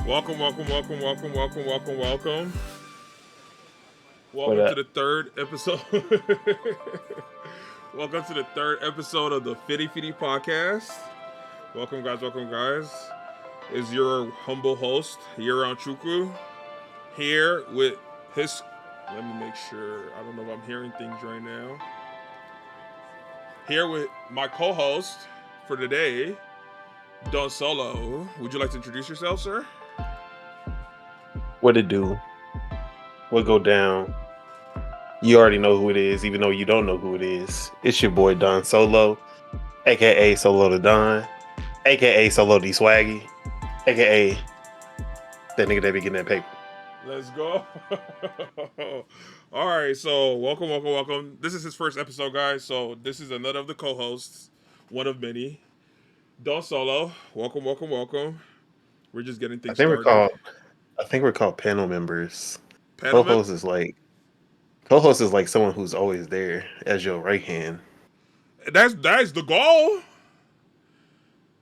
Welcome. What Welcome to up? the third episode. Welcome to the third episode of the Fiddy Fiddy podcast. Welcome, guys. Is your humble host, Yeron Chukwu, here with his. Let me make sure. I don't know if I'm hearing things right now. Here with my co-host for today, Don Solo. Would you like to introduce yourself, sir? What it do? What go down? You already know who it is, even though you don't know who it is. It's your boy Don Solo, aka Solo the Don, aka Solo D Swaggy, aka that nigga that be getting that paper. Let's go. All right, so welcome. This is his first episode, guys. So this is another of the co-hosts, one of many. Don Solo, welcome. We're just getting I things think we're started. called I think we're called panel members. Panel member. Co-host is like someone who's always there as your right hand. That's the goal.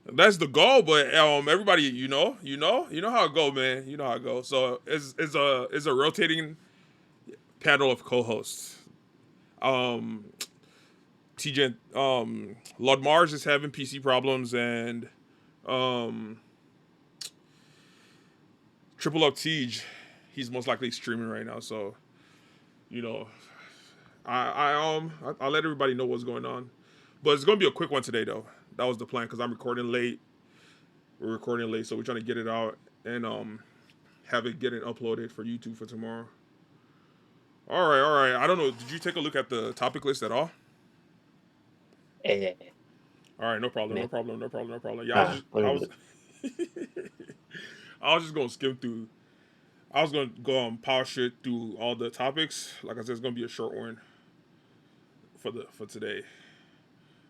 That's the goal, but everybody, you know how it go, man. You know how it goes. So it's a rotating panel of co-hosts. Um, TJ, Lord Mars is having PC problems, and um, Triple Up Tej, he's most likely streaming right now. So you know, I'll let everybody know what's going on, but it's gonna be a quick one today, though. That was the plan because I'm recording late. We're recording late, so we're trying to get it out and have it get it uploaded for YouTube for tomorrow. All right. I don't know. Did you take a look at the topic list at all? Eh, All right, no problem. nah, Yeah, let I me was, look. I was just gonna skim through. I was gonna go on power shit through all the topics. Like I said, it's gonna be a short one for today.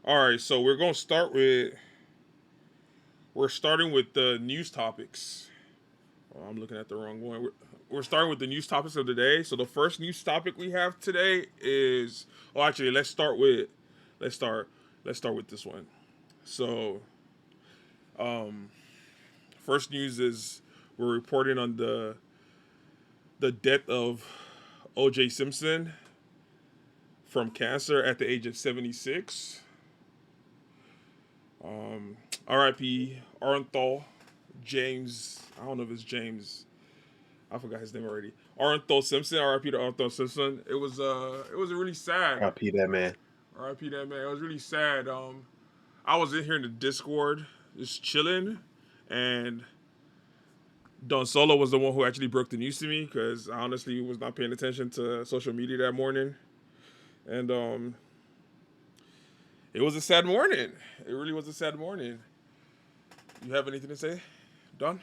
All right, so we're starting with the news topics. Oh, I'm looking at the wrong one. We're starting with the news topics of the day. So the first news topic we have today is actually let's start let's start with this one. So um first news is we're reporting on the death of O.J. Simpson from cancer at the age of 76. Um, R.I.P. Orenthal James. I don't know if it's James. I forgot his name already. Orenthal Simpson. R.I.P. to Orenthal Simpson. It was really sad. Copy that, man. R.I.P. that man. It was really sad. I was in here in the Discord just chilling, and Don Solo was the one who actually broke the news to me because I honestly was not paying attention to social media that morning, and it was a sad morning. It really was a sad morning. You have anything to say, Don?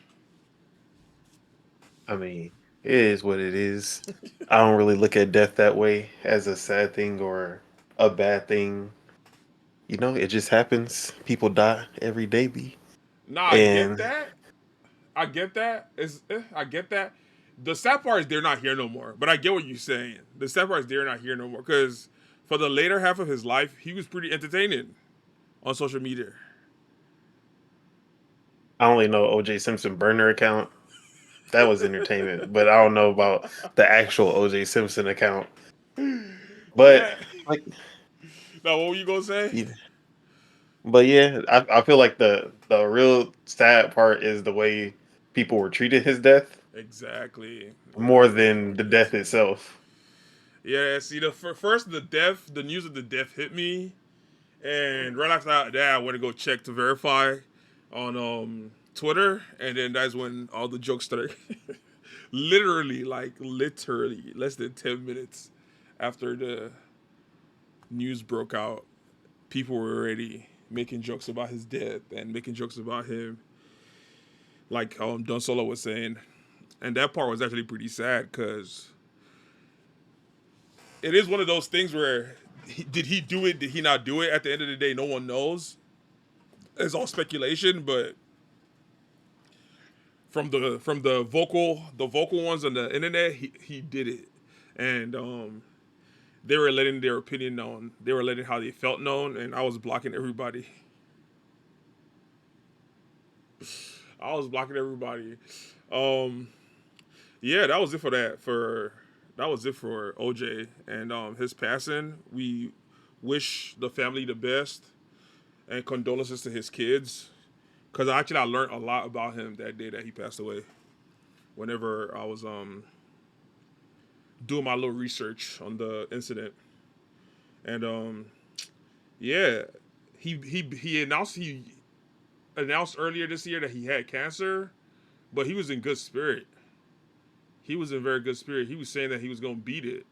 I mean, it is what it is. I don't really look at death that way as a sad thing or a bad thing. It just happens. People die every day, B. Nah, I get And that. I get that. I get that. The sad part is they're not here no more. But I get what you're saying. The sad part is they're not here no more because for the later half of his life, he was pretty entertaining on social media. I only know OJ Simpson burner account. That was entertainment, but I don't know about the actual OJ Simpson account. But Yeah. like, Now, what were you gonna say? yeah. But yeah, I feel like the real sad part is the way people were treated his death Exactly. more than the death itself. Yeah. See, first the news of the death hit me, and right after that, I went to go check to verify on Twitter, and then that's when all the jokes started. Literally, less than 10 minutes after the news broke out, people were already making jokes about his death and making jokes about him, like Don Solo was saying, and that part was actually pretty sad because it is one of those things where did he do it? Did he not do it? At the end of the day, no one knows. It's all speculation, but from the vocal ones on the internet, he did it, and they were letting their opinion known. They were letting how they felt known, and I was blocking everybody. I was blocking everybody. Um, yeah, that was it for that. That was it for OJ and his passing. We wish the family the best and condolences to his kids. Cause actually I learned a lot about him that day that he passed away. Whenever I was doing my little research on the incident, and yeah, he announced earlier this year that he had cancer, but he was in good spirit. He was in very good spirit. He was saying that he was gonna beat it,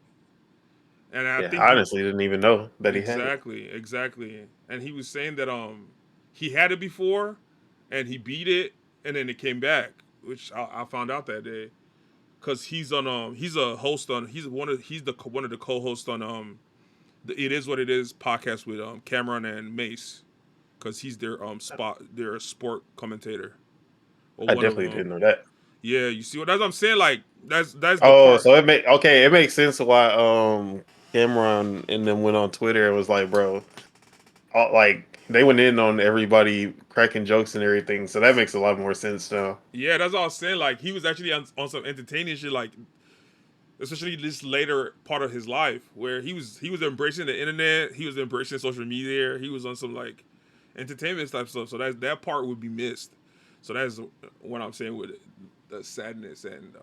and I Yeah, think I he honestly didn't even know that he had it. exactly, and he was saying that he had it before, and he beat it, and then it came back, which I found out that day, because he's a host on he's the one of the co-hosts on the It Is What It Is podcast with Cameron and Mace, because he's their sport commentator or I one of definitely didn't know that. yeah, you see what that's what I'm saying, like that's the Oh, part. so it makes sense why Cameron and them went on Twitter and was like, bro, like they went in on everybody cracking jokes and everything. So that makes a lot more sense now. Yeah, that's all I was saying. Like he was actually on some entertaining shit, like especially this later part of his life where he was embracing the internet, he was embracing social media, he was on some like entertainment type stuff. So that part would be missed. So that's what I'm saying with it, the sadness and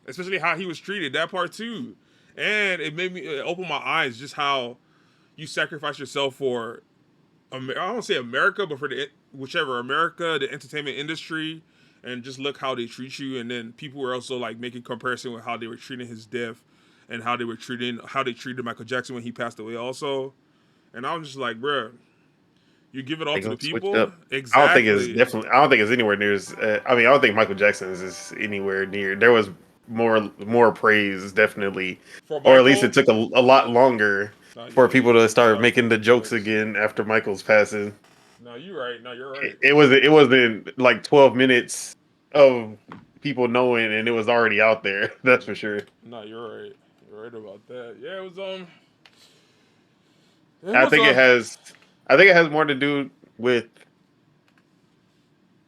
especially how he was treated. That part too, and it made me open my eyes just how you sacrifice yourself for I don't say America, but for the whichever America, the entertainment industry, and just look how they treat you. And then people were also like making comparison with how they were treating his death, and how they treated Michael Jackson when he passed away also. And I was just like, bruh, you give it all They to the gonna switch it people, up. exactly. I don't think it's anywhere near as. I mean, I don't think Michael Jackson's is anywhere near. There was more praise, definitely, For or at least it Michael, took a lot longer for yeah, people to you start gotta making cut the the jokes jokes. again after Michael's passing. No, you're right. No, you're right. It wasn't like 12 minutes of people knowing, and it was already out there. That's for sure. No, you're right. You're right about that. Yeah, it I was think it has. I think it has more to do with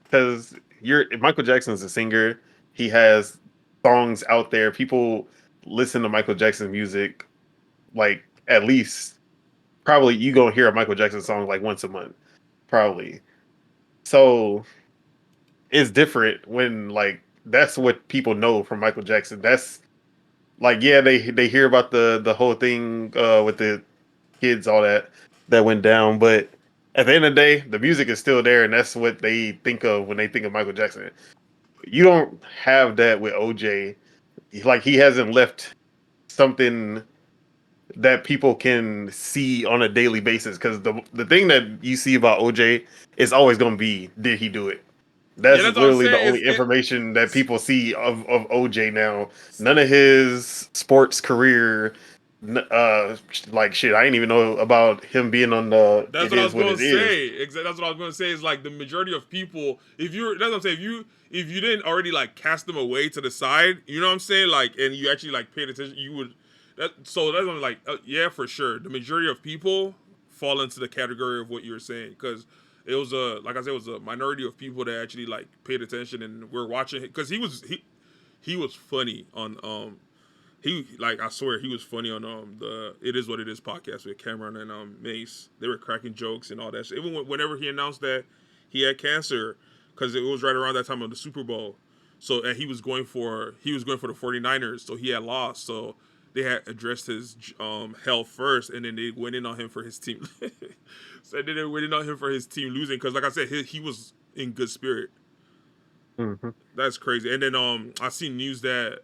because you're Michael Jackson's a singer. He has songs out there. People listen to Michael Jackson music like at least probably you gonna hear a Michael Jackson song like once a month, probably. So it's different when like that's what people know from Michael Jackson. That's like yeah, they hear about the whole thing with the kids, all that went down, but at the end of the day, the music is still there, and that's what they think of when they think of Michael Jackson. You don't have that with OJ. Like he hasn't left something that people can see on a daily basis. Because the thing that you see about OJ is always going to be, did he do it? yeah, That's that's what I'm literally the saying. only information that people see of OJ now. None of his sports career, like shit. I didn't even know about him being on the. That's It what I is was what gonna it is. say. That's what I was gonna say. Is like the majority of people, if you're, that's what I'm saying. If you didn't already like cast them away to the side, you know what I'm saying? Like, and you actually like paid attention, you would. So that's what I'm like, yeah, for sure. The majority of people fall into the category of what you were saying because it was like I said, it was a minority of people that actually like paid attention and were watching because he was funny on he like I swear he was funny on the It Is What It Is podcast with Cameron and Mace. They were cracking jokes and all that shit. Even whenever he announced that he had cancer, because it was right around that time of the Super Bowl. So and he was going for the 49ers, so he had lost. So they had addressed his health first, and then they went in on him for his team. So they went in on him for his team losing because, like I said, he was in good spirit. Hmm. That's crazy. And then I seen news that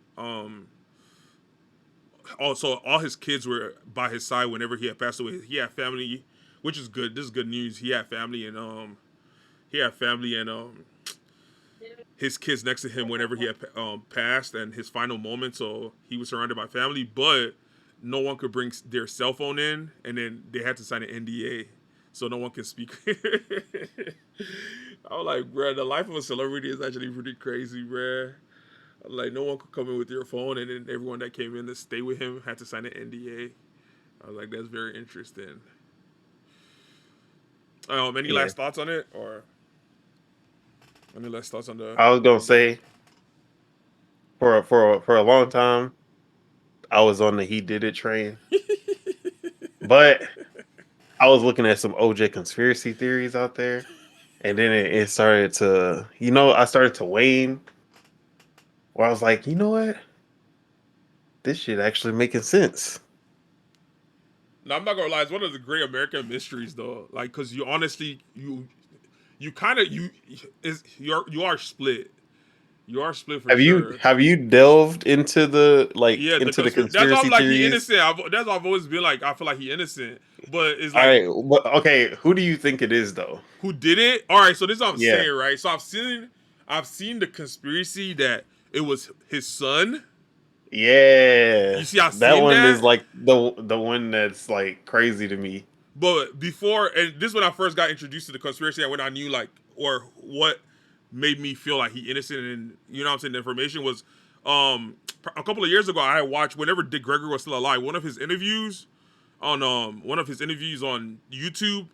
also all his kids were by his side whenever he had passed away. He had family, which is good. This is good news. He had family and his kids next to him whenever he had passed and his final moment. So he was surrounded by family, but no one could bring their cell phone in, and then they had to sign an NDA, so no one can speak. I was like, bruh, the life of a celebrity is actually pretty crazy, bruh. Like no one could come in with your phone, and then everyone that came in to stay with him had to sign an NDA. I was like, that's very interesting. Any Yeah. last thoughts on it, or Any last thoughts on the? I was gonna say for a long time I was on the he did it train, but I was looking at some OJ conspiracy theories out there, and then it started to I started to wane where I was like, you know what, this shit actually making sense. No, I'm not gonna lie. It's one of the great American mysteries, though. Like, cause you honestly, you kind of you are split. You are split for sure. Have you delved into the Yeah, the into the that's why I'm conspiracy like he theories? innocent. That's why I've always been like I feel like he innocent, but it's All like right, okay, who do you think it is though? who did it? All right, so this is what I'm Yeah, saying, right? So I've seen the conspiracy that it was his son. You yeah, see, I've that seen one is that, like the one that's like crazy to me. but before and this is when I first got introduced to the conspiracy, and when I knew like or what made me feel like he innocent, and you know what I'm saying. The information was a couple of years ago. I watched whenever Dick Gregory was still alive. One of his interviews on YouTube,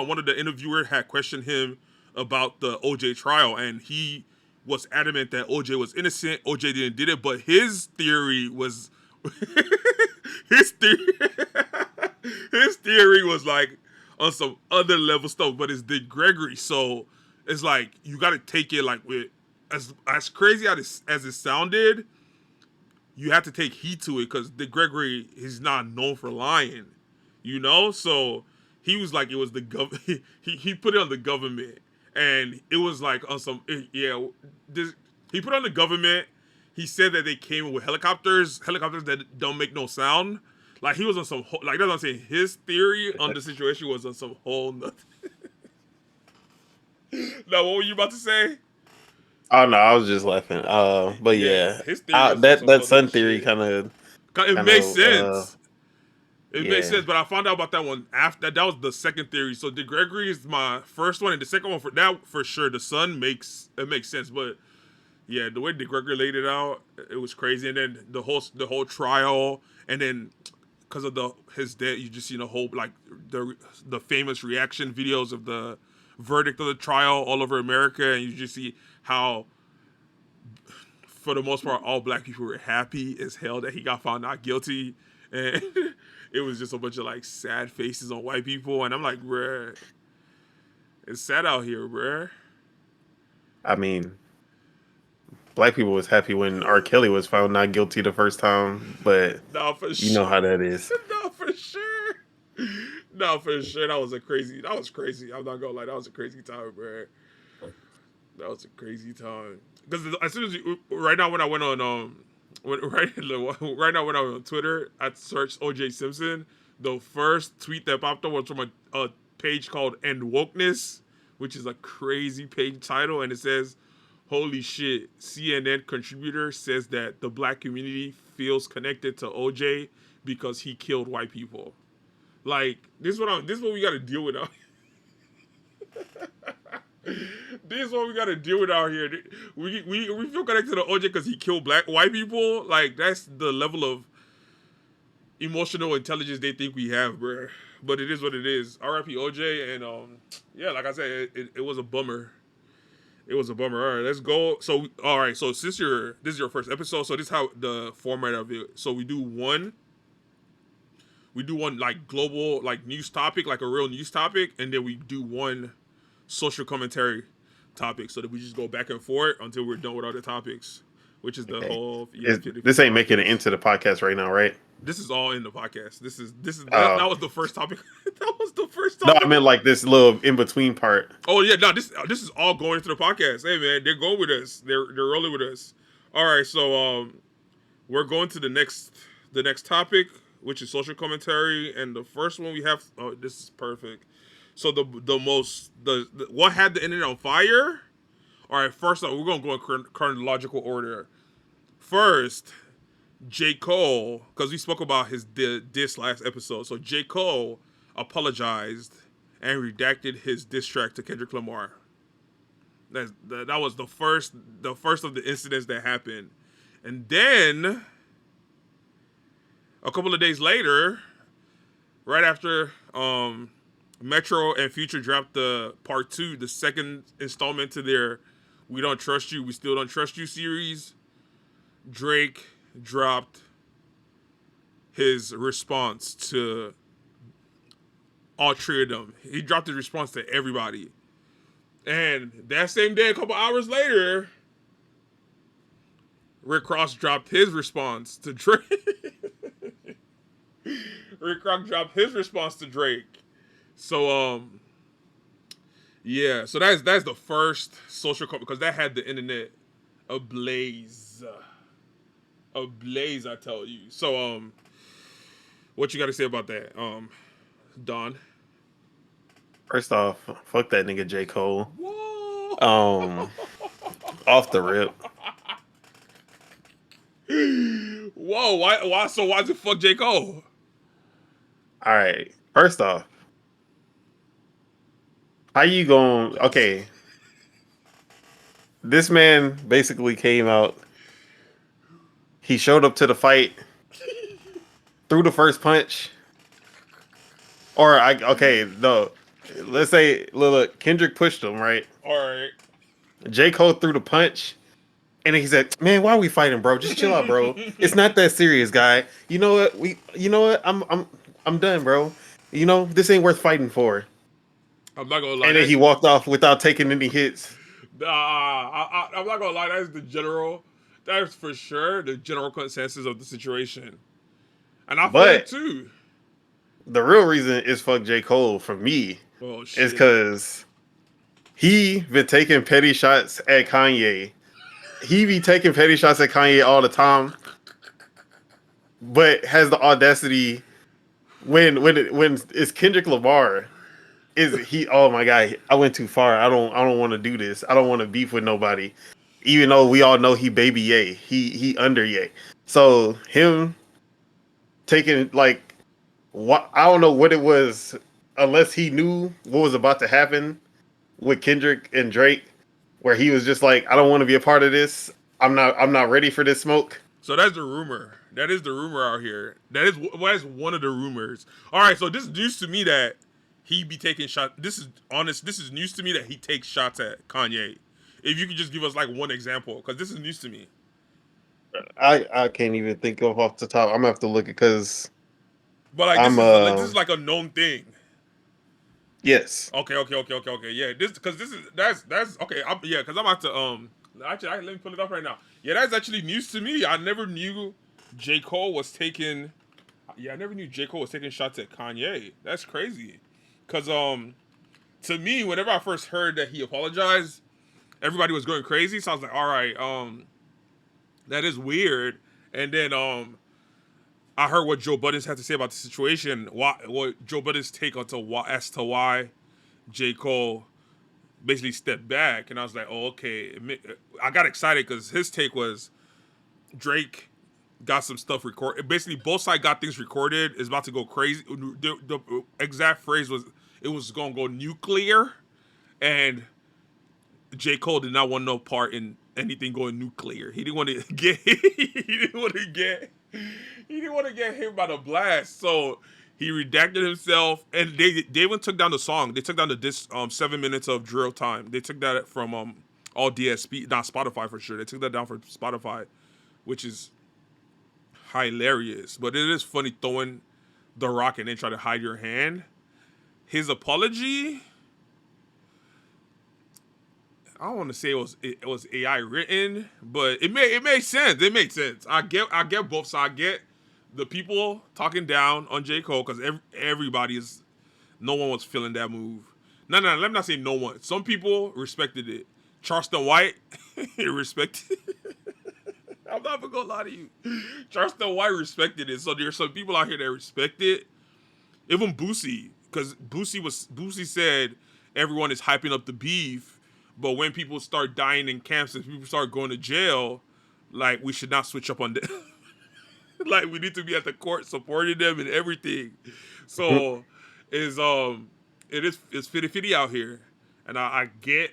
one of the interviewers had questioned him about the OJ trial, and he was adamant that OJ was innocent. OJ didn't did it, but his theory was his theory his theory was like on some other level stuff, but it's Dick Gregory, so it's like you got to take it like with as crazy as it sounded. You have to take heed to it because Dick Gregory is not known for lying, you know. So he was like, it was the he put it on the government, and it was like on some yeah. He put it on the government. He said that they came with helicopters that don't make no sound. Like he was on some like that's what I'm saying. His theory on the situation was on some whole nothing. Now, what were you about to say? Oh no, I was just laughing. But Yeah, yeah, his theory was on that some that other sun theory shit. It kind makes of sense. It makes yeah. sense, but I found out about that one after that was the second theory. So De Gregory is my first one, and the second one for that for sure. The sun makes sense, but yeah, the way De Gregory laid it out, it was crazy. And then the whole trial, and then because of his death, you just see the whole like the famous reaction videos of the verdict of the trial all over America, and you just see how for the most part, all black people were happy as hell that he got found not guilty, and it was just a bunch of like sad faces on white people, and I'm like, bruh, it's sad out here, bruh. I mean, black people was happy when R. Kelly was found not guilty the first time, but No, for you know sure. how that is. No, for sure. No, for sure. That was crazy. That was crazy. I'm not gonna lie. That was a crazy time, bruh. That was a crazy time. Because as soon as right now when I went on right now when I went on Twitter, I searched OJ Simpson. The first tweet that popped up was from a page called End Wokeness, which is a crazy page title, and it says, "Holy shit!" CNN contributor says that the black community feels connected to OJ because he killed white people. Like this is what we got to deal with now. This is what we gotta deal with out here. We feel connected to OJ because he killed white people. Like that's the level of emotional intelligence they think we have, bruh. But it is what it is. R.I.P. OJ, and yeah, like I said, it was a bummer. It was a bummer. All right, let's go. So all right, so since this is your first episode, so this is how the format of it. So we do one like global like news topic, like a real news topic, and then we do one social commentary topic so that we just go back and forth until we're done with other topics, which is the Okay, whole Fiddy this Fiddy ain't making it podcast. into the podcast right now, right? This is all in the podcast. That Uh, was the first topic. That was the first no, I topic. meant like this little in between part. Oh yeah, no, this is all going into the podcast. Hey man, they're going with us. They're rolling with us. All right, so we're going to the next topic, which is social commentary, and the first one we have. Oh, this is perfect. So the what had the internet on fire? All right, first off, we're gonna go in chronological order. First, J. Cole, because we spoke about his diss last episode. So J. Cole apologized and redacted his diss track to Kendrick Lamar. That was the first of the incidents that happened, and then a couple of days later, right after Metro and Future dropped the part two, the second installment to their "We Don't Trust You, We Still Don't Trust You" series, Drake dropped his response to all three of them. He dropped his response to everybody. And that same day, a couple hours later, Rick Ross dropped his response to Drake. Rick Ross dropped his response to Drake. So yeah, so that's the first social cult because that had the internet ablaze. Ablaze, I tell you. So what you got to say about that, Don? First off, fuck that nigga J. Cole. Whoa. Off the rip. Whoa, why so why's it fuck J. Cole? All right. First off, how you going? Okay, this man basically came out. He showed up to the fight, threw the first punch, or no. Let's say, look, Kendrick pushed him, right? Alright. J. Cole threw the punch, and he said, "Man, why are we fighting, bro? Just chill out, bro. It's not that serious, guy. You know what? I'm done, bro. You know, this ain't worth fighting for." I'm not gonna lie. And then he walked off without taking any hits. I'm not gonna lie, that's for sure the general consensus of the situation. And I feel it But too. the real reason is fuck J. Cole for me Oh is shit. because he been taking petty shots at Kanye. He be taking petty shots at Kanye all the time, but has the audacity when it's Kendrick Lamar. Is he? Oh my god! I went too far. I don't want to do this. I don't want to beef with nobody. Even though we all know he baby Ye, he under Ye. So him taking like what I don't know what it was, unless he knew what was about to happen with Kendrick and Drake, where he was just like, I don't want to be a part of this. I'm not ready for this smoke. So that's the rumor. That is the rumor out here. That's one of the rumors. All right, so this is news to me that he be taking shots. This is honest. This is news to me that he takes shots at Kanye. If you could just give us like one example, because this is news to me. I can't even think of off the top. I'm gonna have to look because But like I'm this is like a known thing. yes. Okay. Yeah, this because this is that's okay. Yeah, because I'm about to actually let me pull it up right now. Yeah, that's actually news to me. I never knew J. Cole was taking. Yeah, I never knew J. Cole was taking shots at Kanye. That's crazy. Cause to me, whenever I first heard that he apologized, everybody was going crazy. So I was like, all right, that is weird. And then I heard what Joe Budden's had to say about the situation. What Joe Budden's take onto as to why J. Cole basically stepped back, and I was like, oh, okay. I got excited because his take was Drake got some stuff recorded. Basically, both sides got things recorded. It's about to go crazy. The exact phrase was, it was going to go nuclear, and J. Cole did not want no part in anything going nuclear. He didn't want to get. He didn't want to get. He didn't want to get hit by the blast. So he redacted himself, and they even took down the song. They took down the 7 minutes of drill time. They took that from all DSP, not Spotify for sure. They took that down from Spotify, which is hilarious. But it is funny throwing the rock and then try to hide your hand. His apology, I don't want to say it was AI written, but it made sense. It made sense. I get both sides. I get the people talking down on J. Cole because no one was feeling that move. No, let me not say no one. Some people respected it. Charleston White respected it. I'm not even gonna lie to you. Charleston White respected it. So there's some people out here that respect it. Even Boosie, because Boosie said everyone is hyping up the beef, but when people start dying in camps and people start going to jail, like we should not switch up on them. Like we need to be at the court supporting them and everything. So it's Fiddy Fiddy out here, and I get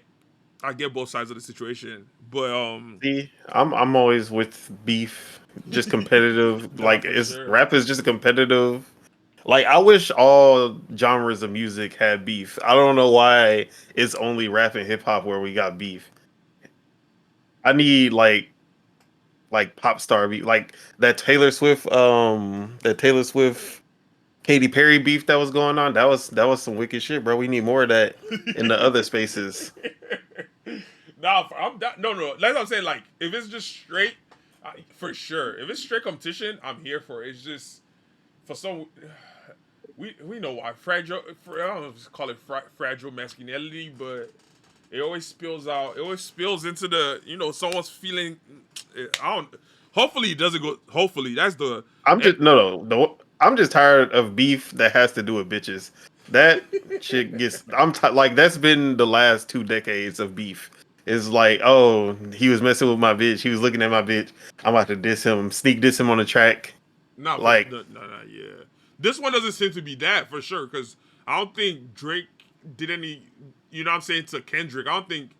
both sides of the situation, but See, I'm always with beef, just competitive. nah, Like for it's sure. rap is just a competitive. Like I wish all genres of music had beef. I don't know why it's only rap and hip hop where we got beef. I need like pop star beef, like that Taylor Swift Katy Perry beef that was going on. That was some wicked shit, bro. We need more of that in the other spaces. Nah, no. That's what I'm saying. Like, if it's just straight, for sure. If it's straight competition, I'm here for it. It's just for some. We know why fragile. I don't know if it's call it fragile masculinity, but it always spills out. It always spills into the someone's feeling. I don't. Hopefully it doesn't go. Hopefully that's the. I'm just I'm just tired of beef that has to do with bitches. That shit gets. Like that's been the last 2 decades of beef. It's like, oh, he was messing with my bitch. He was looking at my bitch. I'm about to sneak diss him on the track. Not for Like, no, yeah. This one doesn't seem to be that for sure because I don't think Drake did any. You know what I'm saying to Kendrick. I don't think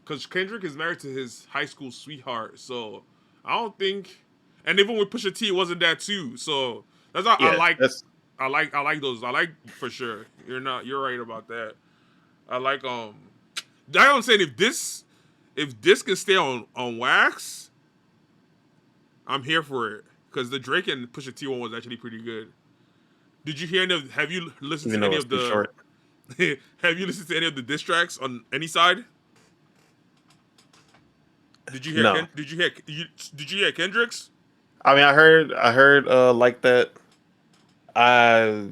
because Kendrick is married to his high school sweetheart, so I don't think. And even with Pusha T, it wasn't that too. So that's why I yeah, like. that's I like those. I like for sure. You're right about that. I like That's what I'm saying. If this can stay on wax, I'm here for it. Because the Drake and Pusha T one was actually pretty good. Did you hear any of? Have you listened even to though any it's of too the? short. Have you listened to any of the diss tracks on any side? Did you hear? No, Did you hear Kendrick's? I mean, I heard like that. I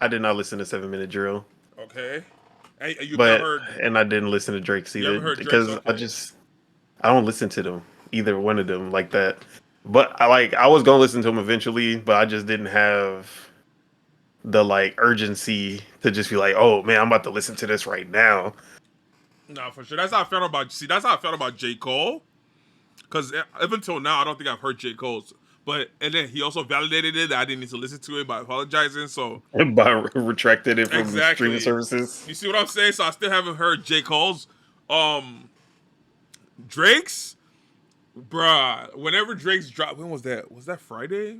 I did not listen to 7 Minute Drill, Okay. And you've not but heard. and I didn't listen to Drake's You either haven't heard Drake's? because Okay. I don't listen to them, either one of them like that. But I was gonna listen to them eventually, but I just didn't have the like urgency to just be like, oh man, I'm about to listen to this right now. No, for sure. That's how I felt about. See, that's how I felt about J Cole. Because even until now, I don't think I've heard J Cole's. But and then he also validated it that I didn't need to listen to it by apologizing. So But retracted it from streaming exactly. services. You see what I'm saying? So I still haven't heard J Cole's. Um, Drake's, bruh. Whenever Drake's dropped, when was that? Was that Friday?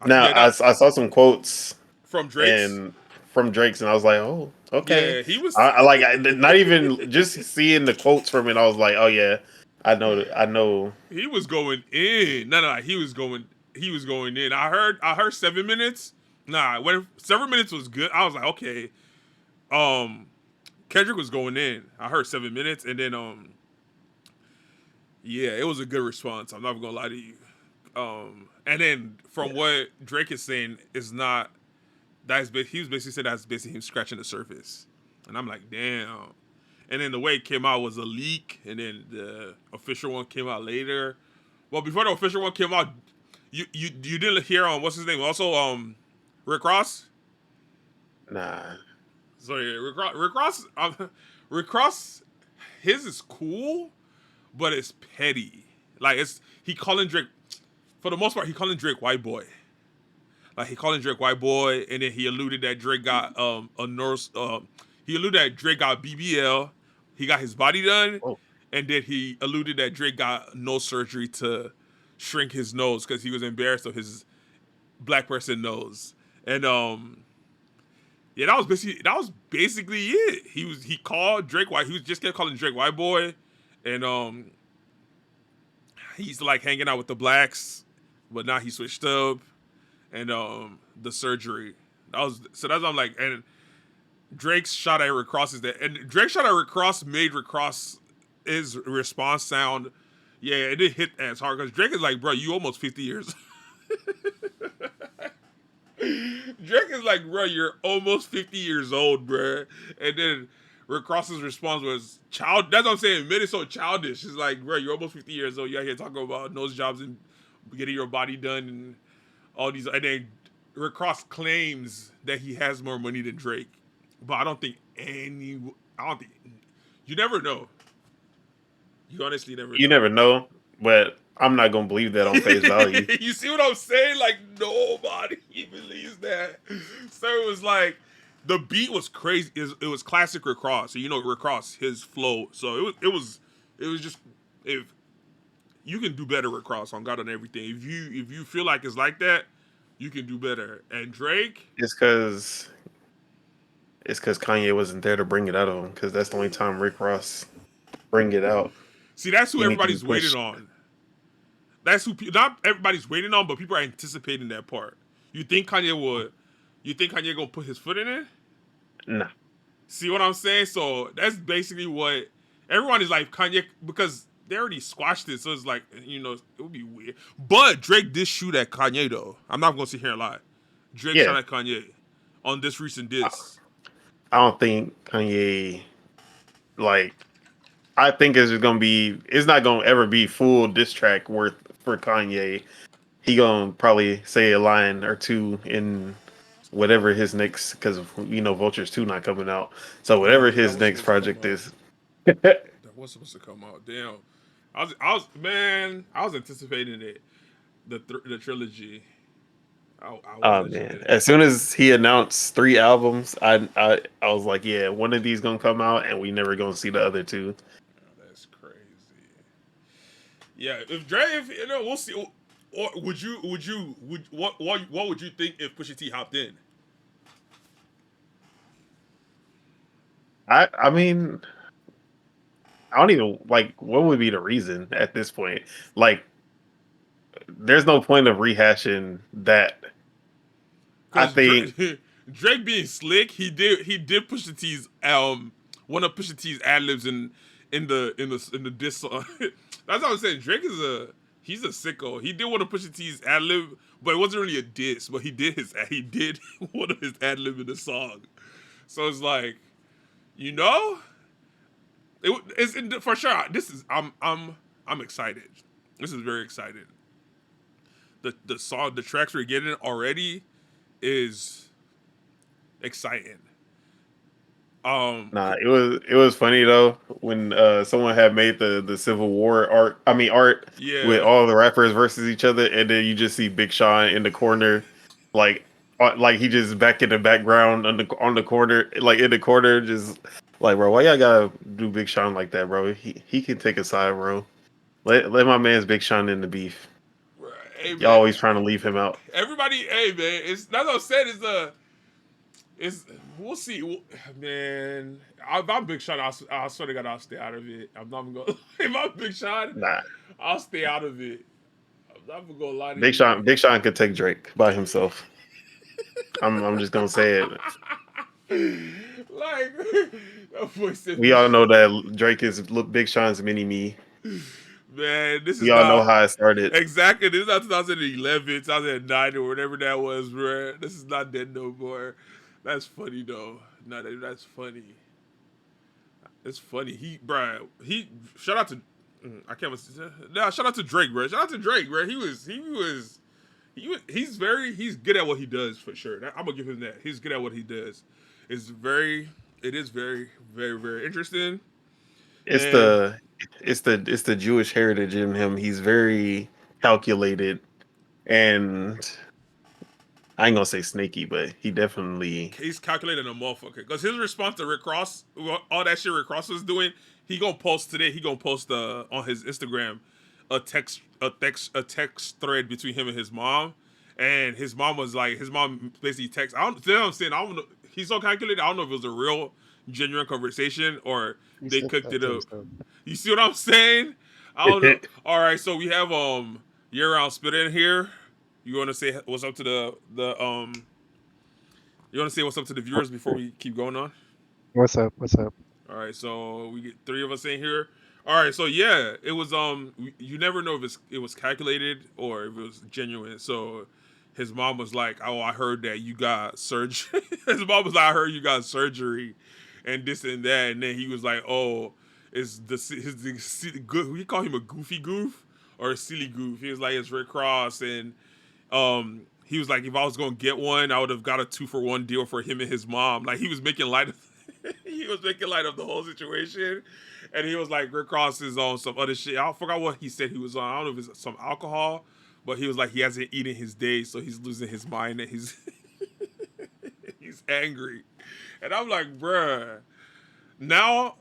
Now Yeah, that I saw some quotes from Drake's. and from Drake's, and I was like, oh, okay. Yeah, he was. Not even just seeing the quotes from it. I was like, oh yeah, I know. He was going in. No, he was going. He was going in. I heard 7 minutes. Nah, when 7 minutes was good, I was like, okay. Um, Kendrick was going in. I heard 7 minutes, and then yeah, it was a good response. I'm not gonna lie to you. And then from what Drake is saying, is not he was basically said that's basically him scratching the surface, and I'm like, damn. And then the way it came out was a leak, and then the official one came out later. Well, before the official one came out, you didn't hear what's his name? Also, Rick Ross. Nah, So yeah, Rick Ross, Rick Ross, his is cool, but it's petty. Like he calling Drake for the most part. He calling Drake white boy. Like he calling Drake white boy, and then he alluded that Drake got a nurse. He alluded that Drake got BBL. He got his body done, oh, and then he alluded that Drake got nose surgery to shrink his nose because he was embarrassed of his black person nose. And yeah, that was basically it. He called Drake white. He was just kept calling Drake white boy, and he's like hanging out with the blacks, but now he switched up, and the surgery. That's what I'm like, and Drake's shot at Rick Ross is that, and Drake shot at Rick Ross made Rick Ross his response sound, yeah, it didn't hit as hard because Drake is like, bro, you almost 50 years. Drake is like, bro, you're almost 50 years old, bro. And then Rick Ross's response was child. That's what I'm saying. Made it so childish. It's like, bro, you're almost 50 years old. You're out here talking about nose jobs and getting your body done and all these. And then Rick Ross claims that he has more money than Drake, but I don't think any. I don't think you never know. You honestly never you know. never know, but I'm not gonna believe that on face value. You see what I'm saying? Like nobody believes that. So it was like the beat was crazy. It was classic Rick Ross. So you know Rick Ross, his flow. So it was just if you can do better Rick Ross on God on everything. If you feel like it's like that, you can do better. And Drake, It's because Kanye wasn't there to bring it out of him. Because that's the only time Rick Ross bring it out. See, that's who He need to be everybody's waiting pushed. on. That's who not everybody's waiting on, but people are anticipating that part. You think Kanye would? You think Kanye gonna put his foot in it? Nah. See what I'm saying? So that's basically what everyone is like Kanye because they already squashed it. So it's like it would be weird. But Drake did shoot at Kanye though. I'm not gonna sit here and lie. Drake Yeah. shot at Kanye on this recent I, diss. I don't think Kanye like. I think it's just gonna be. It's not gonna ever be full diss track worth for Kanye. He gonna probably say a line or two in whatever his next, because Vultures 2 not coming out. So Oh whatever yeah, that his was next supposed to come project out. is. That was supposed to come out. Damn. I was anticipating it. The trilogy. I was Oh man! legit. As soon as he announced 3 albums, I was like, yeah, one of these gonna come out, and we never gonna see the other two. Oh, that's crazy. Yeah, if Dre, if we'll see. Or what would you think if Pusha T hopped in? I mean, I don't even like. What would be the reason at this point? Like, there's no point of rehashing that. I Because think Drake, Drake being slick, he did Pusha T's one of Pusha T's ad libs in the diss song. That's what I'm saying. Drake he's a sicko. He did one of Pusha T's ad lib, but it wasn't really a diss. But he did one of his ad lib in the song. So it's like, you know, for sure. I'm excited. This is very excited. The tracks we're getting already is exciting. nah. It was funny though when someone had made the Civil War art. I mean art with Yeah, all the rappers versus each other, and then you just see Big Sean in the corner, like like he just back in the background on the corner, like in the corner, just like, bro, why y'all gotta do Big Sean like that, bro? He can take a side, bro. Let my man's Big Sean in the beef. hey Y'all man, always trying to leave him out. everybody, hey man, it's that's what I said. Is we'll see, man. If I'm Big Sean, I swear to God, I'll stay out of it. I'm not even gonna. If I'm Big Sean, Nah, I'll stay out of it. I'm not even gonna lie to Big you. Sean, Big Sean could take Drake by himself. I'm just gonna say it. Like that boy said, We Big all Sean. know that Drake is look Big Sean's mini me. Man, this We is all know not how it started. exactly. This is not 2011, 2009, or whatever that was, bro. This is not dead no more. That's funny though. No, that's funny. It's funny. He shout out to I can't. Nah, shout out to Drake, bro. Shout out to Drake, bro. He's good at what he does for sure. I'm gonna give him that. He's good at what he does. It is very, very, very interesting. It's And the it's the Jewish heritage in him. He's very calculated, and I ain't gonna say snaky, but he definitely he's calculating a motherfucker. Because his response to Rick Ross, all that shit Rick Ross was doing, he gonna post today. He gonna post on his Instagram a text thread between him and his mom. And his mom basically text. I don't. You know what I'm saying, I don't know. He's so calculated. I don't know if it was a real, genuine conversation or He they said cooked that it to up. himself. You see what I'm saying? I don't know. All right, so we have year round spit in here. You want to say what's up to the. You want to say what's up to the viewers before we keep going on? What's up? What's up? All right, so we get three of us in here. All right, so yeah, it was you never know if it was calculated or if it was genuine. So his mom was like, "Oh, I heard that you got surgery." His mom was like, "I heard you got surgery," and this and that, and then he was like, "Oh, is good? We call him a goofy goof or a silly goof." He was like, "It's Rick Ross," and he was like, if I was gonna get one, I would have got a 2-for-1 deal for him and his mom. Like he was making light of he was making light of the whole situation. And he was like, Rick Ross is on some other shit. I forgot what he said he was on. I don't know if it's some alcohol, but he was like he hasn't eaten his day, so he's losing his mind and he's he's angry. And I'm like, bruh. Now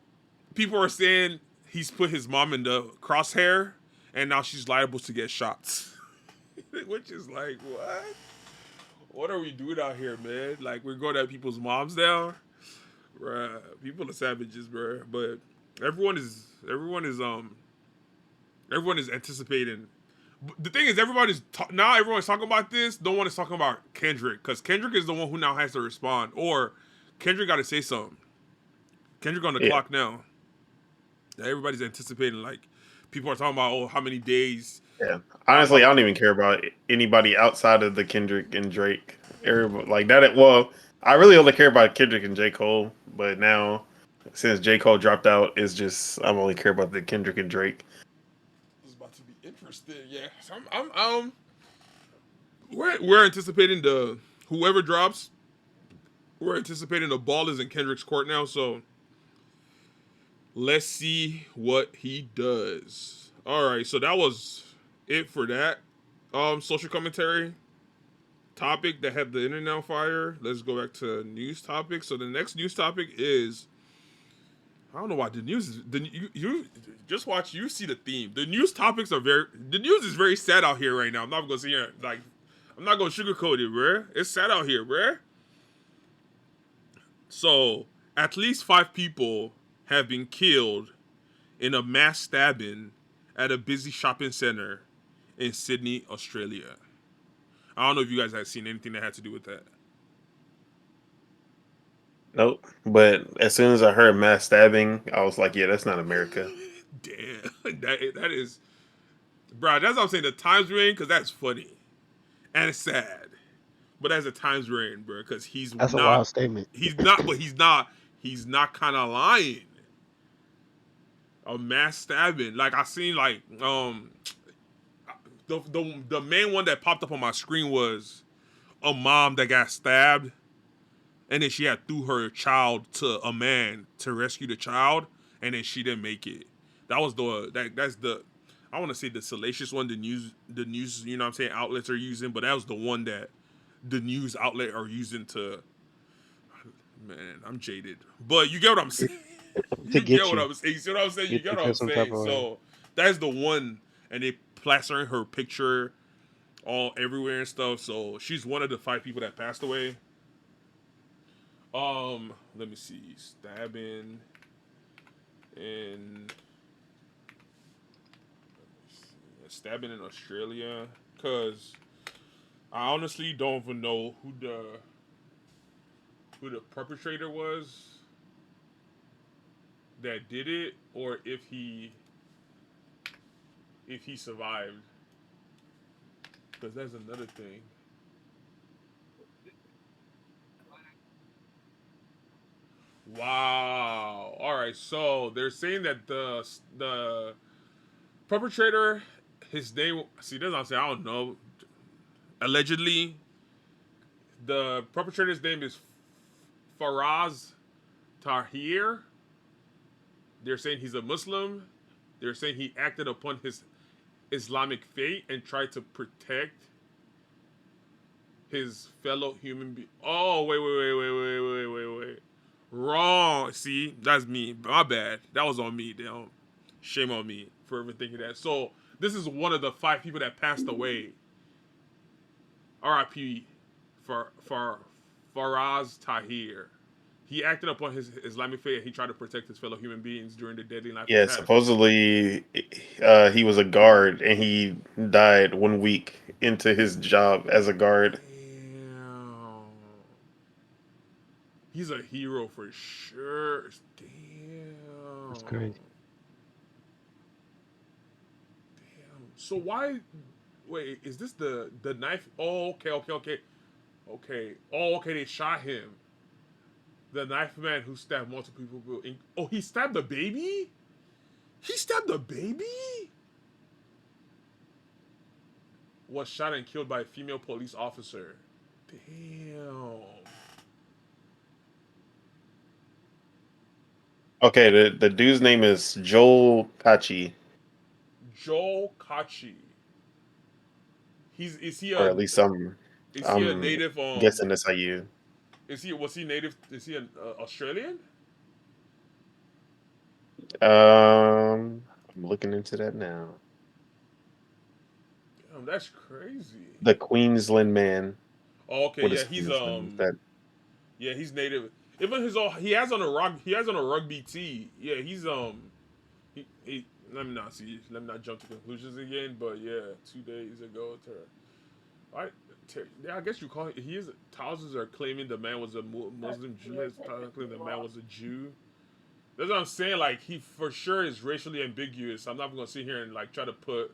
people are saying he's put his mom in the crosshair and now she's liable to get shots. Which is like, what? What are we doing out here, man? Like, we're going at people's moms now? Bruh, people are savages, bruh. But everyone is Everyone is anticipating. The thing is, now everyone's talking about this. No one is talking about Kendrick because Kendrick is the one who now has to respond, or Kendrick got to say something. Kendrick on the Yeah. clock now. Everybody's anticipating. Like people are talking about, oh, how many days? Yeah. How Honestly, I how don't even care about anybody outside of the Kendrick and Drake. Everybody, like that. Well, I really only care about Kendrick and J. Cole, but now since J. Cole dropped out, it's just I'm only care about the Kendrick and Drake. This is about to be interesting. Yeah, so we're anticipating the whoever drops. We're anticipating the ball is in Kendrick's court now. So let's see what he does. All right, so that was it for that social commentary topic that had the internet on fire. Let's go back to news topics. So the next news topic is I don't know why the news is you just watch you see the theme. The news topics are the news is very sad out here right now. I'm not gonna sit here like I'm not gonna sugarcoat it, bruh. It's sad out here, bruh. So at least 5 people have been killed in a mass stabbing at a busy shopping center in Sydney, Australia. I don't know if you guys have seen anything that had to do with that. Nope. But as soon as I heard mass stabbing, I was like, yeah, that's not America. Damn, that is, bro. That's what I'm saying. The times we're in, because that's funny and it's sad, but that's the times we're in, bro. Because That's a wild statement. he's not kind of lying. A mass stabbing, like I seen, like the main one that popped up on my screen was a mom that got stabbed, and then she had threw her child to a man to rescue the child, and then she didn't make it. That was that's the I want to say the salacious one. The news you know what I'm saying outlets are using, but that was the one that the news outlet are using to. Man, I'm jaded, but you get what I'm saying. To You get get what you, I'm saying. You see what I'm saying? You get get you what feel I'm some type saying. of way. So that's the one, and they plastering her picture all everywhere and stuff. So she's one of the 5 people that passed away. Let me see, stabbing in stabbing in Australia, cause I honestly don't even know who the perpetrator was that did it, or if he survived, cause that's another thing. Wow. All right. So they're saying that the perpetrator, his name. See, this I'm saying. I don't know. Allegedly, the perpetrator's name is Faraz Tahir. They're saying he's a Muslim. They're saying he acted upon his Islamic faith and tried to protect his fellow human being. Oh, wait. Wrong. See, that's me. My bad. That was on me. Damn. Shame on me for ever thinking that. So this is one of the 5 people that passed away. R.I.P. for Faraz Tahir. He acted upon his Islamic faith. He tried to protect his fellow human beings during the deadly knife Yeah, attack. supposedly he was a guard and he died 1 week into his job as a guard. Damn. He's a hero for sure. That's Damn. crazy. Damn. So why? Wait, is this the knife? Oh, okay. Oh, okay. They shot him. The knife man who stabbed multiple people. Oh, he stabbed the baby. He stabbed the baby. Was shot and killed by a female police officer. Damn. Okay, the dude's name is Joel Pachi, Joel Kachi. He's or at least is he a I'm native guessing that's how you. is he was he native is he an Australian? I'm looking into that now. Damn, that's crazy. The Queensland man. Oh, okay, What yeah, is he's Queensland? Is that yeah, he's native. Even his he has on a rugby tee. Yeah, he's let me not see. Let me not jump to conclusions again. But yeah, 2 days ago, yeah, I guess you call it. Thousands are claiming the man was a Muslim Jew. Has claiming the man was a Jew. That's what I'm saying. Like he for sure is racially ambiguous. I'm not gonna sit here and like try to put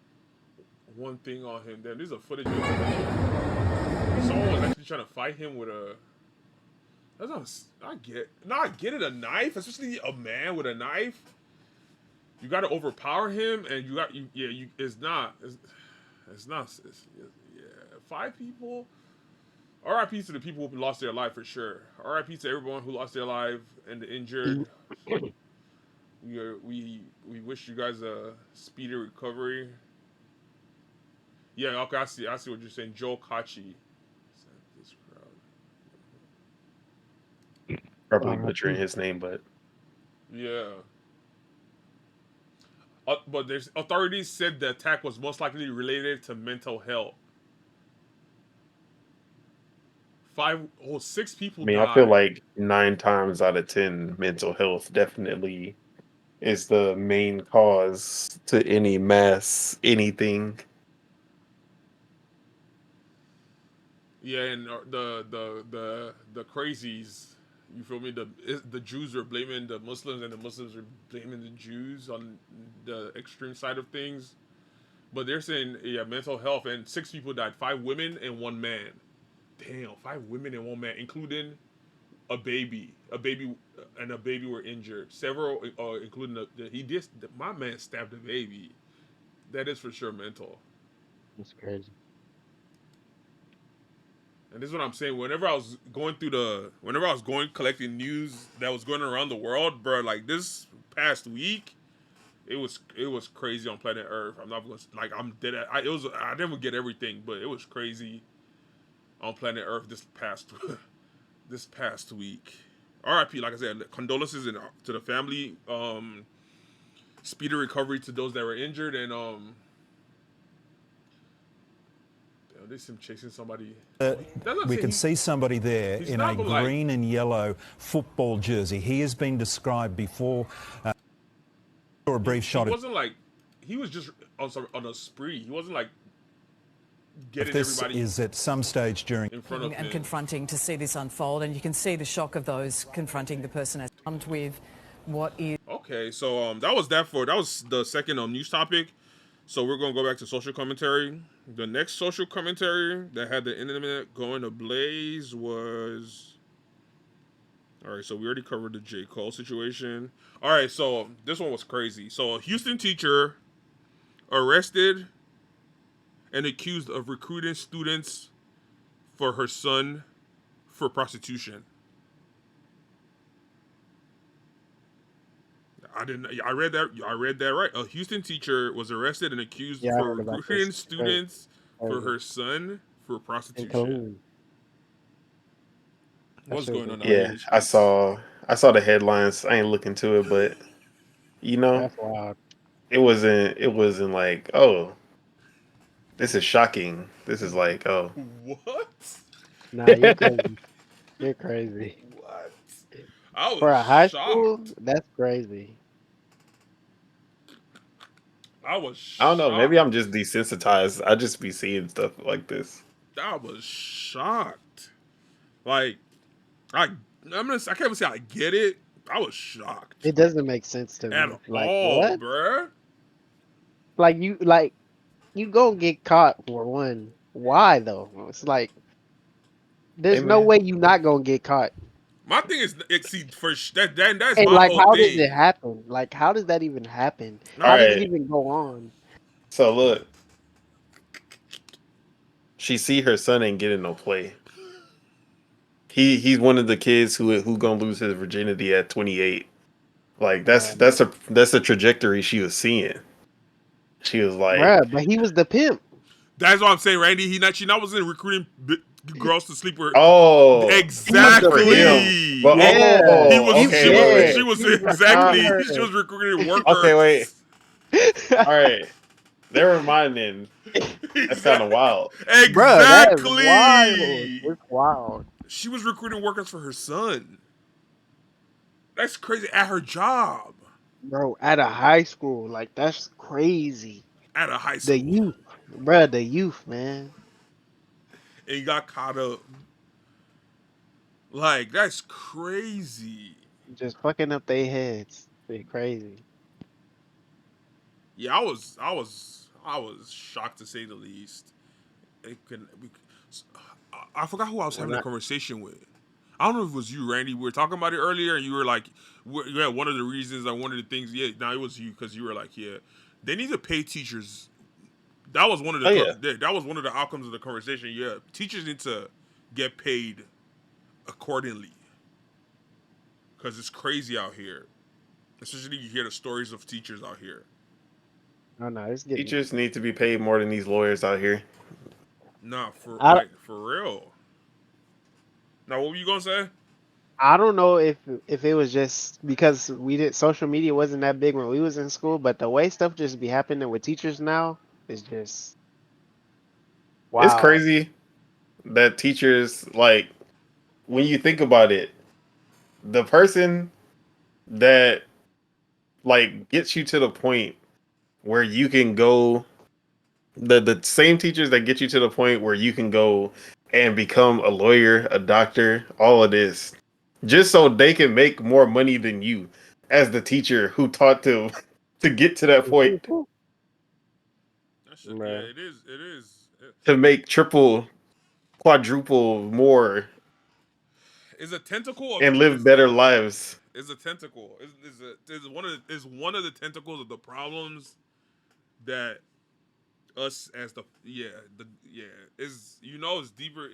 one thing on him. Then there's a footage of someone was actually trying to fight him with a. That's not. I get. No, I get it. A knife, especially a man with a knife. You got to overpower him, and you got you. Yeah, you. It's not. It's not. Yeah, 5 people. R.I.P. to the people who lost their life for sure. R.I.P. to everyone who lost their life and the injured. We wish you guys a speedy recovery. Yeah, okay, I see what you're saying. Joel Kachi. This crowd. Probably butchering his name, but Yeah. But there's authorities said the attack was most likely related to mental health. 6 people I mean, died. I feel like 9 times out of 10, mental health definitely is the main cause to any mass anything. Yeah, and the crazies, you feel me? The Jews are blaming the Muslims, and the Muslims are blaming the Jews on the extreme side of things. But they're saying, yeah, mental health, and 6 people died, 5 women and 1 man. Damn, 5 women and 1 man, including a baby and a baby were injured. Several, including my man stabbed a baby. That is for sure mental. That's crazy. And this is what I'm saying. Whenever I was collecting news that was going around the world, bro, like this past week, it was crazy on planet Earth. I'm not gonna like I'm dead. I didn't get everything, but it was crazy on planet Earth this past week. R.I.P. Like I said, condolences to the family. Speedy recovery to those that were injured, and there's him chasing somebody. We can see somebody there in a green and yellow football jersey. He has been described before. Or a brief shot. He wasn't like he was just on a spree. He wasn't like getting this everybody. Is at some stage during in front of him. And confronting to see this unfold, and you can see the shock of those confronting the person armed with what is. Okay, so that was the second news topic. So we're gonna go back to social commentary. The next social commentary that had the internet going ablaze was. All right, so we already covered the J. Cole situation. All right, so this one was crazy. So a Houston teacher arrested and accused of recruiting students for her son for prostitution. I read that right. A Houston teacher was arrested and accused for recruiting students for her son for prostitution. What's going on? Yeah, I saw the headlines. I ain't looking to it, but you know, That's wild. it wasn't like, oh, this is shocking. This is like, oh, what? Nah, you're crazy. You're crazy. What? I was For a high shocked. school, that's crazy. I was shocked. I don't know. Maybe I'm just desensitized. I just be seeing stuff like this. I was shocked. Like, I can't even say I get it. I was shocked. It doesn't make sense to me. At Like, all, what? bruh. Like you gonna get caught for one. Why though? It's like there's no way you not gonna get caught. My thing is, that's And my like, whole how thing. does it happen? Like, how does that even happen? All How does right. it even go on? So look, she see her son ain't getting no play. He's one of the kids who gonna lose his virginity at 28. Like that's a trajectory she was seeing. She was like, Bruh, but he was the pimp. That's what I'm saying, Randy. She wasn't recruiting girls to sleep with. oh, Exactly. But, Yeah. He was. okay. She was exactly. She was recruiting workers. Okay, wait. All right. Never mind then. That's kind of wild. Exactly. Bruh, that is wild. It's wild. She was recruiting workers for her son. That's crazy. At her job. Bro, at a high school, like that's crazy. at a high The school, youth, bro, the youth, man, and he got caught up. Like that's crazy. just fucking up their heads. They crazy. Yeah, I was shocked to say the least. It can. I forgot who I was having When a I, conversation with. I don't know if it was you, Randy. We were talking about it earlier, and you were like, "Yeah, one of the reasons, like one of the things." Yeah, now it was you because you were like, "Yeah, they need to pay teachers." That was one of Oh yeah, that was one of the outcomes of the conversation. Yeah, teachers need to get paid accordingly because it's crazy out here. Especially you hear the stories of teachers out here. oh no, it's getting. teachers need to be paid more than these lawyers out here. Nah, I for real. Now, what were you gonna say? I don't know if it was just because we did social media wasn't that big when we was in school, but the way stuff just be happening with teachers now is just It's wow. crazy that teachers, like, when you think about it, the person that like gets you to the point where you can go, the same teachers that get you to the point where you can go and become a lawyer, a doctor, all of this, just so they can make more money than you as the teacher who taught them to get to that point, Yeah, Bruh. it is. It is. to make triple, quadruple more It's a tentacle of and live is better lives. is a tentacle. Is one of the tentacles of the problems that us as the is it's deeper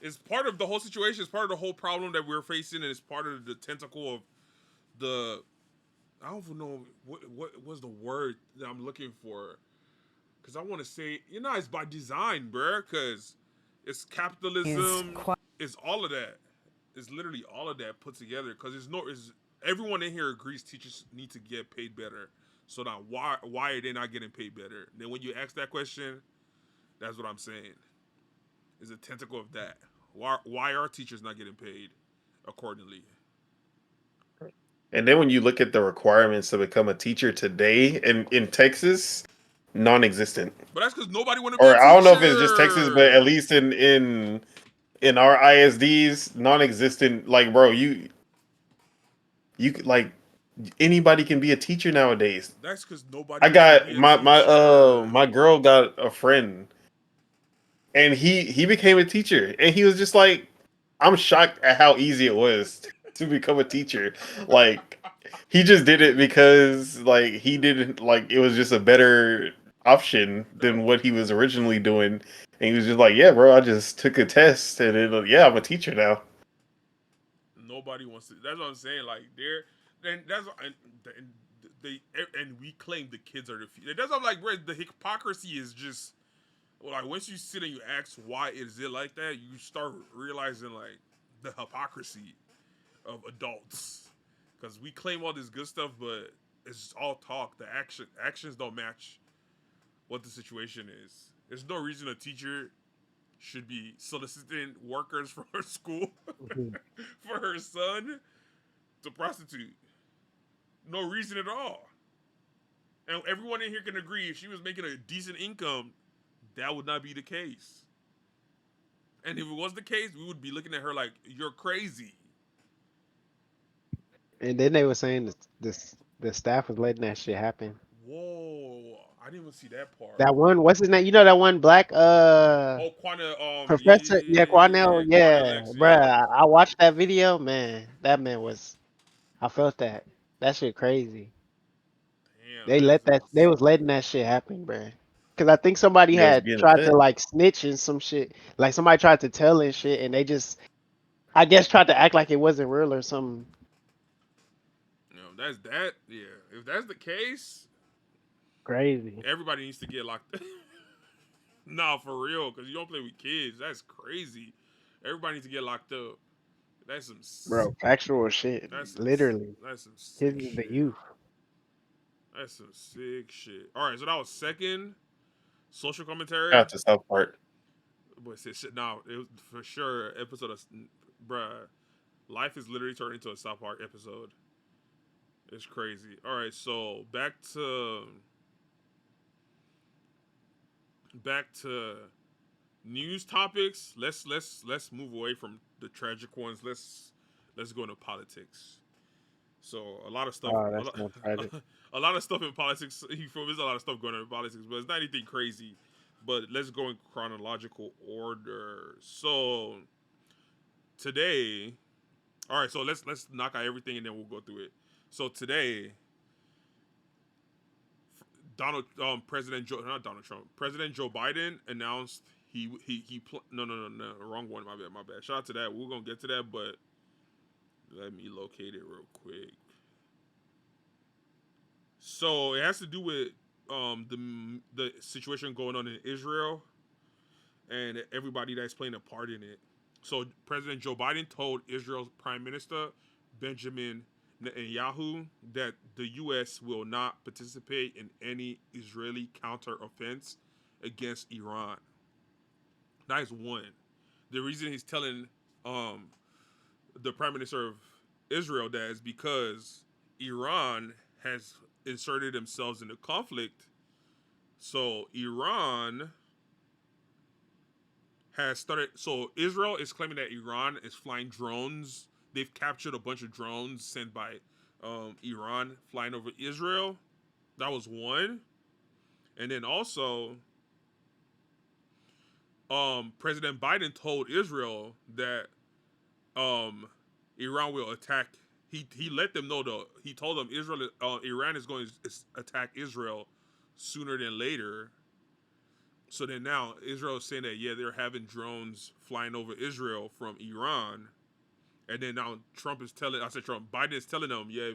is part of the whole situation. It's part of the whole problem that we're facing, and it's part of the tentacle of the I don't even know what was the word that I'm looking for because I want to say it's by design, bruh. Because it's Is capitalism, quite it's all of that. It's literally all of that put together. Because is everyone in here agrees teachers need to get paid better. So now why are they not getting paid better? Then when you ask that question, that's what I'm saying. Is a tentacle of that. Why are teachers not getting paid accordingly? And then when you look at the requirements to become a teacher today in Texas, non-existent. But that's because nobody want to be a Or I don't know if it's just Texas, but at teacher. least in our ISDs, non-existent. Like, bro, you like anybody can be a teacher nowadays. That's because nobody I wants to be got a teacher. my girl got a friend, and he became a teacher, and he was just like, I'm shocked at how easy it was to become a teacher. Like, he just did it because like he didn't like it was just a better option Yep. than what he was originally doing. And he was just like, yeah, bro, I just took a test, and yeah, I'm a teacher now. Nobody wants to. That's what I'm saying. Like then that's and they and we claim the kids are the future. That's what I'm like, bro. The hypocrisy is just like once you sit and you ask why is it like that, you start realizing like the hypocrisy of adults because we claim all this good stuff, but it's all talk. The actions don't match what the situation is. There's no reason a teacher should be soliciting workers for her school Mhm. for her son to prostitute. No reason at all. And everyone in here can agree if she was making a decent income, that would not be the case. And if it was the case, we would be looking at her like, you're crazy. And then they were saying the staff was letting that shit happen. Whoa. I didn't even see that part. That one, what's his name? You know that one black Oh, Quanta, professor, yeah, Cornell, Quanta yeah, Lex, bruh. yeah. I watched that video, man. That man was, I felt that. That shit crazy. Damn, They let that's that, they was letting that shit happen, bruh. Cause I think somebody It was had getting tried to fed. like snitch and some shit. Like somebody tried to tell and shit, and they just, I guess, tried to act like it wasn't real or something that's that. Yeah, if that's the case, crazy, everybody needs to get locked. Nah, for real, because you don't play with kids. That's crazy. Everybody needs to get locked up. That's some. bro. Factual shit, That's some. literally. That's some His sick is the shit. youth. That's some sick shit. All right, so that was second social commentary. Out to South Park. But shit, now it was for sure episode of bruh. Life is literally turned into a South Park episode. It's crazy. All right, so back to news topics. Let's move away from the tragic ones. Let's go into politics. So a lot of stuff, Oh, that's not tragic. a lot of stuff in politics. There's a lot of stuff going on in politics, but it's not anything crazy. But let's go in chronological order. So today, all right. So let's knock out everything and then we'll go through it. So today, President Joe, not Donald Trump, President Joe Biden announced no, wrong one. My bad. Shout out to that. We're gonna get to that, but let me locate it real quick. So it has to do with the situation going on in Israel and everybody that's playing a part in it. So President Joe Biden told Israel's Prime Minister Benjamin Netanyahu that the U.S. will not participate in any Israeli counteroffense against Iran. That is one. The reason he's telling um, the Prime Minister of Israel that is because Iran has inserted themselves in the conflict. So Iran has started. So Israel is claiming that Iran is flying drones. They've captured a bunch of drones sent by Iran flying over Israel. That was one. And then also, President Biden told Israel that Iran will attack. He let them know though. He told them Iran is going to attack Israel sooner than later. So then now Israel is saying that yeah they're having drones flying over Israel from Iran, and then now Biden is telling them yeah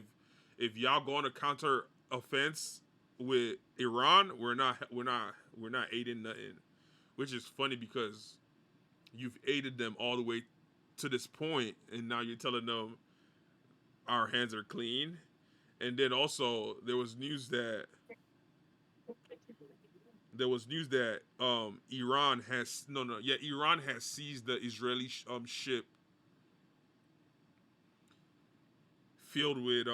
if y'all go on a counter offense with Iran we're not aiding nothing, which is funny because you've aided them all the way to this point, and now you're telling them our hands are clean. And then also Iran has Iran has seized the Israeli ship filled with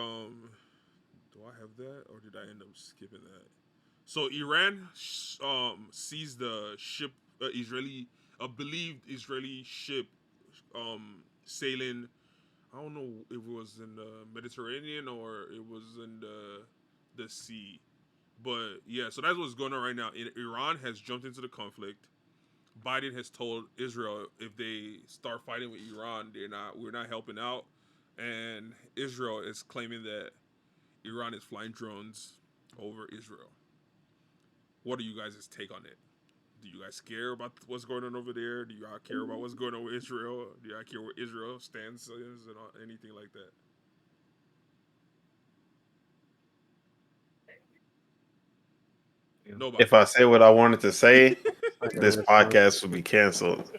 do I have that or did I end up skipping that? So Iran seized the ship Israeli a believed Israeli ship sailing. I don't know if it was in the Mediterranean or it was in the sea. But yeah, so that's what's going on right now. Iran has jumped into the conflict. Biden has told Israel if they start fighting with Iran, we're not helping out. And Israel is claiming that Iran is flying drones over Israel. What are you guys' take on it? Do you guys care about what's going on over there? Do y'all care about what's going on with Israel? Do y'all care where Israel stands and anything like that? Nobody. If I say what I wanted to say, Fucking this response. podcast will be canceled.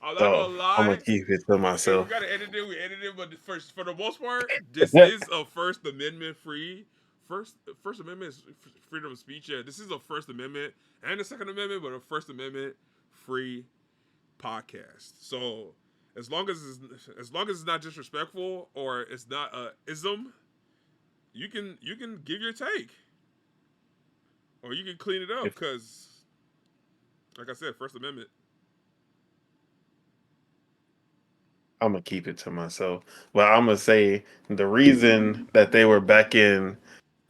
I'm not So gonna I'm gonna lie. keep it to If we myself. gotta edit it, we edit it. But for the most part, this is a First Amendment free. First Amendment is freedom of speech. Yeah, this is a First Amendment and a Second Amendment, but a First Amendment free podcast. So as long as it's not disrespectful or it's not a ism, you can give your take or you can clean it up If because, like I said, First Amendment. I'm gonna keep it to myself, but I'm gonna say the reason that they were back in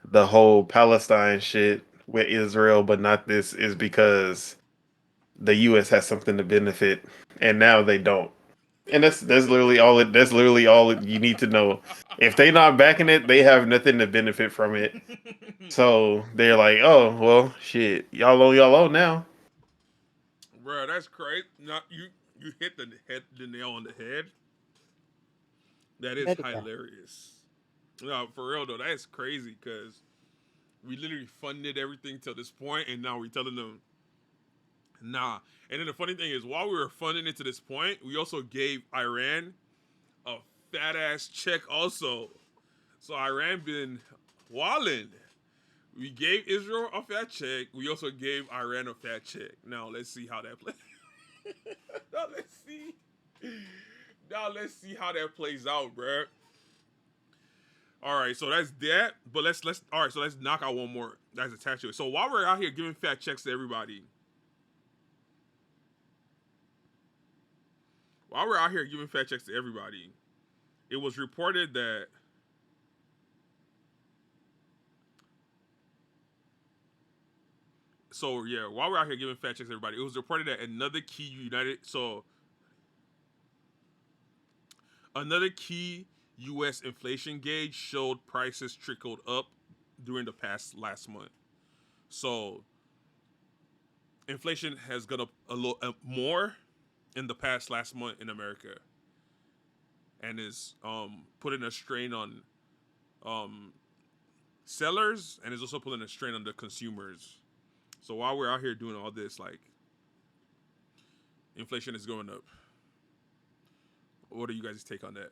the whole Palestine shit with Israel, but not this, is because the U.S. has something to benefit, and now they don't. And that's literally all you need to know. If they not backing it, they have nothing to benefit from it. So they're like, oh well, shit, y'all own now. Bro, that's great. Not you hit the nail on the head. That is Medica. hilarious. No, for real though, that is crazy because we literally funded everything till this point, and now we're telling them nah. And then the funny thing is, while we were funding it to this point, we also gave Iran a fat ass check also. So Iran been wildin'. We gave Israel a fat check. We also gave Iran a fat check. Now let's see how that plays. now let's see. Now let's see how that plays out, bruh. All right, so that's that. But let's all right. So let's knock out one more that's attached to it. So while we're out here giving fact checks to everybody, it was reported that while we're out here giving fact checks to everybody, it was reported that another key U.S. inflation gauge showed prices trickled up during the past last month. So inflation has gone up a little more in the past last month in America, and is putting a strain on um, sellers, and is also putting a strain on the consumers. So while we're out here doing all this, like, inflation is going up. What are you guys' take on that?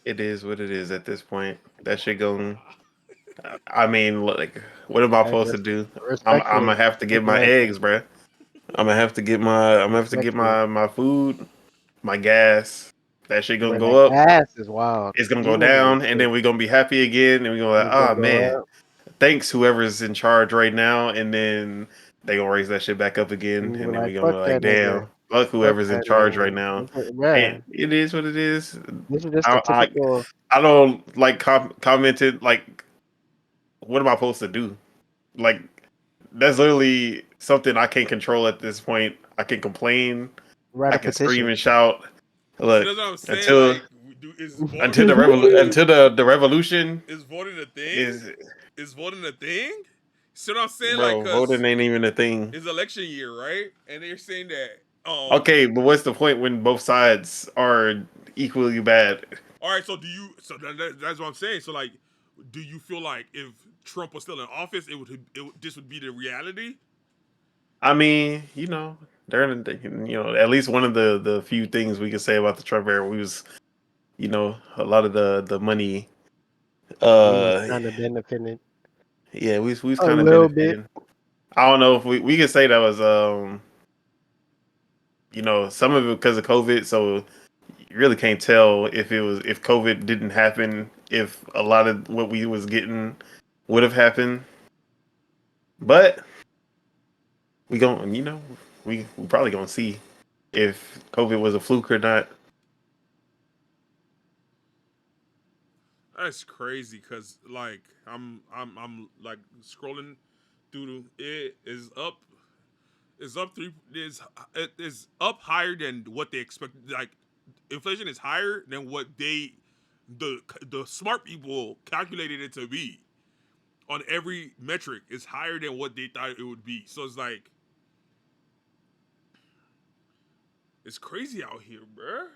It is what it is at this point. That shit going. I mean, like, what am I I supposed to just do? I'm respectfully. gonna have to get my Exactly. eggs, bruh. I'm gonna have to get my food, my gas. That shit gonna Bro, go that up. gas is wild. It's gonna You go wouldn't even down, and think then we're gonna be happy again, and we're gonna like, it's oh gonna go man, up. thanks whoever's in charge right now, and then they gonna raise that shit back up again, And you and be then like, we're gonna be fuck like, that nigga. damn, fuck Fuck whoever's in that charge right nigga. now. Bruh, And it is what it is. this is just a I I, typical I don't like commented like, what am I supposed to do? Like, that's literally something I can't control at this point. I can complain, write I a can scream petition. and shout. See, Look, that's what I'm saying. until Like, the revolution is voting a thing? is, Is voting a thing? See what I'm saying? Like, bro, voting cause ain't even a thing. it's election year, right? And they're saying that, Okay, but what's the point when both sides are equally bad? all right. So do you? So that's what I'm saying. So, like, do you feel like if Trump was still in office, this would be the reality? I mean, they're at least one of the few things we can say about the Trump era, we was, a lot of the money. We was Uh, kind of benefiting yeah, we was a kind of little bit. benefiting. I don't know if we could say that was some of it because of COVID. So you really can't tell if COVID didn't happen, if a lot of what we was getting would have happened. But we gon' we probably gonna see if COVID was a fluke or not. That's crazy. Cause like I'm like scrolling through it is up three it is up higher than what they expected. Like, inflation is higher than what the smart people calculated it to be on every metric. Is higher than what they thought it would be. So it's like, it's crazy out here, bruh.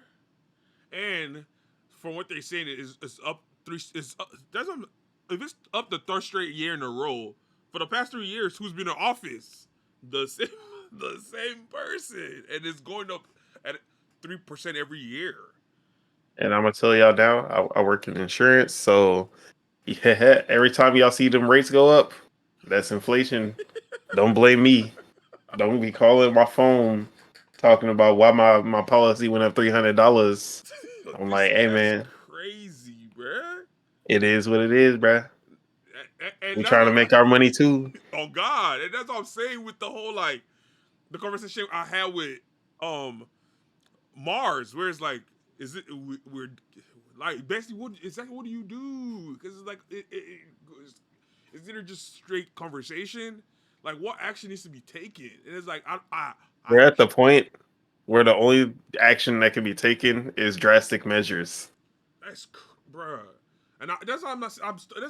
And from what they're saying, it's up three. It's up, that's if it's up the third straight year in a row for the past 3 years. Who's been in office? The same, the same person, and it's going up at 3% every year. And I'm gonna tell y'all now, I work in insurance, so yeah, every time y'all see them rates go up, that's inflation. Don't blame me. Don't be calling my phone talking about why my policy went up $300. I'm like, hey That's man, crazy, bruh. it is what it is, bruh. And We that's trying to what, make our money too. oh God, and that's what I'm saying with the whole, like, the conversation I had with um Mars, where it's like, is it we're like, basically, what do you do? Because it's like it's either just straight conversation, like, what action needs to be taken, and it's like I We're at the point where the only action that can be taken is drastic measures. that's bruh, and that's why that's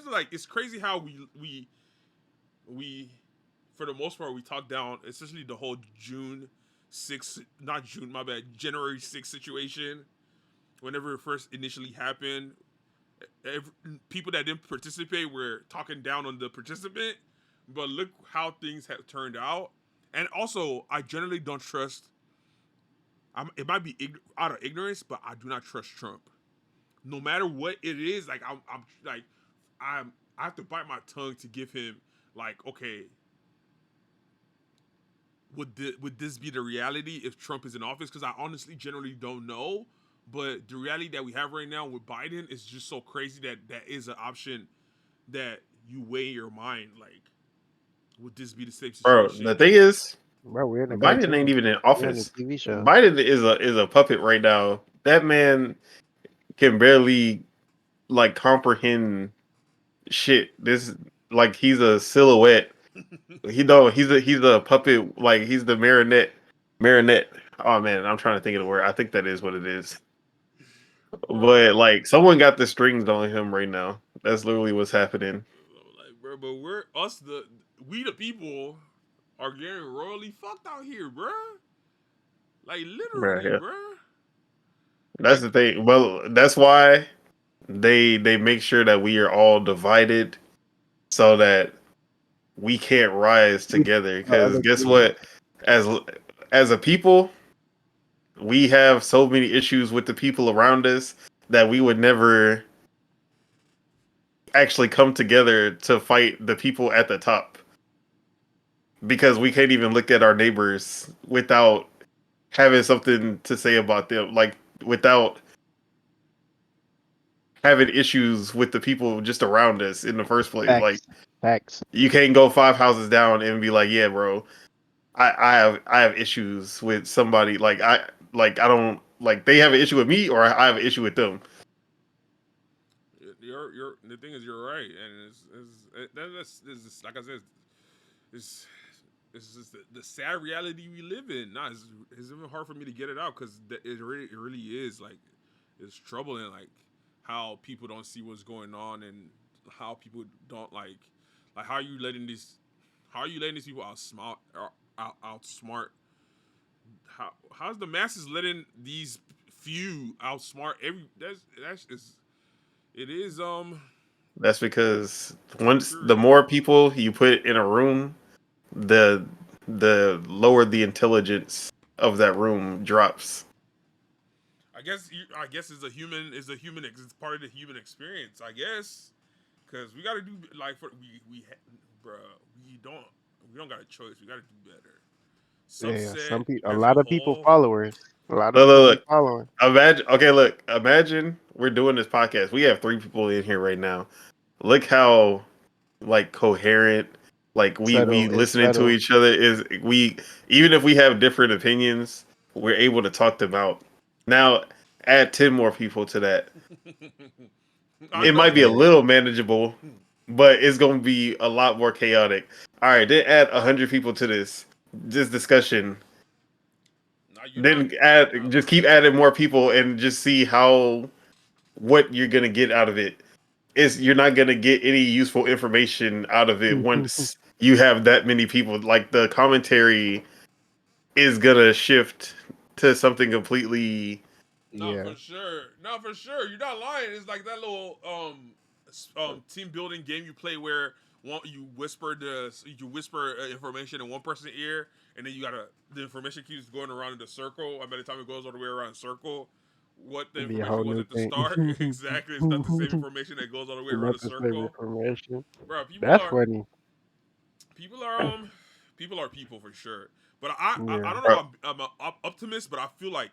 like, it's crazy how we for the most part we talk down, especially the whole June 6th, not June, my bad, January 6th situation. Whenever it first initially happened, every, people that didn't participate were talking down on the participant, but look how things have turned out. And also, I generally don't trust. It might be out of ignorance, but I do not trust Trump. No matter what it is, like, I'm like, I have to bite my tongue to give him, like, okay, would this be the reality if Trump is in office? Because I honestly generally don't know, But the reality that we have right now with Biden is just so crazy that is an option that you weigh in your mind. Like, would this be the same Bro, situation? the thing is, Bro, we're in a Biden ain't cartoon. even in We're in a office. TV show. Biden is a puppet right now. That man can barely like comprehend shit. This like he's a silhouette. He's a puppet. Like he's the marionette. Oh man, I'm trying to think of the word. I think that is what it is. Bro, But like someone got the strings on him right now. That's literally what's happening. like, bro, but we the people are getting royally fucked out here, bro. Like Right literally, here. bro. That's Like, the thing. Well, that's why they make sure that we are all divided so that we can't rise together. Because Other guess people. what? As as a people, we have so many issues with the people around us that we would never actually come together to fight the people at the top. Because we can't even look at our neighbors without having something to say about them. Like without having issues with the people just around us in the first place. Like Facts. Facts. you can't go 5 houses down and be like, yeah, bro, I have issues with somebody. I don't like they have an issue with me or I have an issue with them. you're the thing is you're right, and that's just, like I said, it's it's just the sad reality we live in. Nah, it's even hard for me to get it out because it really is like it's troubling, like how people don't see what's going on and how people don't like how are you letting these people outsmart how's the masses letting these few outsmart every that's is it is That's because once the infuriating. more people you put in a room, the lower the intelligence of that room drops. I guess it's part of the human experience. I guess because we got to do like bro, we don't we don't got a choice. We got to do better. Yeah, Subset some people, a as a lot of people whole. followers. A lot of Look, people be look, following. look. Imagine. Okay, look. Imagine we're doing this podcast. We have 3 people in here right now. Look how like coherent, like we Subtle. It's listening to subtle. each other is. We even if we have different opinions, we're able to talk them out. Now add 10 more people to that. I It know. might be a Yeah. little manageable, but it's gonna be a lot more chaotic. All right, then add 100 people to this discussion. Nah, Then you're not add just keep lying. adding more people and just see how what you're gonna get out of it. Is you're not gonna get any useful information out of it once you have that many people. Like the commentary is gonna shift to something completely. Not Yeah. for sure. Not for sure. You're not lying. It's like that little team building game you play where you whisper information in one person's ear, and then the information keeps going around in the circle. And by the time it goes all the way around the circle, what the It'd be a information whole was new at the thing. start exactly. It's not the same information that goes all the way around Not the the same circle, information. bro. That's funny. People are people are people for sure. But I Yeah. don't Bro, know. I'm an optimist, but I feel like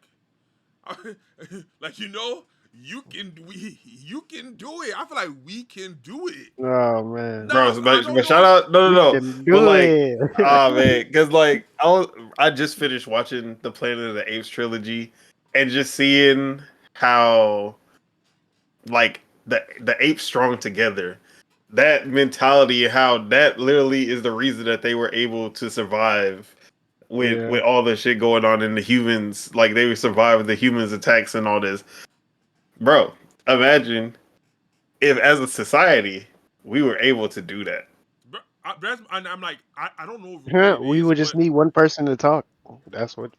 like you can do it. I feel like we can do it. Oh man. Nah, bro, I don't but know shout if out, no, We no, no. can But do like, it. ah man, because like I just finished watching the Planet of the Apes trilogy, and just seeing how like the apes strong together. That mentality, how that literally is the reason that they were able to survive Yeah. with all the shit going on in the humans. Like they would survive the humans' attacks and all this, bro. Imagine if, as a society, we were able to do that. I'm like I don't know what it We is, would just but need one person to talk. That's what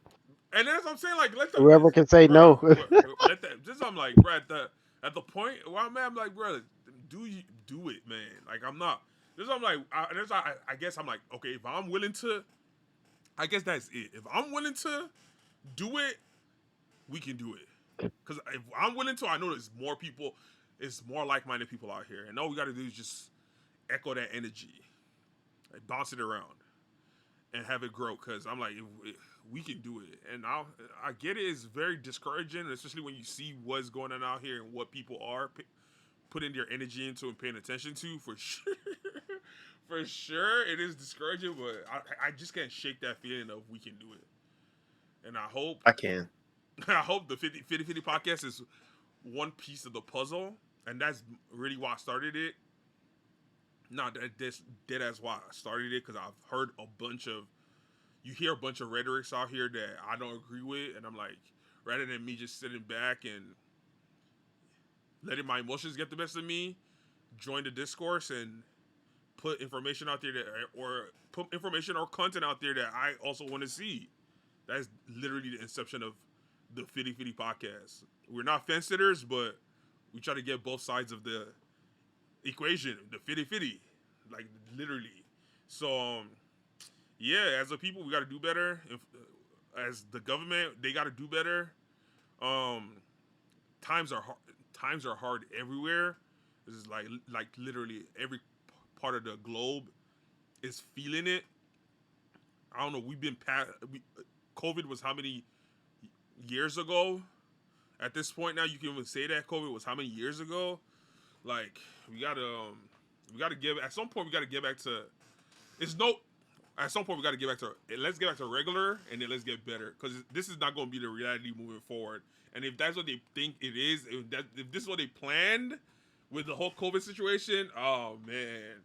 and that's what I'm saying. Like let the whoever can say bro no. let that. This I'm like bro at the point where I'm at, I'm like bro, do it, man. Like I'm not. This I'm like I guess I'm like okay if I'm willing to. I guess that's it. If I'm willing to do it, we can do it. Because if I'm willing to, I know there's more people, it's more like-minded people out here, and all we got to do is just echo that energy, like bounce it around, and have it grow. Because I'm like, we can do it, and I get it. It's very discouraging, especially when you see what's going on out here and what people are putting their energy into and paying attention to. For sure, for sure, it is discouraging. But I just can't shake that feeling of we can do it, and I hope I can. I hope the Fiddy podcast is one piece of the puzzle, and that's really why I started it. Not that this dead as why I started it, because I've heard a bunch of you hear a bunch of rhetorics out here that I don't agree with, and I'm like, rather than me just sitting back and letting my emotions get the best of me, join the discourse and put information out there that, or put information or content out there that I also want to see. That's literally the inception of the Fiddy Fiddy podcast. We're not fence sitters, but we try to get both sides of the equation, the Fiddy Fiddy, like literally. So, yeah, as a people, we got to do better. As the government, they got to do better. Um, times are hard. Times are hard everywhere. This is like literally every part of the globe is feeling it. I don't know. We've been past. COVID was how many years ago? At this point now, you can even say that COVID was how many years ago? Like we gotta give. At some point, we gotta get back to. It's no. At some point, we gotta get back to. Let's get back to regular, and then let's get better. Because this is not going to be the reality moving forward. And if that's what they think it is, if this is what they planned with the whole COVID situation, oh man,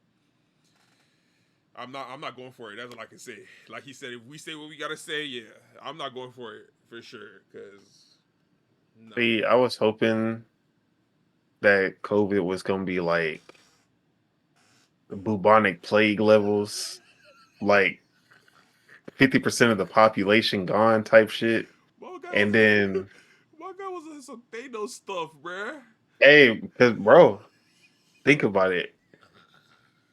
I'm not going for it. That's all I can say. Like he said, if we say what we gotta say, yeah, I'm not going for it for sure. Because no. See, I was hoping that COVID was gonna be like bubonic plague levels, like 50% of the population gone type shit. And then my guy was on some Thanos stuff, bruh. hey, because bro, think about it.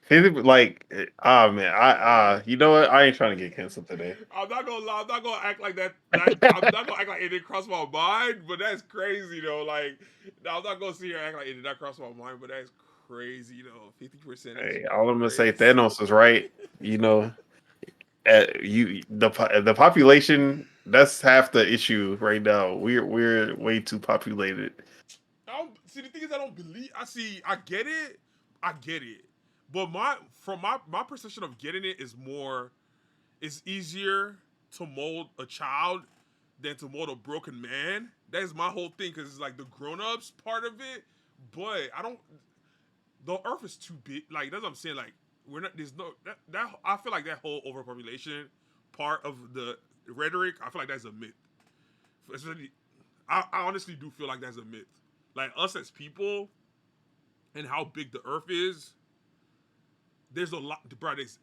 Like, ah man, you know what? I ain't trying to get canceled today. I'm not gonna lie. I'm not gonna act like that. I'm not gonna act like it didn't cross my mind. But that's crazy, though. Like, no, I'm not gonna sit here and act like it did not cross my mind. But that's crazy, though. 50%. Hey, all I'm gonna say, Thanos was right. You know, the population. That's half the issue right now. We're way too populated. I don't see. The thing is, I don't believe. I get it. I get it. But my perception of getting it is more. It's easier to mold a child than to mold a broken man. That's my whole thing, because it's like the grown-ups part of it. But I don't. The Earth is too big. Like that's what I'm saying. Like we're not. There's no that. I feel like that whole overpopulation part of the rhetoric. I feel like that's a myth. Especially, I honestly do feel like that's a myth. Like us as people, and how big the Earth is. There's a lot, bro. There's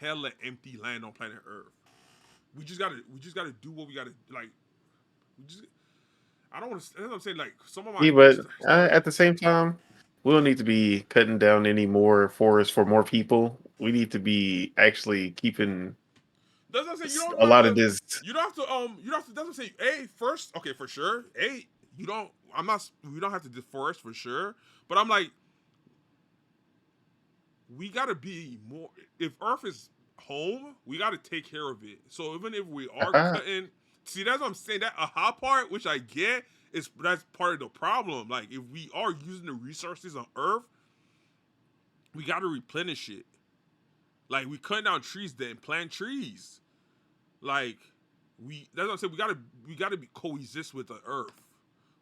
hella empty land on planet Earth. We just gotta do what we gotta like. I don't want to. That's what I'm saying. Like some of my. Yeah, but at the same time, we don't need to be cutting down any more forests for more people. We need to be actually keeping That's what I'm saying. a lot of this. You don't have to. You don't have to. That's what I'm saying. First, okay, for sure. You don't. I'm not. We don't have to deforest for sure. But I'm like, we gotta be more. If Earth is home, we gotta take care of it. So even if we are cutting, see, that's what I'm saying. That aha part, which I get, that's part of the problem. Like if we are using the resources on Earth, we gotta replenish it. Like we cut down trees, then plant trees. Like that's what I'm saying. We gotta be coexist with the Earth.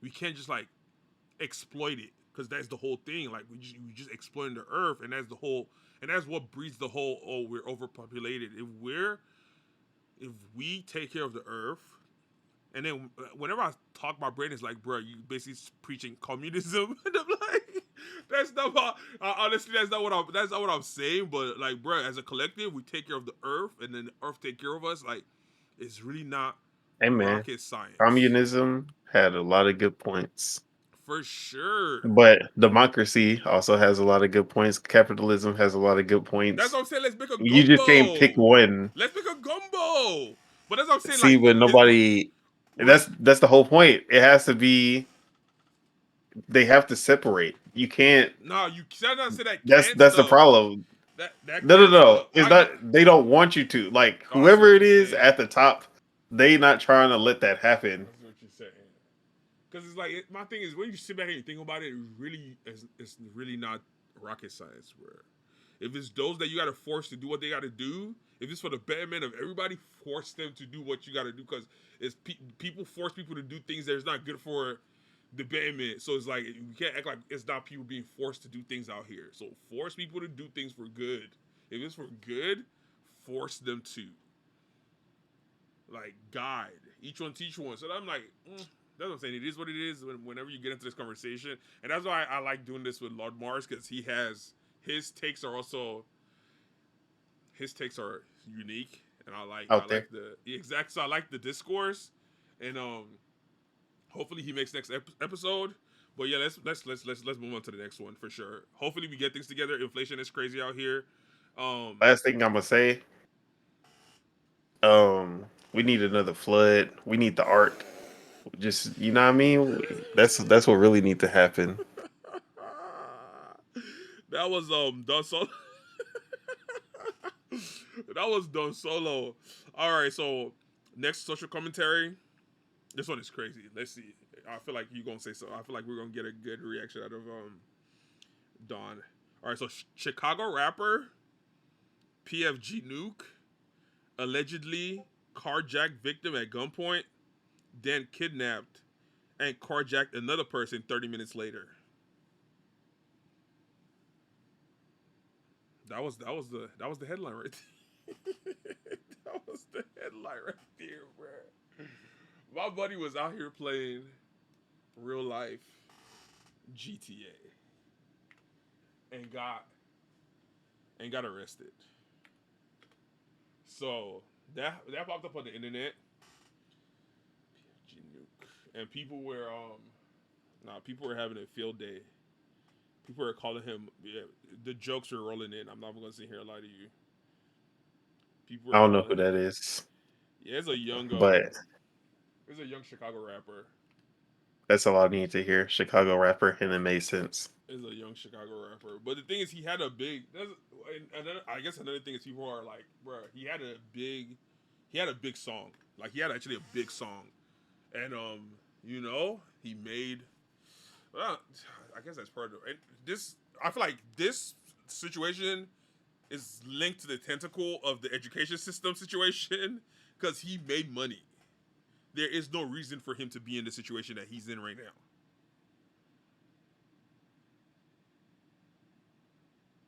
We can't just like exploit it, because that's the whole thing. Like we just exploiting the Earth, and that's what breeds the whole, oh, we're overpopulated. If we take care of the Earth, and then whenever I talk, my brain is like, bro, you basically preaching communism. And I'm like, that's not what, honestly, that's not what I'm saying. But like, bro, as a collective, we take care of the Earth, and then the Earth take care of us. Like, it's really not rocket science. Communism had a lot of good points. For sure. But democracy also has a lot of good points. Capitalism has a lot of good points. That's what I'm saying. Let's make a gumbo. You just can't pick one. Let's make a gumbo. But that's what I'm saying. See, like, but nobody. That's the whole point. It has to be. They have to separate. You can't. No, you cannot say that. That's the problem. That No. cancel. It's not. They don't want you to. Like Oh, I see what whoever it you're is saying. at the top, they not trying to let that happen. That's what you're saying. Because it's like my thing is when you sit back and you think about it, it's really not rocket science. Where if it's those that you got to force to do what they got to do, if it's for the betterment of everybody, force them to do what you got to do. Because it's people force people to do things that is not good for the betterment. So it's like we can't act like it's not people being forced to do things out here. So force people to do things for good. If it's for good, force them to like guide each one teach one. So I'm like. That's what I'm saying. It is what it is whenever you get into this conversation. And that's why I like doing this with Lord Mars, because he has his takes are unique. And I Out like there. the exact so I like the discourse. And hopefully he makes next episode. But yeah, let's move on to the next one for sure. Hopefully we get things together. Inflation is crazy out here. Last thing I'm gonna say. We need another flood. We need the art. Just you know what I mean. That's what really need to happen. That was done solo. That was done solo. All right, so next social commentary. This one is crazy. Let's see. I feel like you're gonna say so. I feel like we're gonna get a good reaction out of Don. All right, so Chicago rapper PFG Nuke allegedly carjacked victim at gunpoint, then kidnapped and carjacked another person 30 minutes later. That was the headline right there. That was the headline right there, bro. My buddy was out here playing real life GTA and got arrested. So that popped up on the internet. And people were having a field day. People were calling him. Yeah, the jokes were rolling in. I'm not gonna sit here and lie to you. People were I don't know calling who that him. is, Yeah, but it's a young Chicago rapper. that's all I need to hear. Chicago rapper, and it made sense. It's a young Chicago rapper. But the thing is, he had a big. And then I guess another thing is people are like, bro, he had a big song. Like he had actually a big song, and he made. Well, I guess that's part of it. And this. I feel like this situation is linked to the tentacle of the education system situation because he made money. There is no reason for him to be in the situation that he's in right now.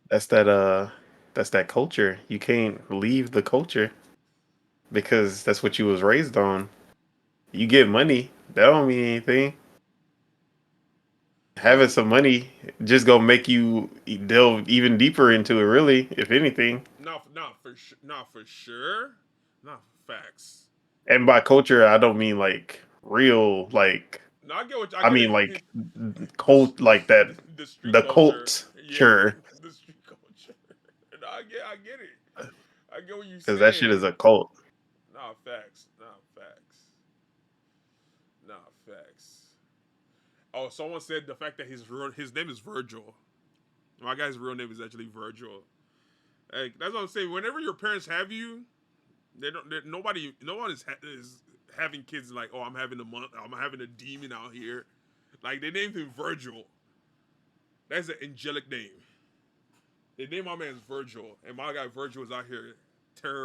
That's that culture. You can't leave the culture because that's what you was raised on. You get money, that don't mean anything. Having some money just gonna make you delve even deeper into it. Really, if anything. Not for sure. Not for sure. Not facts. And by culture, I don't mean like real, like No, I I get mean it. like cult, like that The street the culture. cult, Yeah, sure, the street culture. No, I get it. I get what you're because that shit saying. is a cult. Nah, facts. Nah, facts. Nah, facts. Oh, someone said the fact that his name is Virgil. My guy's real name is actually Virgil. Like that's what I'm saying. Whenever your parents have you, they don't. No one is having kids like, oh, I'm having a demon out here. Like they named him Virgil. That's an angelic name. They named my man Virgil, and my guy Virgil was out here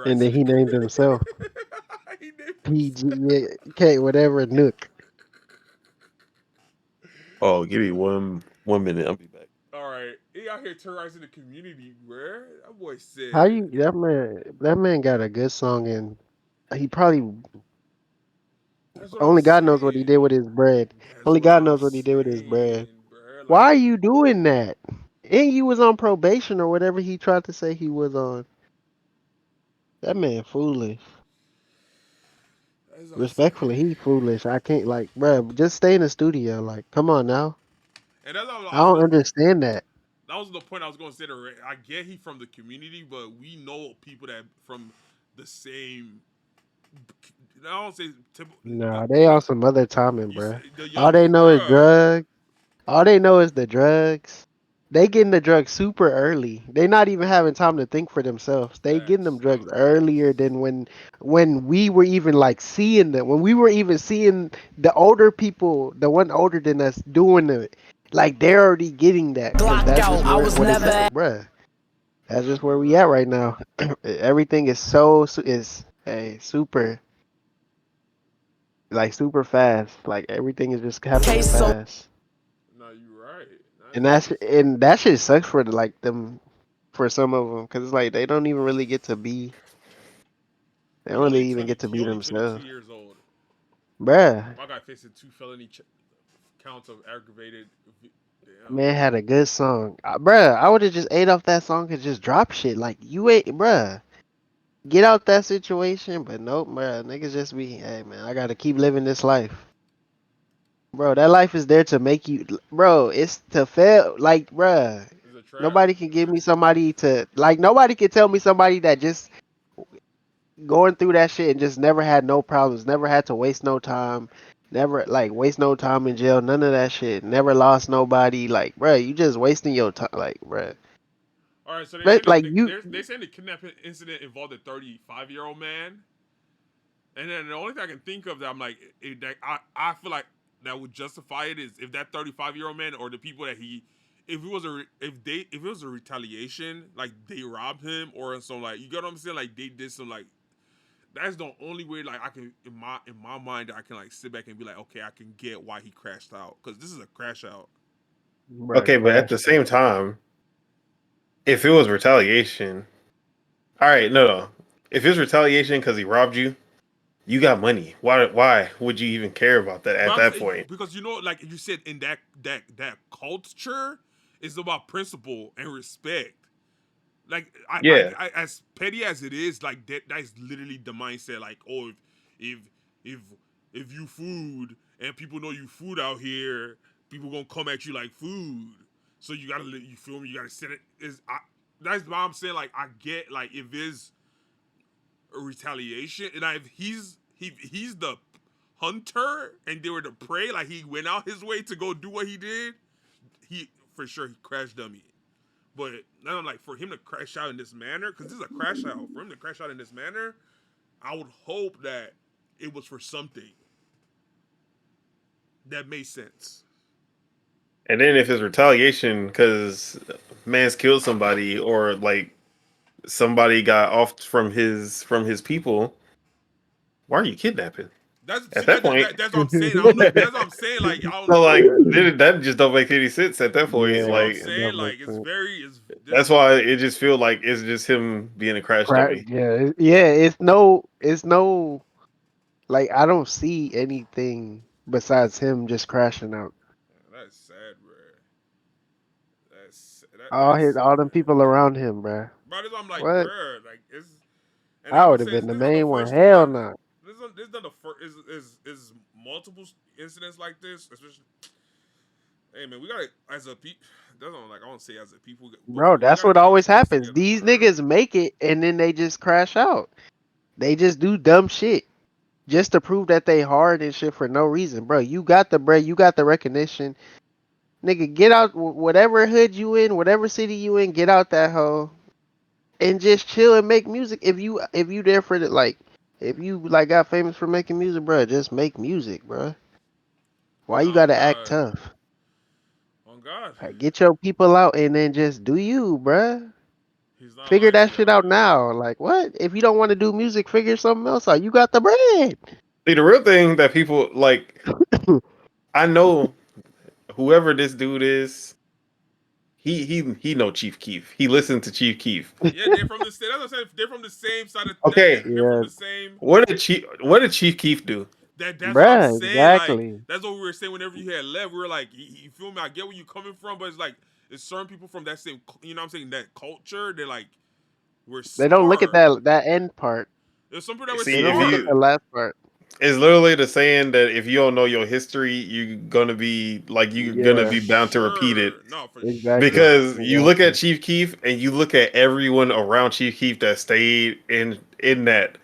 And then terrorizing. he named himself He named himself. PG, whatever, Nook. Oh, give me one minute. I'll be back. All right, he out here terrorizing the community, bro. That boy How said. you that man got a good song, and he probably That's what I'm only God knows what he did saying. with his bread. That's Only what God I'm knows what he did with his bread. saying, bro. Why Like, are you doing that? And you was on probation or whatever he tried to say he was on. That man foolish. that's what I'm saying. Respectfully, he foolish. I can't like, bruh, just stay in the studio. Like, come on now. And that's what I don't that, understand that. that was the point I was going to say. I get he from the community, but we know people that from the same. I don't say Nah, they on some other timing, you say bruh. the All young they know is bruh. drugs. All they know is the drugs. They getting the drugs super early. They not even having time to think for themselves. They getting them Facts. drugs earlier than when we were even like seeing them. When we were even seeing the older people, the one older than us doing it. Like they're already getting that because that's just what it's at, bruh. That's Nah, just where you're we at right. right now. Everything is is super like super fast. Like everything is just happening fast. No, you're right. And That's that shit sucks for like them for some of them because it's like they don't even really get to be. They don't really even get to he be only 22 themselves, years old. bruh. My guy facing 2 felony counts of aggravated. Damn. Man had a good song, bruh. I would have just ate off that song and just drop shit like you ate, bruh. Get out that situation, but nope, bruh. Niggas just be, hey man, I gotta keep living this life, bro. That life is there to make you, bro. It's to fail, like, bruh. It's a trap. Nobody can give me somebody to like. Nobody can tell me somebody that just going through that shit and just never had no problems, never had to waste no time, never like waste no time in jail, none of that shit, never lost nobody. Like, bruh, you just wasting your time, like, bruh. All right, so they're saying But that like you, they're saying the kidnapping incident involved a 35-year-old man, and then the only thing I can think of that I'm like, that I feel like that would justify it is if that 35-year-old man or the people that he, if it was if it was a retaliation, like they robbed him or some like, you get what I'm saying, like they did some like, that's the only way like I can in my mind I can like sit back and be like, okay, I can get why he crashed out because this is a crash out. bruh, Okay, but at crash. the same time, if it was retaliation, all right, no. If it's retaliation because he robbed you, you got money. Why would you even care about that But at I'm that saying point? because like you said in that culture, it's about principle and respect. Like Yeah. I as petty as it is, like that's literally the mindset. Like, oh, if if if you food and people know you food out here, people gonna come at you like food. So you gotta you feel me? You gotta set it. That's why I'm saying like I get like if it's a retaliation and if he's the hunter and they were the prey, like he went out his way to go do what he did, he for sure he crashed dummy. But now I'm like for him to crash out in this manner, because this is a crash out. For him to crash out in this manner, I would hope that it was for something that made sense. And then if it's retaliation because man's killed somebody or like somebody got off from his people, why are you kidnapping? That's At see that point. that's what I'm saying. I don't know. That's what I'm saying. Like I don't So know. like that just don't make any sense at that point. You see what Yeah, I'm Like it saying? don't Like make it's sense. very it's this. that's why it just feel like it's just him being a crash dummy. Yeah. It's no, like I don't see anything besides him just crashing out. That's sad, bro. That's All them sad. people around him, bruh. But I'm like, What? bro, like it's, and I I'm would have saying been the this is not the main one. first Hell time. no. This is not the first. Is multiple incidents like this, especially. Hey man, we gotta as a people. That's not like I don't say as a people, but Bro, we that's gotta what get our always heads happens. together, These bro. niggas make it and then they just crash out. They just do dumb shit just to prove that they hard and shit for no reason, bro. You got the bread, you got the recognition. Nigga, get out whatever hood you in, whatever city you in, get out that hole and just chill and make music. If you there for the like, if you like got famous for making music, bro, just make music, bro. Why you No, gotta act God, tough? on God, Like, get your people out and then just do you, bro. he's not Figure lying to that y'all, shit out man. now. Like, what? If you don't want to do music, figure something else out. You got the bread. See, the real thing that people like, I know whoever this dude is, he know Chief Keef. He listened to Chief Keef. Yeah, they're from the same. That's what I'm saying. They're from the same side of. Okay, They're from Yeah, the same. what did Chief Keef do? That's what I'm bruh, saying. Like exactly. that's what we were saying. Whenever you had left, we were like, you feel me? I get where you coming from, but it's like it's certain people from that same. You know what I'm saying? That culture. They're like we're They don't look at smart. that end part. There's some people that were They See, don't if look at smart. the you last part. it's literally the saying that if you don't know your history, you're gonna Yeah, be For bound to repeat it. sure. No, for exactly. sure. Because you look at Exactly. Chief Keef and you look at everyone around Chief Keef that stayed in that,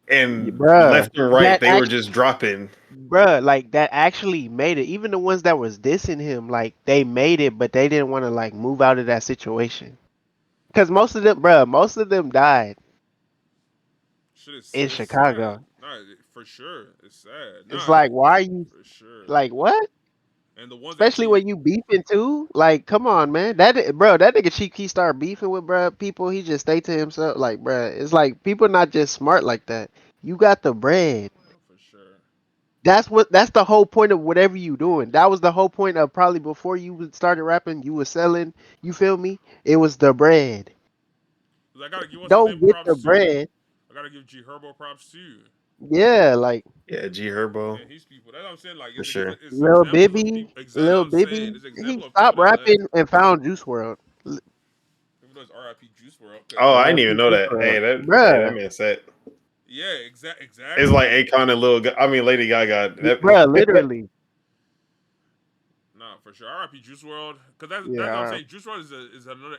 and Bruh, left and right that they were act just dropping. bruh, like that actually made it. Even the ones that was dissing him, like they made it, but they didn't want to like move out of that situation. Cause most of them died Shit is in so sad. Chicago. Nah, for sure, it's sad. It's Nah, like, why are you for sure. like what? And the ones that Especially actually, when you beefing too. Like, come on, man. That nigga Cheek, he start beefing with people. He just stay to himself. Like, it's like people not just smart like that. You got the bread. for sure. That's the whole point of whatever you doing. That was the whole point of probably before you started rapping, you was selling. You feel me? It was the bread. 'Cause I gotta give what's his Don't name get the props too. bread. I gotta give G Herbo props too. Yeah, like Yeah, G Herbo And his people. That's what I'm saying. Like, for sure. it's examples of people. Exactly what Lil I'm saying. Bibby, It's he example of people stopped that left. rapping and found Juice World. Even though it's R.I.P. Juice World, Oh, because I didn't R.I.P. even know Juice that. WRLD. Hey, that Bruh, man said yeah, it's like exactly. Akon and I mean Lady Gaga. literally. Nah, for sure. R.I.P. Juice World, because that's what I'm Yeah, saying. Juice World is another.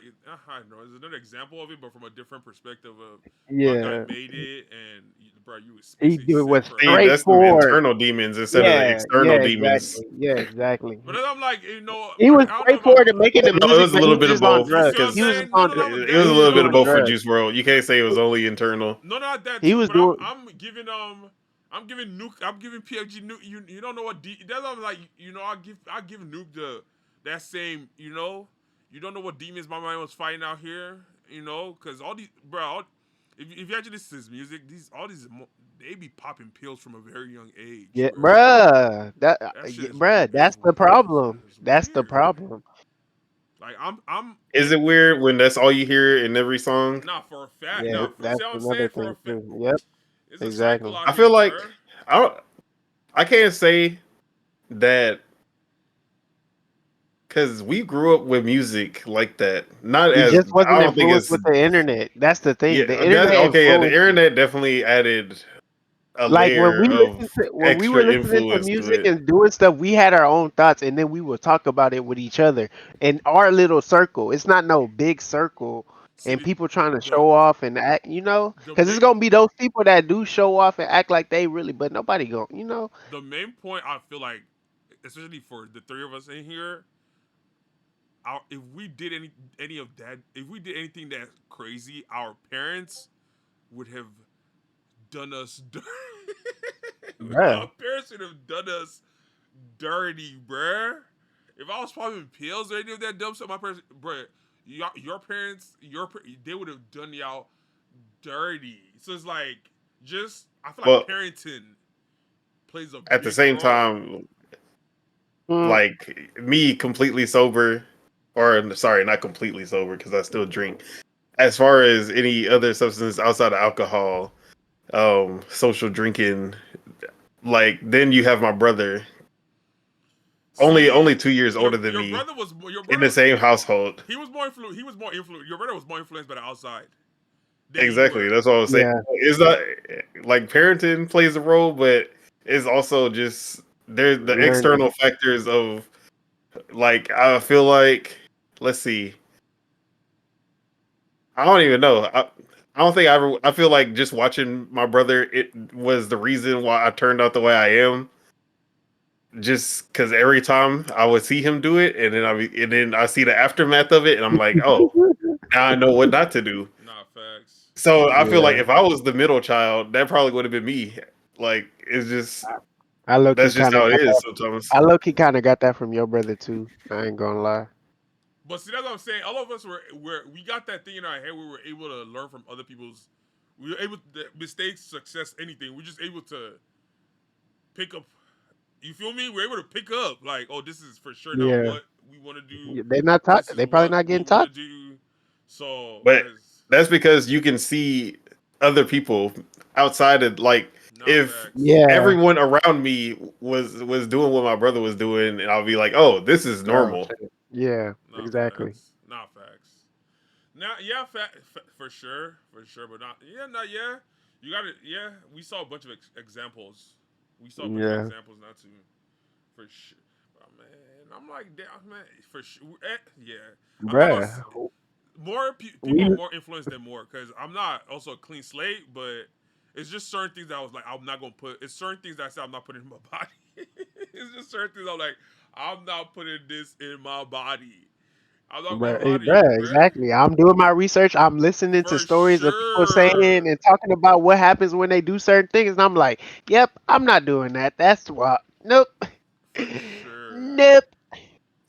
I don't know, is another example of it, but from a different perspective of my guy yeah. made it, and bro, you was He basically do it set was for See, life. straight that's some forward. internal demons instead of the Yeah, external demons. exactly. Yeah, exactly. But then I'm like, you know, He was I don't know if I'm. straightforward in making the No, it music, was a but he little was bit of just on both You see drugs. what I'm He was because just saying? No, on no, no, but it that was a he was little no, bit doing of no, both for drugs. Juice World. You can't say it was only internal. no, not that He too. was But doing I'm giving Nuke. I'm giving PFG Nuke. You don't know what that's what I'm like. You know, I give Nuke that same. You don't know what demons my mind was fighting out here. Because all these if you actually listen to his music, they be popping pills from a very young age, yeah, bro. bruh. That shit is That's the problem. is That's the weird. problem. Like I'm Is it weird when that's all you hear in every song? not for a fact. Yeah, Nah, that's see what I'm another saying for a thing fact. too. Yep, It's a cycle exactly. out I here, feel like bro. I don't, I can't say that because we grew up with music like that. Not We as just wasn't I don't think influenced it's with the internet. That's the yeah. thing. The That's internet okay. Yeah, the influenced it. internet definitely added a Like layer of when we extra were listening to influence to music it. and doing stuff, we had our own thoughts, and then we would talk about it with each other in our little circle. It's not no big circle, See and people trying to the show off and act, the because it's main gonna be those people that do show off and act like they really, but nobody going. the main point I feel like, especially for the three of us in here, if we did any of that, if we did anything that's crazy, our parents would have done us dirty. Our Bruh. parents would have done us dirty, bruh. If I was popping pills or any of that dumb stuff, my parents, bruh, your parents, they would have done y'all dirty. So it's like, I feel like But parenting plays a at the big same role. time, Mm, like me completely sober, or sorry, not completely sober because I still drink. As far as any other substance outside of alcohol, social drinking, like then you have my brother, only See, 2 years older than me, your in the brother same household. he was more influenced. Your brother was more influenced by the outside than you Exactly, were. that's what I was saying. yeah. It's not like parenting plays a role, but it's also just there's the Learning. external factors of like I feel like let's see. I don't even know. I don't think I ever. I feel like just watching my brother. It was the reason why I turned out the way I am. Just because every time I would see him do it, and then I see the aftermath of it, and I'm like, oh, now I know what not to do. Nah, facts. So I feel like Yeah. if I was the middle child, that probably would have been me. Like it's just I low key that's just kind of how it got is that. sometimes. I low key kind of got that from your brother too. I ain't gonna lie. But see, that's what I'm saying. All of us we got that thing in our head. We were able to learn from other people's. We were able to mistakes, success, anything. We're just able to pick up. You feel me? We're able to pick up like, oh, this is for sure not Yeah. what we want to do. They not taught. This is They probably what not we getting want to taught. do. So, But cause that's because you can see other people outside of like nah, if facts. Yeah. everyone around me was doing what my brother was doing, and I'll be like, oh, this is Oh normal. shit. Yeah. Nah, Exactly. facts. Nah, facts. Now, yeah, for sure, but not. Yeah, not yeah. You got it. Yeah, we saw a bunch of examples. We saw a bunch of Yeah. examples, not to for sure. But man, I'm like, damn, man, for sure. Yeah, I'm not gonna. Bruh. More people We are more influenced than more because I'm not also a clean slate, but It's just certain things that I was like, I'm not gonna put. It's certain things that I said I'm not putting in my body. It's just certain things I'm like, I'm not putting this in my body. I'm not Bruh, gonna lie to you, bruh, bruh. exactly. I'm doing my research. I'm listening to For stories of people saying sure. and talking about what happens when they do certain things, and I'm like, yep, I'm not doing that. That's what. Nope. For sure. Nope.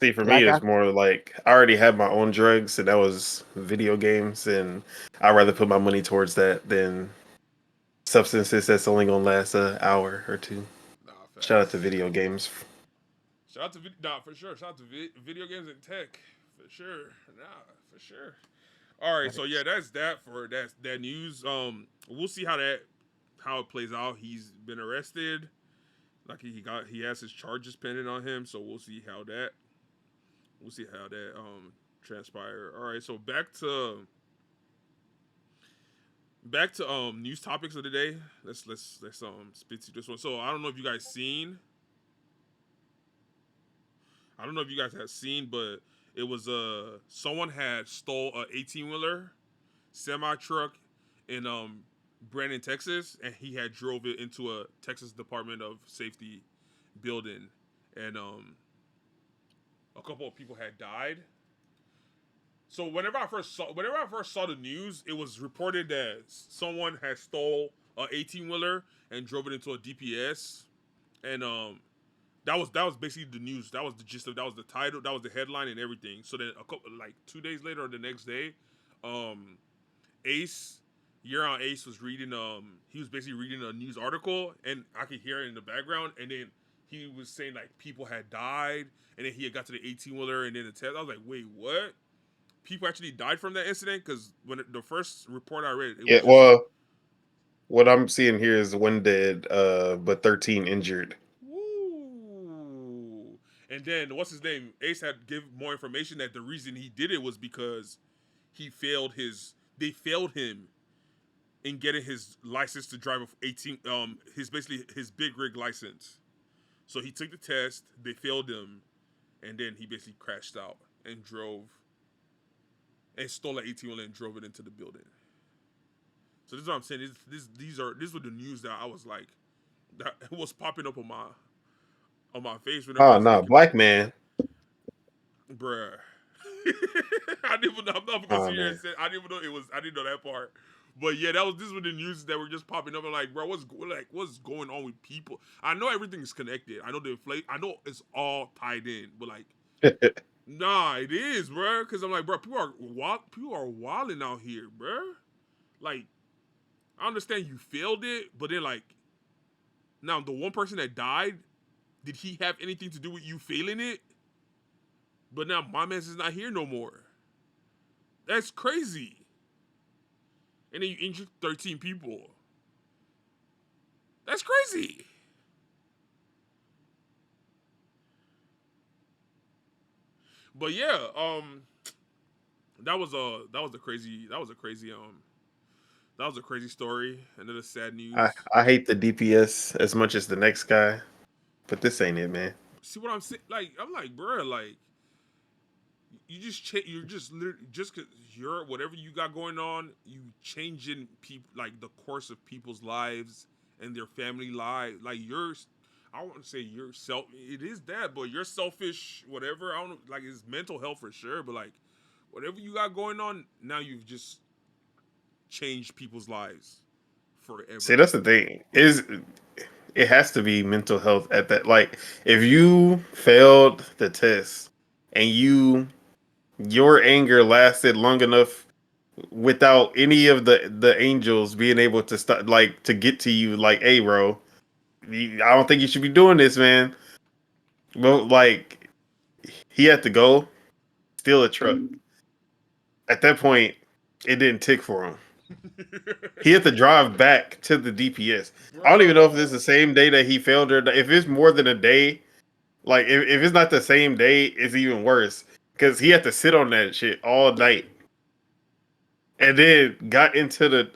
See, for me, Like I it's more like I already have my own drugs, and that was video games, and I'd rather put my money towards that than substances that's only gonna last an hour or two. Nah, Shout out to facts. video games. Shout out to nah for sure. Shout out to video games and tech for sure. Nah, for sure. All right, so yeah, that's that for that news. We'll see how it plays out. He's been arrested. Like he has his charges pending on him, so we'll see how that transpire. All right, so back to news topics of the day. Let's spit to this one. So I don't know if you guys seen. I don't know if you guys have seen, but it was someone had stole a 18-wheeler semi truck in Brandon, Texas, and he had drove it into a Texas Department of Safety building, and a couple of people had died. So whenever I first saw the news, it was reported that someone had stole a 18-wheeler and drove it into a DPS, and that was basically the news. That was the gist of that was the title, that was the headline and everything. So then a couple like 2 days later or the next day, um, Ace, Year on Ace was reading he was basically reading a news article and I could hear it in the background and then he was saying like people had died and then he had got to the 18-wheeler and then the test. I was like, wait, what? People actually died from that incident? Because the first report I read, it Yeah, was just well, what I'm seeing here is one dead, but 13 injured. woo. And then what's his name? Ace had give more information that the reason he did it was because they failed him in getting his license to drive a 18 his basically his big rig license. So he took the test, they failed him, and then he basically crashed out and drove and stole an 18-wheeler and drove it into the building. So this is what I'm saying. These were the news that I was like that was popping up on my face whenever I Oh was no, thinking about black it. man. Bruh. I didn't even know. I'm not gonna Oh sit here and man. say I didn't even know it was. I didn't know that part. But yeah, this was the news that were just popping up. I'm like, bro, what's going on with people? I know everything's connected. I know the inflation. I know it's all tied in. But like, nah, it is, bro. Because I'm like, bro, people are wilding out here, bro. Like, I understand you failed it, but then like, now the one person that died, did he have anything to do with you failing it? But now my man's is not here no more. That's crazy. And then you injured 13 people. That's crazy. But yeah, that was a crazy story. Another sad I news. I hate the DPS as much as the next guy, but this ain't it, man. See what I'm saying? Like I'm like, bro, like you're just literally just cause you're whatever you got going on, you changing people like the course of people's lives and their family lives. Like I want to say yourself. It is that, but you're selfish. Whatever. I don't know. Like it's mental health for sure, but like whatever you got going on, now you've just changed people's lives See, forever. that's the thing. Is it has to be mental health at that. Like, if you failed the test and your anger lasted long enough without any of the angels being able to stop, like to get to you, like, hey, bro, I don't think you should be doing this, man. Well, like, he had to go steal a truck. At that point, it didn't tick for him. He had to drive back to the DPS. I don't even know if this is the Bruh. same day that he failed or not. If it's more than a day, like if it's not the same day, it's even worse because he had to sit on that shit all night and then got into the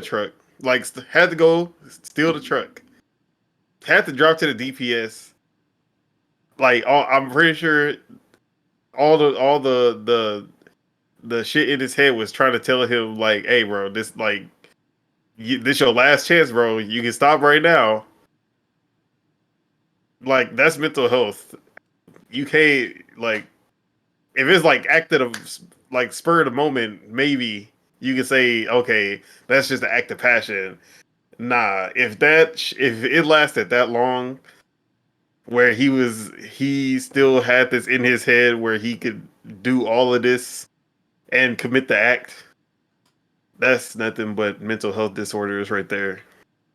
truck. Like had to go steal the truck. Had to drive to the DPS. Like I'm pretty sure all the shit in his head was trying to tell him like, hey, bro, this like this your last chance, bro. You can stop right now. Like that's mental health. You can't like if it's like active, like spur of the moment. Maybe you can say, okay, that's just an act of passion. Nah, if it lasted that long, where he still had this in his head where he could do all of this and commit the act. That's nothing but mental health disorders right there.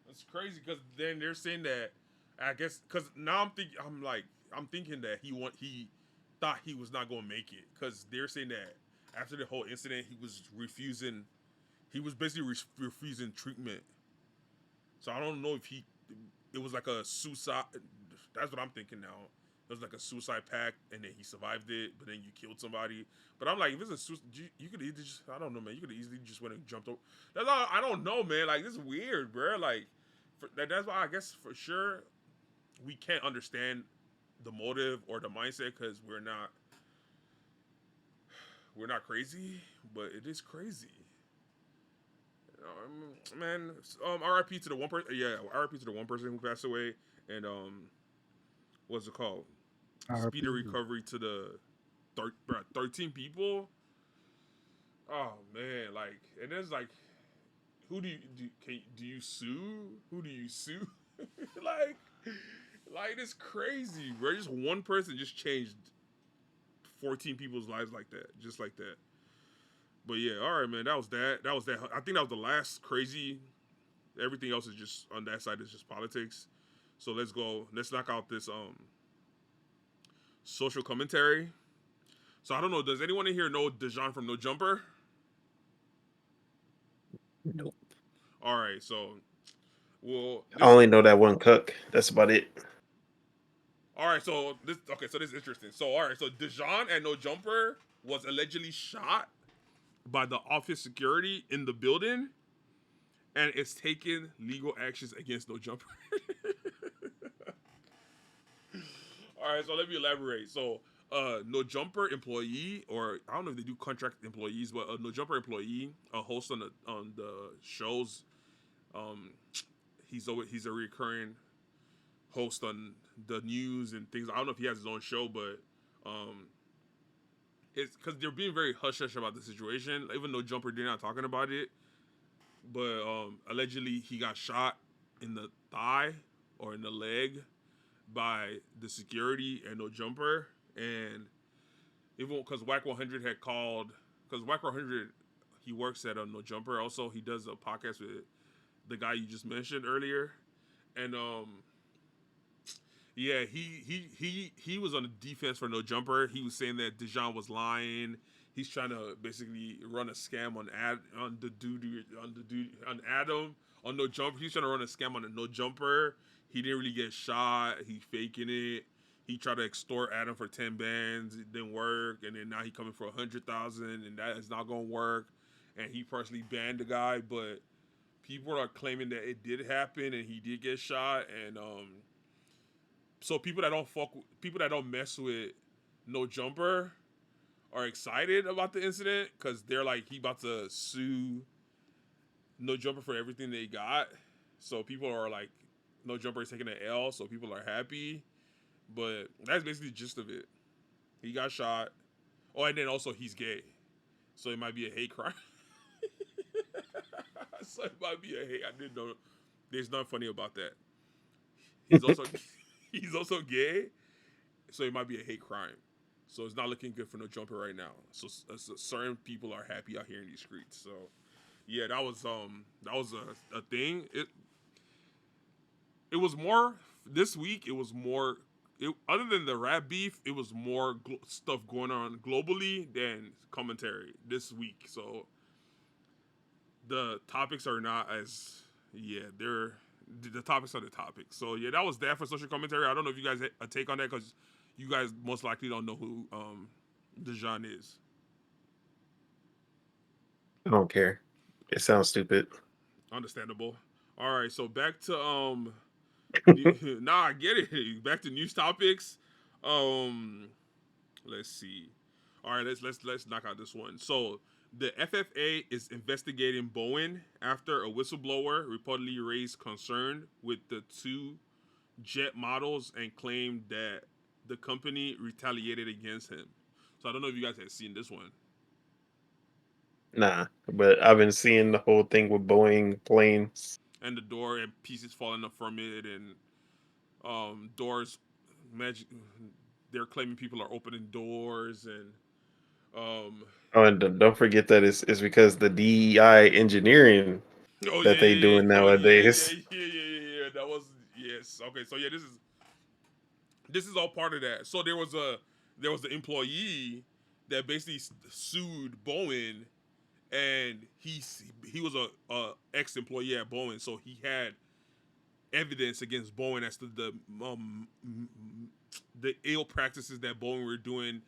It's crazy because then they're saying that I guess because now I'm thinking that he thought he was not going to make it because they're saying that after the whole incident he was basically refusing treatment. So I don't know if it was like a suicide. That's what I'm thinking now. It was like a suicide pact, and then he survived it, but then you killed somebody. But I'm like, if it's a suicide, you could either just, I don't know, man. You could easily just went and jumped over. That's all. I don't know, man. Like this is weird, bro. Like that's why I guess for sure we can't understand the motive or the mindset because we're not crazy, but it is crazy. Man, R.I.P. to the one person. Yeah, R.I.P. to the one person who passed away, and what's it called? Speedy recovery to the 13 people. Oh man, like, and it's like, who do you sue? Who do you sue? like, it's crazy, bro. Just one person just changed 14 people's lives like that, just like that. But yeah, all right, man. That was that. That was that. I think that was the last crazy. Everything else is just on that side is just politics. So let's go. Let's knock out this social commentary. So I don't know. Does anyone in here know Dejan from No Jumper? Nope. All right. So, well, I only know that one cook. That's about it. All right. So this is interesting. So all right. So Dejan at No Jumper was allegedly shot by the office security in the building, and it's taking legal actions against No Jumper. All right, so let me elaborate. So, No Jumper employee, or I don't know if they do contract employees, but a No Jumper employee, a host on the shows. Um, he's a recurring host on the news and things. I don't know if he has his own show, but it's because they're being very hush hush about the situation. Even though Jumper they're not talking about it, but allegedly he got shot in the thigh or in the leg by the security and No Jumper, and even because Whack 100 had called, because Whack 100 he works at No Jumper. Also, he does a podcast with the guy you just mentioned earlier, and yeah, he was on the defense for No Jumper. He was saying that Dejan was lying. He's trying to basically run a scam on Adam on No Jumper. He's trying to run a scam on a No Jumper. He didn't really get shot. He faking it. He tried to extort Adam for 10 bands. It didn't work, and then now he coming for 100,000, and that is not gonna work. And he personally banned the guy, but people are claiming that it did happen and he did get shot, and so people that don't mess with No Jumper are excited about the incident because they're like he about to sue No Jumper for everything they got. So people are like No Jumper is taking an L, so people are happy. But that's basically the gist of it. He got shot. Oh, and then also he's gay, so it might be a hate crime. So it might be a hate. I didn't know. There's nothing funny about that. He's also he's also gay, so it might be a hate crime. So it's not looking good for No Jumper right now. So certain people are happy out here in these streets. So yeah, that was a thing. It was more this week. It was more. Other than the rap beef, it was more stuff going on globally than commentary this week. So the topics are not as they're the topics are the topics. So yeah, that was that for social commentary. I don't know if you guys a take on that because you guys most likely don't know who Dejan is. I don't care. It sounds stupid. Understandable. All right, so back to nah, I get it. Back to news topics. Um, let's see. All right, let's knock out this one. So the FFA is investigating Boeing after a whistleblower reportedly raised concern with the two jet models and claimed that the company retaliated against him. So I don't know if you guys have seen this one. Nah, but I've been seeing the whole thing with Boeing planes. And the door and pieces falling up from it, and doors magic. They're claiming people are opening doors, and um, Oh, and don't forget that it's because the DEI engineering oh that they yeah, doing oh nowadays. yeah. That was yes. Okay, so yeah, this is all part of that. So there was the employee that basically sued Boeing, and he was a ex employee at Boeing, so he had evidence against Boeing as to the ill practices that Boeing were doing.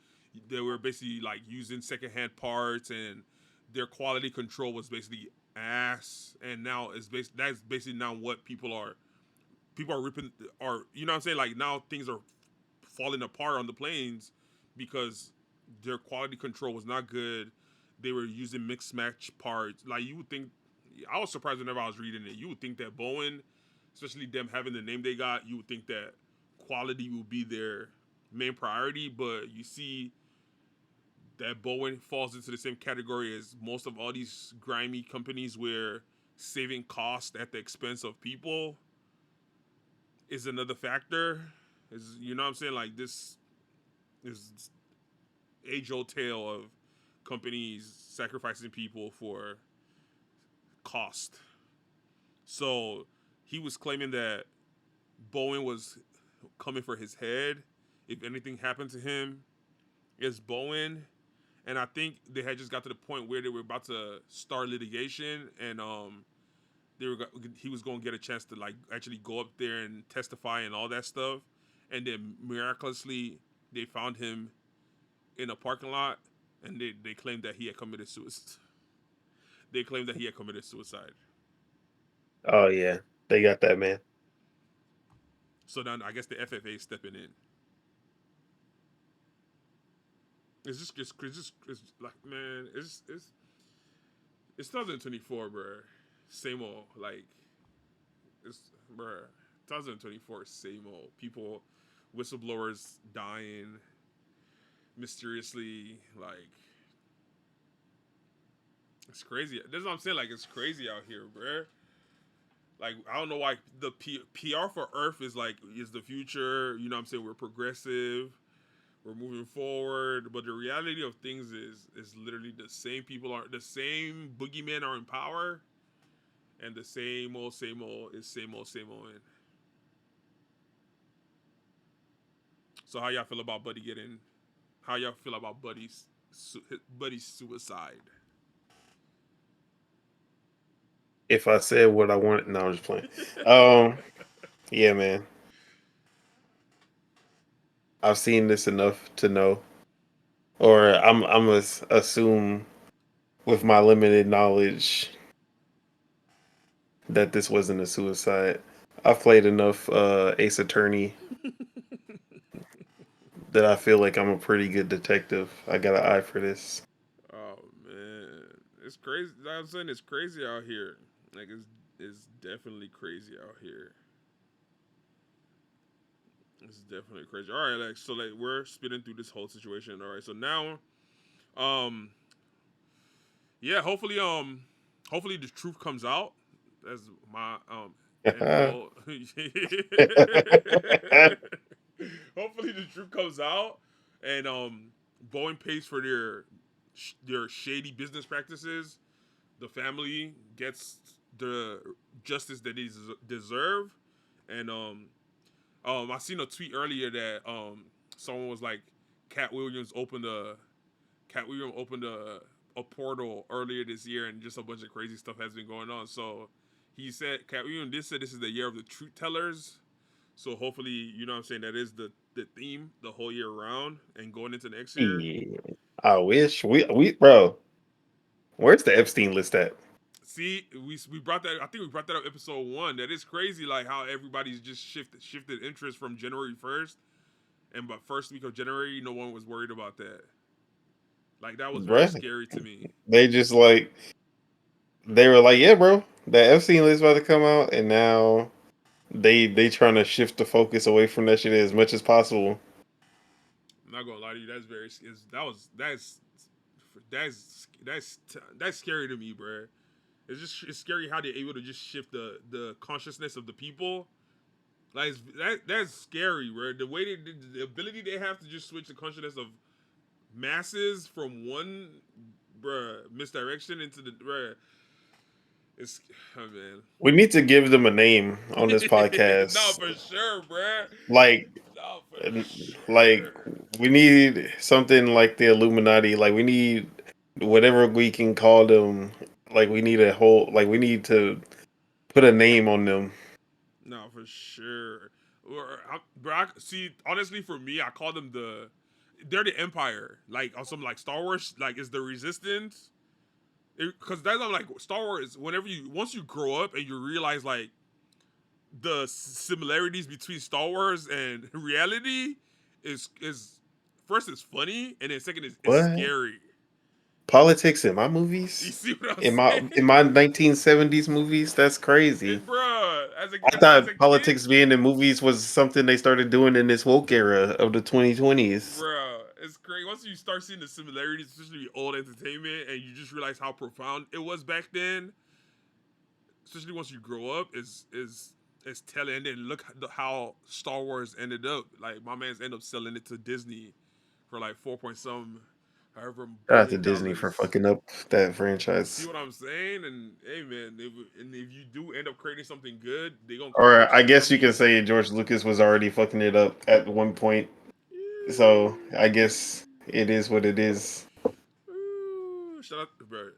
They were basically like using secondhand parts, and their quality control was basically ass. And now that's basically now what people are ripping are you know what I'm saying, like now things are falling apart on the planes because their quality control was not good. They were using mixed match parts. Like you would think, I was surprised whenever I was reading it. You would think that Boeing, especially them having the name they got, you would think that quality will be their main priority. But you see that Boeing falls into the same category as most of all these grimy companies where saving cost at the expense of people is another factor. Is you know what I'm saying? Like this is age old tale of companies sacrificing people for cost. So he was claiming that Boeing was coming for his head if anything happened to him. It's Boeing, and I think they had just got to the point where they were about to start litigation, and he was going to get a chance to like actually go up there and testify and all that stuff, and then miraculously they found him in a parking lot, and they claimed that he had committed suicide. They claimed that he had committed suicide. Oh yeah, they got that man. So then I guess the FFA is stepping in. It's like man, it's 2024, bro. Same old like it's bro. 2024, same old people, whistleblowers dying mysteriously. Like it's crazy. That's what I'm saying. Like it's crazy out here, bro. Like I don't know why the PR for Earth is the future. You know what I'm saying? We're progressive. We're moving forward, but the reality of things is literally the same boogeymen are in power, and the same old is same old. And so how y'all feel about Buddy getting? How y'all feel about Buddy's suicide? If I said what I wanted, no, I'm just playing. Um, yeah, man. I've seen this enough to know, or I'm gonna assume with my limited knowledge that this wasn't a suicide. I've played enough Ace Attorney that I feel like I'm a pretty good detective. I got an eye for this. Oh man, it's crazy. I'm saying it's crazy out here. Like it's definitely crazy out here. It's definitely crazy. All right, like so, like we're spinning through this whole situation. All right, so now, um, yeah, hopefully the truth comes out. That's my end goal. Hopefully the truth comes out, and Boeing pays for their shady business practices. The family gets the justice that they deserve, and I seen a tweet earlier that someone was like, Cat Williams opened a portal earlier this year, and just a bunch of crazy stuff has been going on. So he said Cat Williams did say this is the year of the truth tellers. So hopefully, you know what I'm saying, that is the theme the whole year round and going into next year. Yeah, I wish we bro. Where's the Epstein list at? See, we brought that. I think we brought that up episode 1. That is crazy, like how everybody's just shifted interest from January 1st, and by first week of January, no one was worried about that. Like that was very Bruh. scary to me. They just like they were like, yeah, bro, that Epstein list about to come out, and now they trying to shift the focus away from that shit as much as possible. I'm not gonna lie to you. That's very. That's scary to me, bro. It's scary how they're able to just shift the consciousness of the people. Like that's scary, bro. The way the ability they have to just switch the consciousness of masses from one, bruh, misdirection into the bruh. It's oh, man. We need to give them a name on this No, podcast. for sure, bruh. Like, No, for like sure. we need something like the Illuminati. Like we need whatever we can call them. Like we need a whole. Like we need to put a name on them. No, for sure. Bro, see, honestly, for me, I call them they're the Empire. Like on some like Star Wars, like is the Resistance. Because that's not like Star Wars. Once you grow up and you realize like the similarities between Star Wars and reality is first it's funny and then second is What? scary. Politics in my You movies? see what I'm In saying? my 1970s movies? That's crazy. And bruh, I as a thought kid, politics being in movies was something they started doing in this woke era of the 2020s. bro, it's crazy. Once you start seeing the similarities, especially old entertainment, and you just realize how profound it was back then. Especially once you grow up, is telling. And then look how Star Wars ended up. Like my man's ended up selling it to Disney for like 4 point some, however Shout out to billion Disney for dollars. fucking up that You see franchise. what I'm saying? And hey man, if you do end up creating something good, they gonna Or congratulate I you guess from you can me. say George Lucas was already fucking it up at one point. So I guess it is what it is. Ooh, shout out, bro.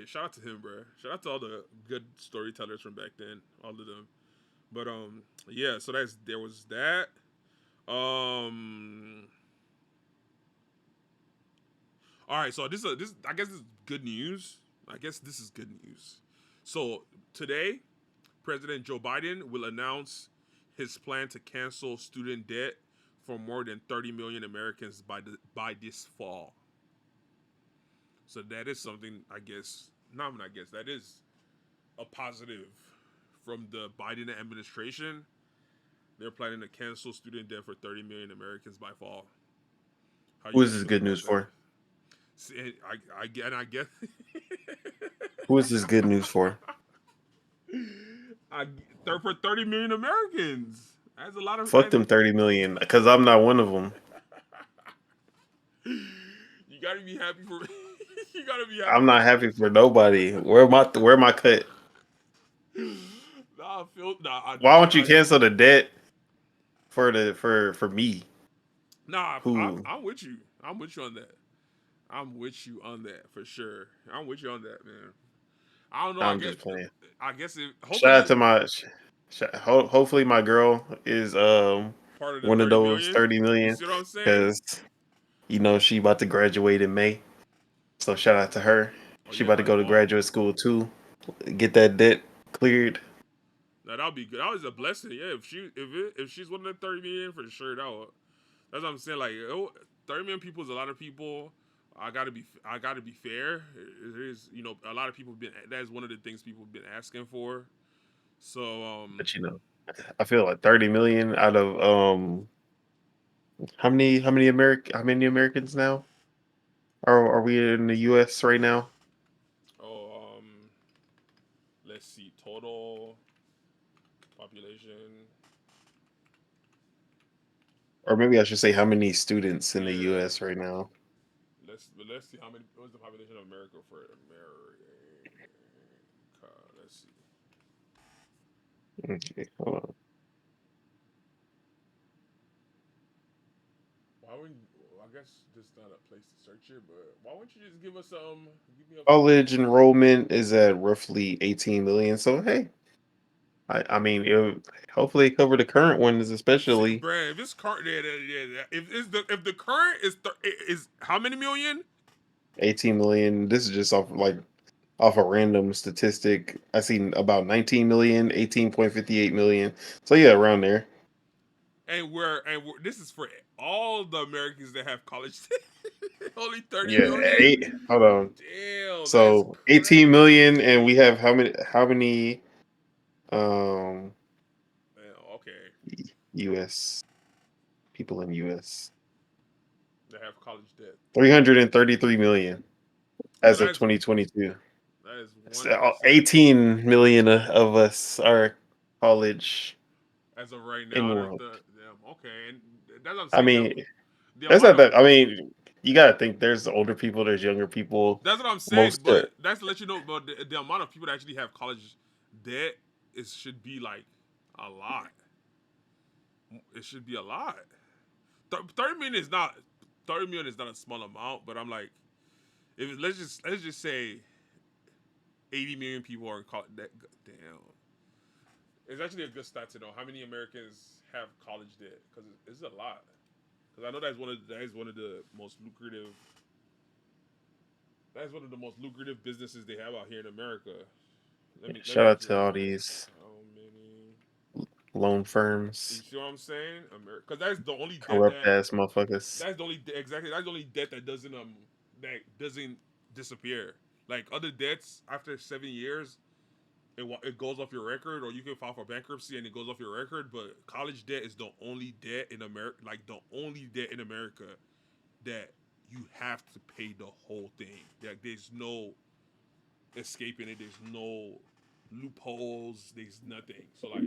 Shout out to him, bro. Shout out to all the good storytellers from back then, all of them. But yeah. So there was that. Um, all right. So this I guess this is good news. I guess this is good news. So today, President Joe Biden will announce his plan to cancel student debt for more than 30 million Americans by this fall. So that is something I guess. Not I guess that is a positive from the Biden administration. They're planning to cancel student debt for 30 million Americans by fall. How you Who is guys this feel good about news that? for? See, I guess. Who is this good news for? I for 30 million Americans. That's a lot of. Fuck them 30 million, because I'm not one of them. You gotta be happy for. You gotta be happy I'm for. not happy for nobody. Where my cut? Nah, Phil. Nah, Why don't you cancel the debt for me? nah. Who I'm with you. I'm with you on that. I'm with you on that for sure. I'm with you on that, man. I don't know. I'm just playing. I guess it. Shout out Hopefully, to hopefully my girl is part of the one of 30 those million. 30 You million, see what I'm saying? because she about to graduate in May. So shout out to her. Oh She yeah, about to by go to fall. graduate school too. Get that debt cleared. Now that'll be good. That was a blessing. Yeah, if she's one of the 30 million for sure, that's what I'm saying. Like 30 million people is a lot of people. I gotta be fair. It is a lot of people been. That is one of the things people have been asking for. So But I feel like 30 million out of how many Americans now are we in the US right now? oh let's see total population. Or maybe I should say how many students in the Yeah, US right now? let's see how many. What's the population of America for America? Let's see. Okay, hold on. Why wouldn't? Well, I guess this is not a place to search it, but why wouldn't you just give us give me College enrollment is at roughly 18 million. So hey, I mean, hopefully cover the current ones, See, especially bruh, if it's current, yeah. If the current is how many million? 18 million. This is just off a random statistic. I seen about 19 million, 18.58 million. So yeah, around there. This is for all the Americans that have college. Only 30 Yeah, million. hold on. Damn, that's So 18 crazy. million, and we have how many? How many? Um, Okay, U.S. people in U.S. they have college debt. 333 million So as of 2022. that is So 1%. 18 million of us are college As of right now, that enrolled. the okay, and that's what I'm I saying. mean, The that's amount not of that. I mean, you gotta think. There's older people. There's younger people. that's what I'm saying, Most. but that's to let you know. But the amount of people that actually have college debt is should be like a lot. It should be a lot. 30 million is not 30 million is not a small amount, but I'm like, if let's just say 80 million people are in college. That damn, it's actually a good stat to know how many Americans have college debt because it's a lot. Because I know that is one of the most lucrative. That is one of the most lucrative businesses they have out here in America. Let Shout me out actually to look all it up. these How many? loan You firms, see what I'm saying? Because that's the only debt corrupt that ass motherfuckers. that's the only exactly that's the only debt that doesn't disappear. Like other debts, after 7 years, it goes off your record, or you can file for bankruptcy and it goes off your record. But college debt is the only debt in America, like the only debt in America that you have to pay the whole thing. Like there's no escaping it. There's no loopholes. There's nothing. So like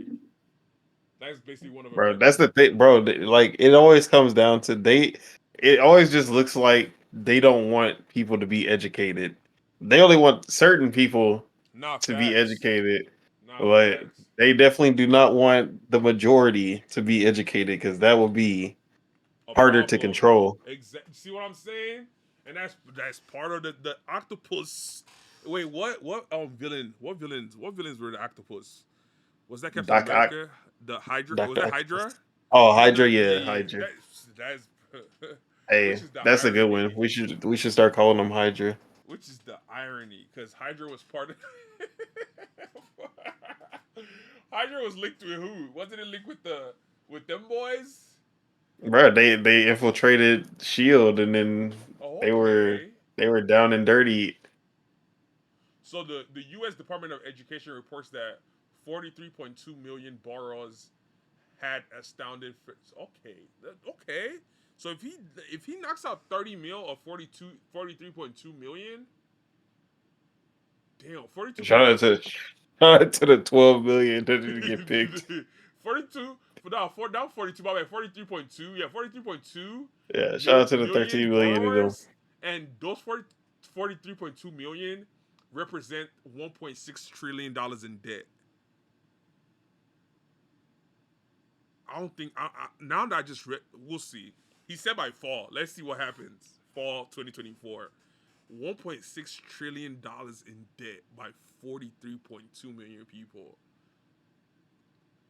that's basically one of Bro, America. that's the thing, bro. Like it always comes down to they. It always just looks like they don't want people to be educated. They only want certain people Not to be facts. educated, Not but facts. they definitely do not want the majority to be educated because that will be A harder to problem. control. See what I'm saying? And that's part of the octopus. Wait, what villains were the octopus? Was that Captain Doc Ock, America? The Hydra? Was Doctor that Octopus. Hydra? Oh, Was Hydra, that yeah, yeah. Hydra. That's which Hey, is the that's a good one. irony. We should start calling them Hydra. Which is the irony, because Hydra was part of. Hydra was linked with who? Wasn't it linked with them boys? Bro, they infiltrated Shield and then Oh, they were okay. they were down and dirty. So the U.S. Department of Education reports that 43.2 million borrowers had astounded. Okay, okay. So if he knocks out 30 mil of 43.2 million, damn, Shout out to shout out to the 12 million that didn't get picked. 42 for now, now 42, my bad, 43.2, yeah, 43.2 Yeah, shout out to the million 13 million of them. borrowers, and those 43.2 million represent 1.6 trillion dollars in debt. I don't think now that I just read, we'll see. He said by fall. Let's see what happens. Fall 2024. 1.6 trillion dollars in debt by 43.2 million people.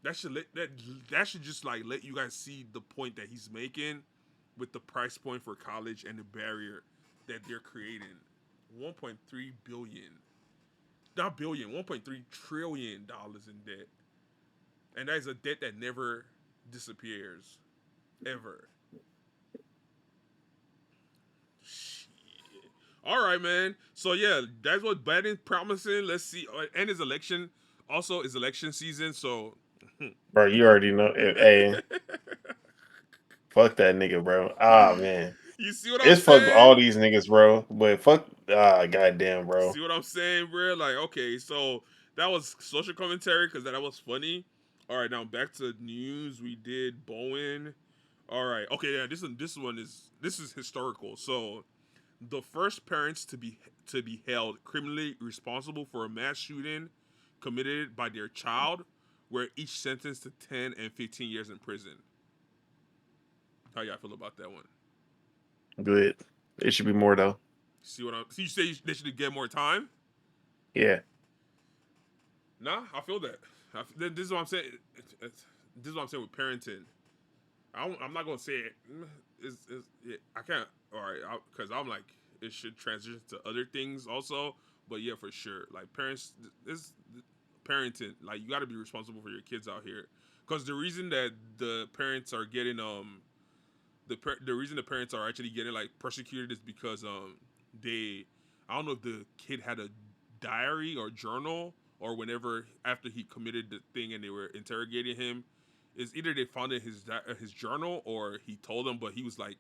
That should just like let you guys see the point that he's making with the price point for college and the barrier that they're creating. 1.3 billion, not billion, 1.3 trillion dollars in debt, and that is a debt that never disappears, ever. Shit. All right, man. So yeah, that's what Biden's promising. Let's see, and his election also is election season. So, Bro, you already know. Hey, fuck that nigga, bro. Ah man. you see what I'm It's fuck all saying? these niggas, bro. But fuck goddamn, bro. See what I'm saying, bro? Like, okay, so that was social commentary because that was funny. All right, now back to news. We did Bowen. All right, okay, yeah. This is historical. So the first parents to be held criminally responsible for a mass shooting committed by their child were each sentenced to 10 and 15 years in prison. How y'all feel about that one? Good. It should be more though. See what I'm? See, you say they should get more time? Yeah. Nah, I feel that. This is what I'm saying. This is what I'm saying with parenting. I'm not gonna say it. I can't. All right, because I'm like it should transition to other things also. But yeah, for sure. Like parents, this parenting. Like you got to be responsible for your kids out here. Because the reason that the parents are getting the reason the parents are actually getting like persecuted is because they, I don't know if the kid had a diary or journal, or whenever after he committed the thing and they were interrogating him, is either they found it in his journal or he told them, but he was like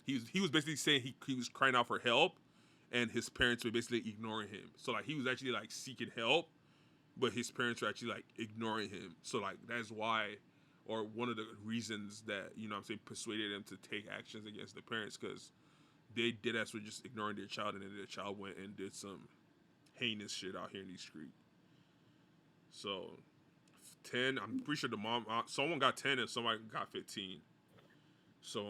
he was basically saying he was crying out for help, and his parents were basically ignoring him. So like he was actually like seeking help, but his parents were actually like ignoring him. So like that's why, or one of the reasons that, you know what I'm saying, persuaded them to take actions against the parents, because they did as with just ignoring their child, and then their child went and did some heinous shit out here in these streets. So 10, I'm pretty sure the mom, someone got 10 and somebody got 15. So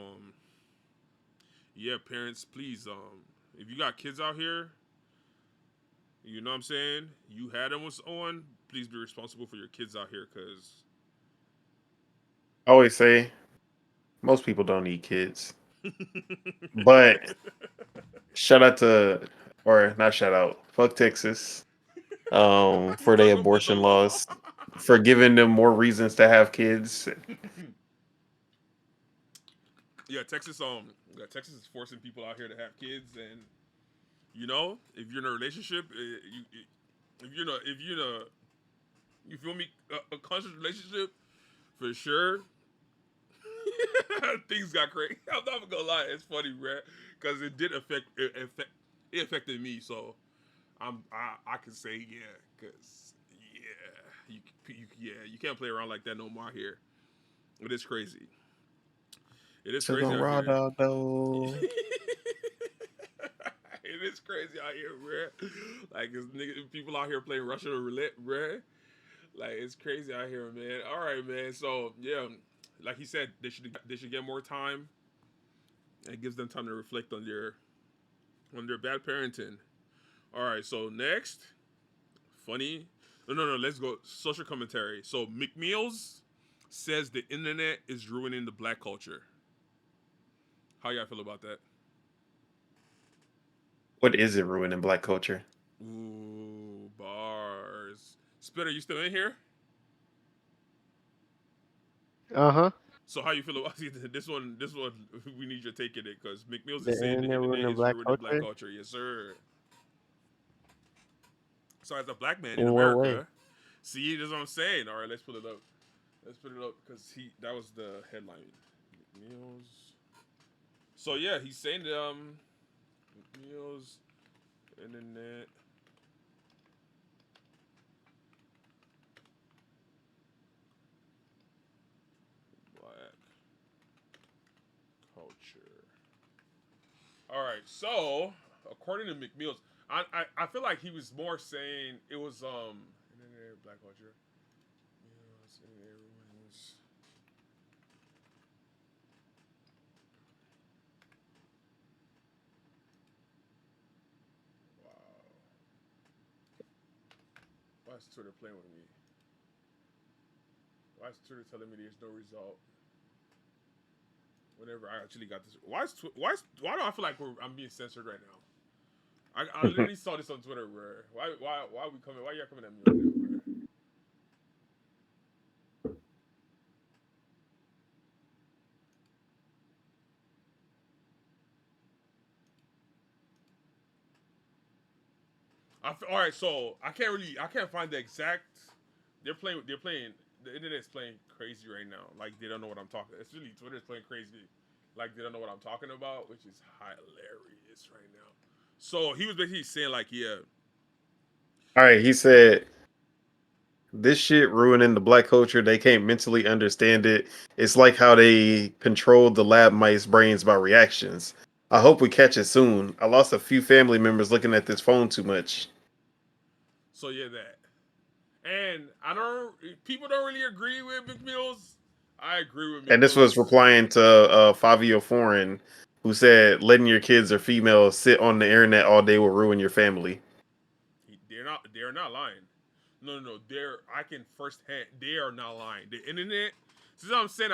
yeah, parents, please, if you got kids out here, you know what I'm saying, you had them on, please be responsible for your kids out here, because I always say most people don't need kids. But shout out to, or not shout out, fuck Texas, for their fucking with the abortion law. laws, for giving them more reasons to have kids. Yeah, Texas is forcing people out here to have kids, and you know, if you're in a relationship, if you're in a, you feel me, a conscious relationship, for sure, things got crazy. I'm not gonna lie, it's funny, bro, because it affected me. So I can say yeah, because yeah, you can't play around like that no more here. It is crazy. It is Took a crazy out raw here. dog though. It is crazy out here, bro. Like, it's people out here playing Russian roulette, bro. Like, it's crazy out here, man. All right, man. So yeah, like he said, they should get more time. It gives them time to reflect on their bad parenting. All right. So next, funny. No. Let's go social commentary. So McMeals says the internet is ruining the black culture. How y'all feel about that? What is it ruining black culture? Ooh, bars. Spitter, you still in here? Uh-huh. So how you feel about this one? This one, we need your take in it, because McMills The is saying the internet internet ruining is black ruining black culture? culture. Yes, sir. So as a black man in In what way? America, see, that's what I'm saying. All right, let's put it up. Let's put it up, because that was the headline. McMills. So yeah, he's saying that McMills internet black culture. All right, so according to McMills, I feel like he was more saying it was internet black culture. Yes, everyone's wow. Why is Twitter playing with me? Why is Twitter telling me there's no result? Whenever I actually got this, why do I feel like I'm being censored right now? I literally saw this on Twitter, bro. Why are we coming? Why y'all coming at me right now, bro? All right, so I can't find the exact. They're playing. The internet's playing crazy right now. Like they don't know what I'm talking. It's really Twitter's playing crazy. Like they don't know what I'm talking about, which is hilarious right now. So he was basically saying like, yeah, All right, he said this shit ruining the black culture. They can't mentally understand it. It's like how they controlled the lab mice' brains by reactions. I hope we catch it soon. I lost a few family members looking at this phone too much. so yeah that. And I don't. People don't really agree with McMills. I agree with And this was McMills. replying to Fabio Foreign, who said letting your kids or females sit on the internet all day will ruin your family. They're not. They're not lying. No. They're. I can firsthand. They are not lying. The internet. This is what I'm saying.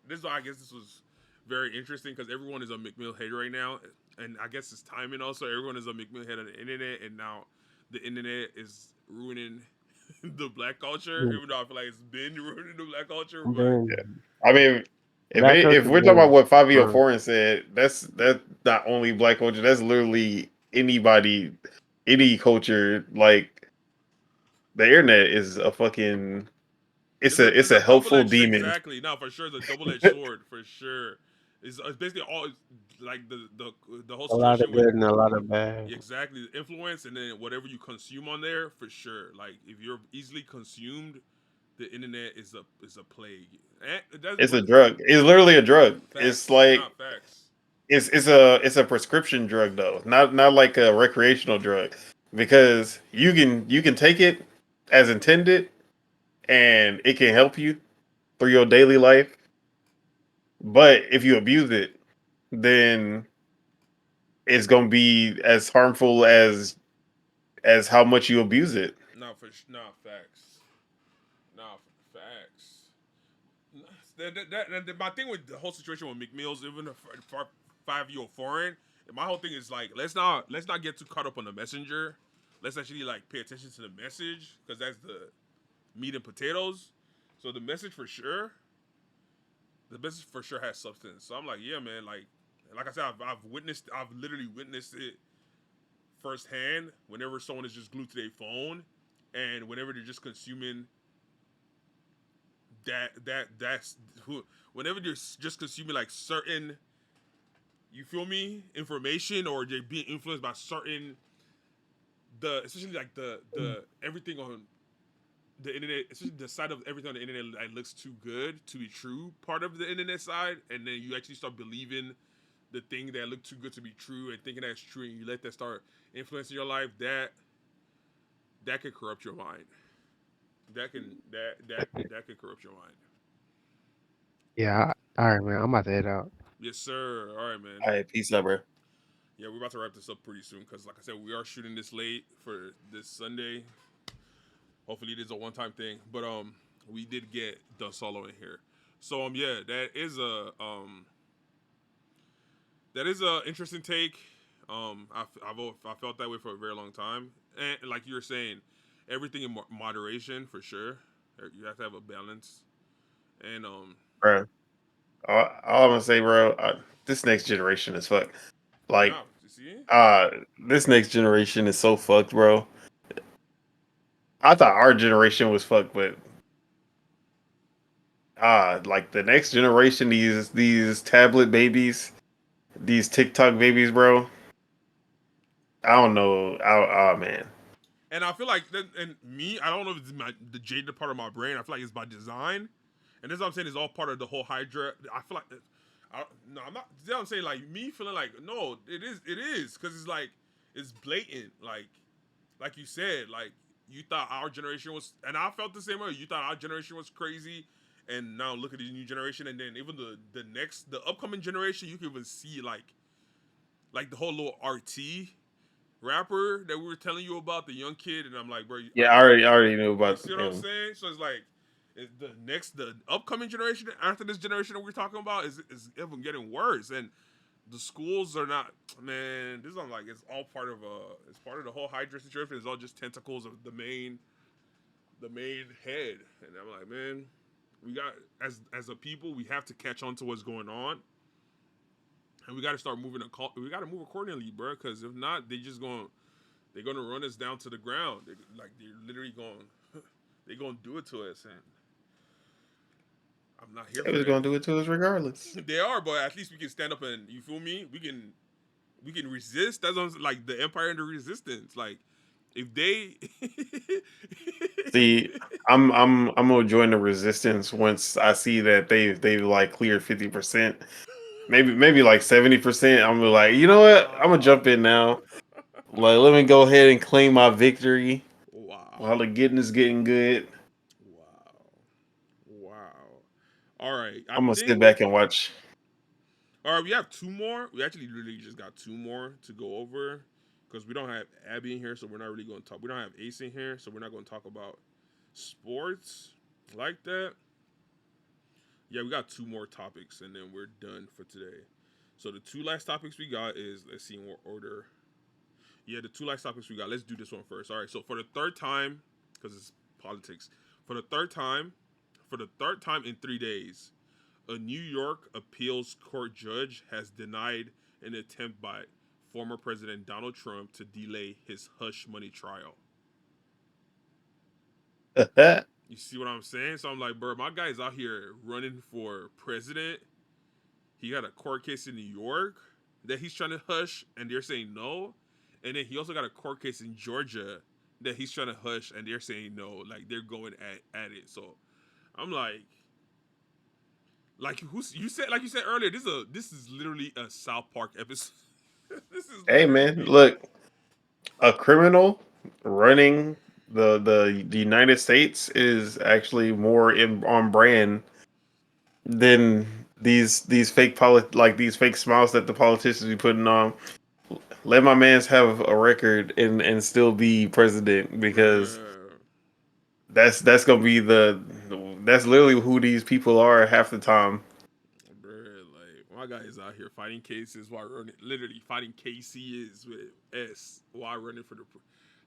This is why I guess this was very interesting, because everyone is a McMill head right now, and I guess it's timing also. Everyone is a McMill head on the internet, and now the internet is ruining the black culture. Mm. Even though I feel like it's been ruining the black culture, but Then Yeah. I mean, Black If culture we're talking about been what Fabio growing. Foreign said, that's not only black culture. That's literally anybody, any culture. Like the internet is a fucking. It's It's a a double helpful edged demon. exactly. No, for sure, it's a double edged sword for sure. It's basically all like the whole A lot of situation with good and a lot of bad. exactly the influence and then whatever you consume on there for sure. Like if you're easily consumed, the internet is a plague. And that's It's a drug. It's literally a drug. It's facts, like not facts. it's a prescription drug though, not like a recreational drug, because you can take it as intended and it can help you through your daily life. But if you abuse it, then it's gonna be as harmful as how much you abuse it. Not facts, not facts. My thing with the whole situation with McMills, even if 5-year foreign, my whole thing is like let's not get too caught up on the messenger. Let's actually like pay attention to the message because that's the meat and potatoes. So the message for sure has substance. So I'm like, yeah, man, like I said, I've literally witnessed it firsthand. Whenever someone is just glued to their phone, and whenever they're just consuming that's whenever they're just consuming like certain, you feel me, information, or they're being influenced by certain the especially like the everything on the internet, especially the side of everything on the internet that looks too good to be true, part of the internet side, and then you actually start believing the thing that looked too good to be true and thinking that's true, and you let that start influencing your life. That can corrupt your mind. That can corrupt your mind. Yeah. All right, man. I'm about to head out. Yes, sir. All right, man. All right, peace out, bro. Yeah, we're about to wrap this up pretty soon because, like I said, we are shooting this late for this Sunday. Hopefully, it is a one-time thing, but we did get the solo in here. So yeah, that is a interesting take. I felt that way for a very long time, and like you were saying, everything in moderation for sure. You have to have a balance, and Bro, all I'm gonna say, bro, this next generation is fucked. Like, yeah, you see, uh, this next generation is so fucked, bro. I thought our generation was fucked, but like the next generation, these tablet babies, these TikTok babies, bro. I don't know. Oh man, and I feel like that, and me, I don't know if it's the jaded part of my brain. I feel like it's by design, and this what I'm saying is all part of the whole Hydra. I feel like, no, I'm not. You know what I'm saying, like me feeling like no, it is, because it's like it's blatant, like you said, like you thought our generation was, and I felt the same way. You thought our generation was crazy, and now look at the new generation, and then even the upcoming generation, you can even see like the whole little RT rapper that we were telling you about, the young kid, and I'm like, bro, yeah, like I already knew you about see what I'm him. saying? So it's like the upcoming generation after this generation that we're talking about is even getting worse, and the schools are not. Man, this is like it's all part of it's part of the whole Hydra situation. It's all just tentacles of the main head, and I'm like, man, we got as a people, we have to catch on to what's going on, and we got to start moving. We got to move accordingly, bro. Because if not, they're gonna run us down to the ground. They're literally going, they're gonna do it to us, and I'm not here They for was that. gonna do it to us regardless. They are, but at least we can stand up and you feel me. We can resist. That's what like the Empire and the Resistance. Like if they, See, I'm gonna join the resistance once I see that they've like cleared 50%, maybe like 70%. I'm gonna be like, you know what? I'm gonna jump in now. Like, let me go ahead and claim my victory while wow, the getting is getting good. wow, wow. All right, I I'm gonna sit think. back and watch. All right, we have two more. We actually literally just got two more to go over because we don't have Abby in here, so we're not really going to talk. We don't have Ace in here, so we're not going to talk about sports like that. Yeah, we got two more topics, and then we're done for today. So the two last topics we got is, let's see in what order. Yeah, the two last topics we got. Let's do this one first. All right, so for the third time, because it's politics, for the third time in 3 days, A New York appeals court judge has denied an attempt by former President Donald Trump to delay his hush money trial. You see what I'm saying? So I'm like, bro, my guy's out here running for president. He got a court case in New York that he's trying to hush, and they're saying no. And then he also got a court case in Georgia that he's trying to hush, and they're saying no. Like they're going at it. So I'm like you said earlier, this is literally a South Park episode. This is Hey man, literally look, a criminal running the United States is actually more on brand than these these fake smiles that the politicians be putting on. Let my man's have a record and still be president because bruh, that's gonna be that's literally who these people are half the time. bruh. Like my guy is out here fighting cases while running, literally fighting cases with S while running for the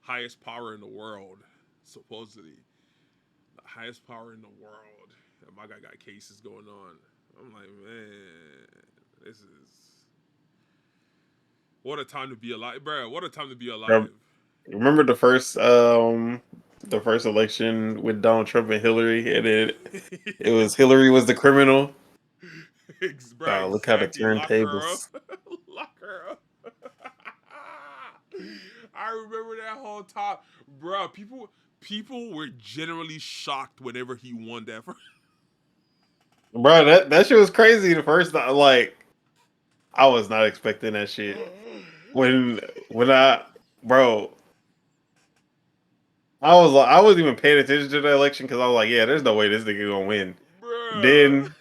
highest power in the world, supposedly the highest power in the world. And my guy got cases going on. I'm like, man, this is what a time to be alive, bruh. What a time to be alive. Remember the first election with Donald Trump and Hillary, and it was Hillary was the criminal. Bruh, Oh, look how the exactly. Lock her up. turntables. Lock her up. I remember that whole time, bruh. People were generally shocked whenever he won that. Bro, that shit was crazy the first time. Like, I was not expecting that shit. When when I bro, I wasn't even paying attention to the election because I was like, yeah, there's no way this nigga gonna win. Bruh. Then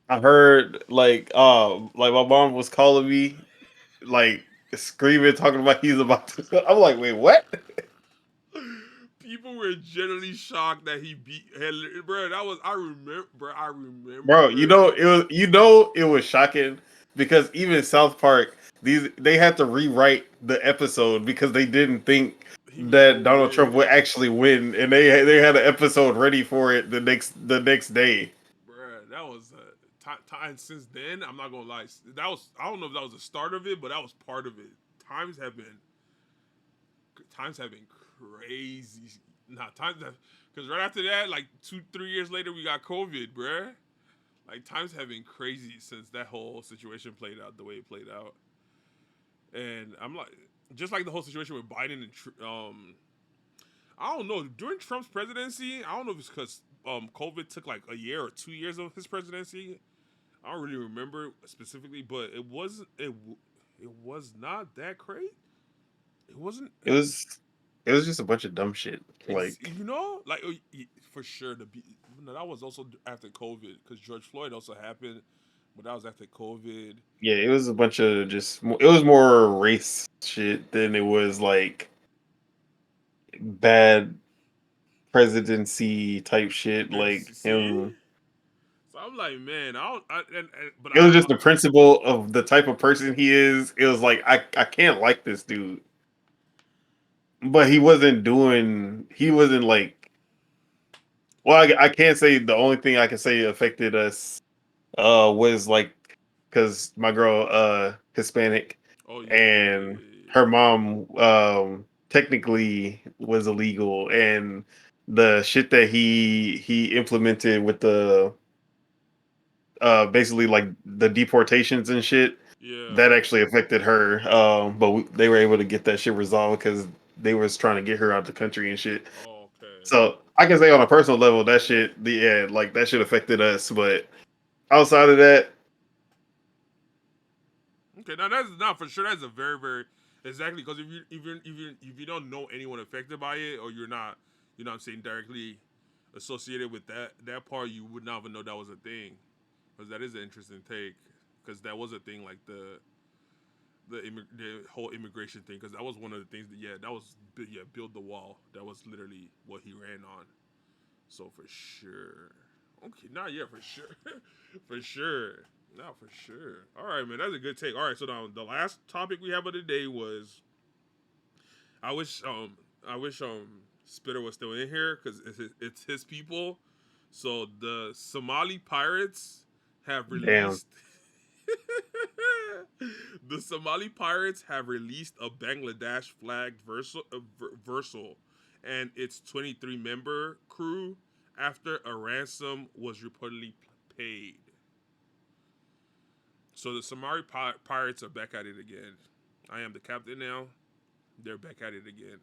I heard like my mom was calling me like screaming, talking about he's about to. I'm like, wait, what? People were generally shocked that he beat Hillary. Bro, that was I Bro, remember. it was shocking because even South Park, they had to rewrite the episode because they didn't think He was that gonna Donald Trump win. would actually win, and they had an episode ready for it the next day. Bruh, that was time since then. I'm not gonna lie. That was I don't know if that was the start of it, but that was part of it. Times have been times have been crazy. Nah, times have because right after that, like 2-3 years later, we got COVID, bruh. Like times have been crazy since that whole situation played out the way it played out. And I'm like, just like the whole situation with Biden and I don't know during Trump's presidency. I don't know if it's because COVID took like a year or 2 years of his presidency. I don't really remember specifically, but it was not that great. It wasn't. It was just a bunch of dumb shit. Like, Like for sure no, that was also after COVID because George Floyd also happened, but that was after COVID. yeah, it was a bunch of it was more race shit than it was like bad presidency type shit. Like See, him. so I'm like, man, I don't. But It was just the principle of the type of person he is. It was like I can't like this dude, but he wasn't like. Well, I can't say the only thing I can say affected us was like because my girl Hispanic oh yeah, and her mom technically was illegal, and the shit that he implemented with the basically like the deportations and shit yeah. that actually affected her. But they were able to get that shit resolved because they was trying to get her out of the country and shit. Oh, okay. So I can say on a personal level that shit, like that shit affected us. But outside of that, Okay, now that's not for sure. That's a very, very exactly because if you don't know anyone affected by it, or you're not, you know, what I'm saying directly associated with that part, you would not even know that was a thing. Because that is an interesting take. Because that was a thing, like the whole immigration thing. Because that was one of the things that was build the wall. That was literally what he ran on. So for sure. Okay, not yet for sure. For sure. No, for sure. All right, man. That's a good take. All right, so now the last topic we have of the day was I wish Spitter was still in here because it's his people. So the Somali pirates have Damn. released. The Somali pirates have released a Bangladesh flagged vessel and its 23-member crew after a ransom was reportedly paid. So the Somali pirates are back at it again. I am the captain now. They're back at it again.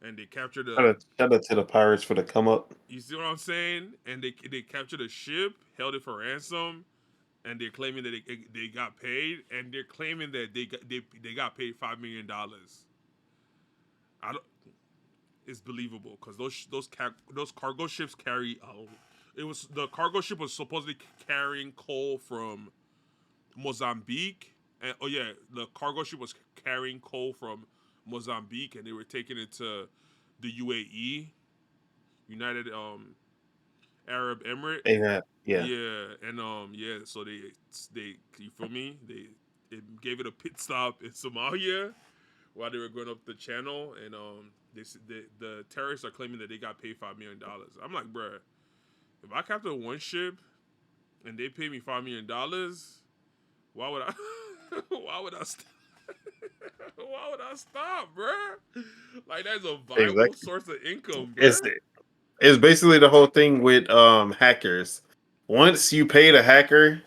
And they captured a. Shout out to the pirates for the come up. You see what I'm saying? And they captured a ship, held it for ransom, and they're claiming that they got paid, and they're claiming that they got paid $5 million. I don't. It's believable because those cargo ships carry. It was the cargo ship was supposedly carrying coal from Mozambique, and oh yeah, the cargo ship was carrying coal from Mozambique, and they were taking it to the UAE, United Arab Emirate. Yeah. Yeah, and yeah, so they you feel me? It gave it a pit stop in Somalia while they were going up the channel, and the terrorists are claiming that they got paid $5 million. I'm like, bruh, if I captain one ship and they pay me $5 million, why would I? Why would I? Why would I stop, bruh? Like that's a viable Exactly. source of income, It's bruh. it's basically the whole thing with hackers. Once you pay the hacker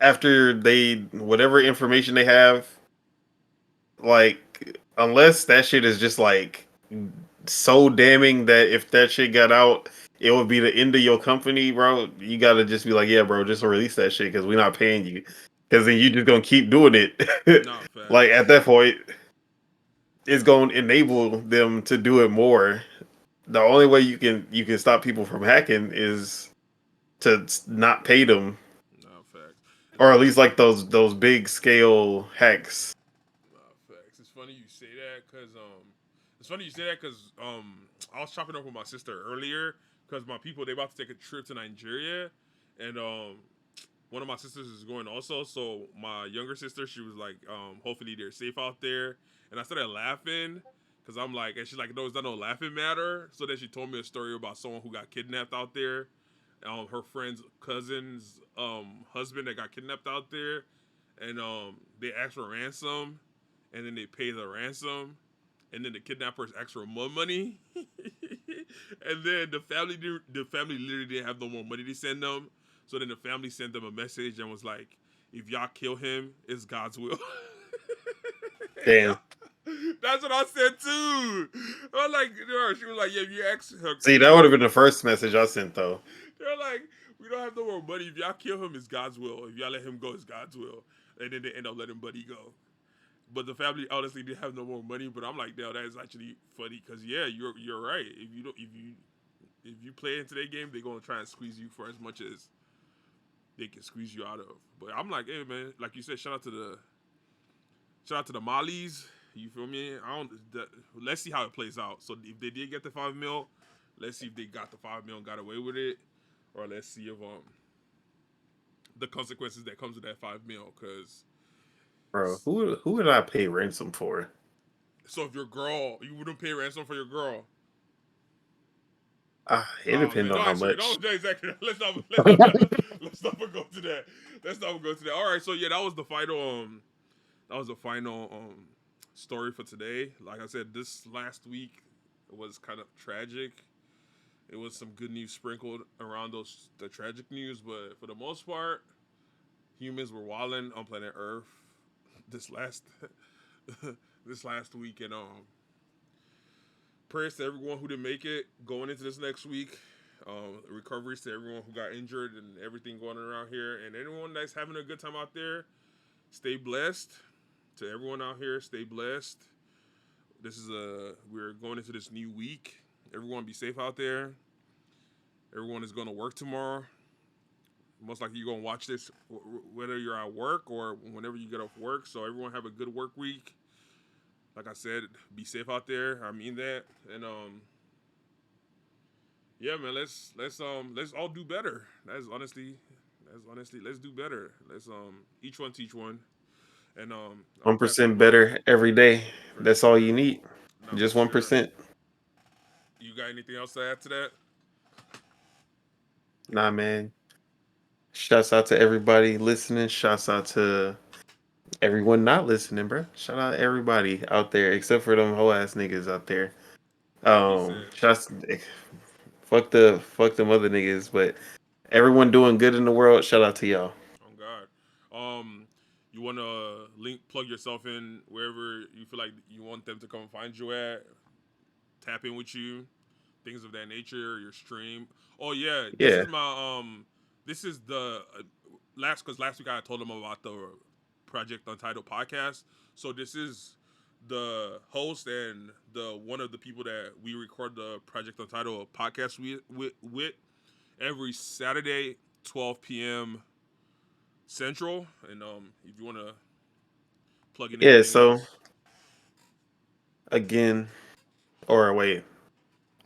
after they whatever information they have, like unless that shit is just like so damning that if that shit got out, it would be the end of your company, bro. You gotta just be like, yeah, bro, just release that shit because we're not paying you. Because then you just gonna keep doing it. Nah, Like facts. at that point, it's Nah, gonna enable them to do it more. The only way you can stop people from hacking is to not pay them, nah, facts. And or it's at funny. least like those big scale hacks. Nah, facts. It's funny you say that because I was chopping up with my sister earlier because my people they about to take a trip to Nigeria, and one of my sisters is going also. So my younger sister, she was like, hopefully they're safe out there, and I started laughing. Cause I'm like, and she's like, no, it's not no laughing matter. So then she told me a story about someone who got kidnapped out there, her friend's cousin's husband that got kidnapped out there, and they asked for ransom, and then they pay the ransom, and then the kidnappers asked for more money, and then the family literally didn't have no more money to send them, so then the family sent them a message and was like, if y'all kill him, it's God's will. Yeah. Damn. That's what I said too. I was like, she was like, yeah, if you ask her, See, that would have been the first message I sent though. they're like, we don't have no more money. If y'all kill him, it's God's will. If y'all let him go, it's God's will. And then they end up letting Buddy go. But the family honestly didn't have no more money. But I'm like, no, that is actually funny because yeah, you're right. If you play into their game, they're gonna try and squeeze you for as much as they can squeeze you out of. But I'm like, hey man, like you said, shout out to the Mollies. You feel me? Let's see how it plays out. So if they did get the $5 million, let's see if they got the $5 million, got away with it, or let's see if the consequences that comes with that $5 million. Cause Bro, who would I pay ransom for? so if your girl, you wouldn't pay ransom for your girl. It depends Man, on don't how answer it. much. Don't exactly. Let's not go to that. Let's not go to that. All right. So yeah, that was the final. Story for today. Like I said, this last week was kind of tragic. It was some good news sprinkled around the tragic news, but for the most part, humans were wilding on planet Earth this last this last week, and prayers to everyone who didn't make it going into this next week. Recoveries to everyone who got injured and everything going on around here, and anyone that's having a good time out there. Stay blessed. To everyone out here, stay blessed. We're going into this new week. Everyone be safe out there. Everyone is going to work tomorrow. Most likely you're going to watch this whether you're at work or whenever you get off work. So everyone have a good work week. Like I said, be safe out there. I mean that. And yeah, man, let's all do better. That's honestly let's do better. Let's each one teach one. And I'm Captain 1% Mike better every day. for That's all you sure. need. Not for Just sure. 1%. You got anything else to add to that? Nah, man. Shouts out to everybody listening. Shouts out to everyone not listening, bro. Shout out to everybody out there except for them whole ass niggas out there. He said, Shouts, fuck them other niggas, but everyone doing good in the world. Shout out to y'all. "Oh God." You want to plug yourself in wherever you feel like you want them to come find you at, tap in with you, things of that nature, your stream. Oh yeah, this Yeah. is my this is the last week I told them about the Project Untitled podcast. So this is the host and the one of the people that we record the Project Untitled podcast with every Saturday, 12 p.m. Central. And if you want to plug in Yeah, anything so else, again, or wait,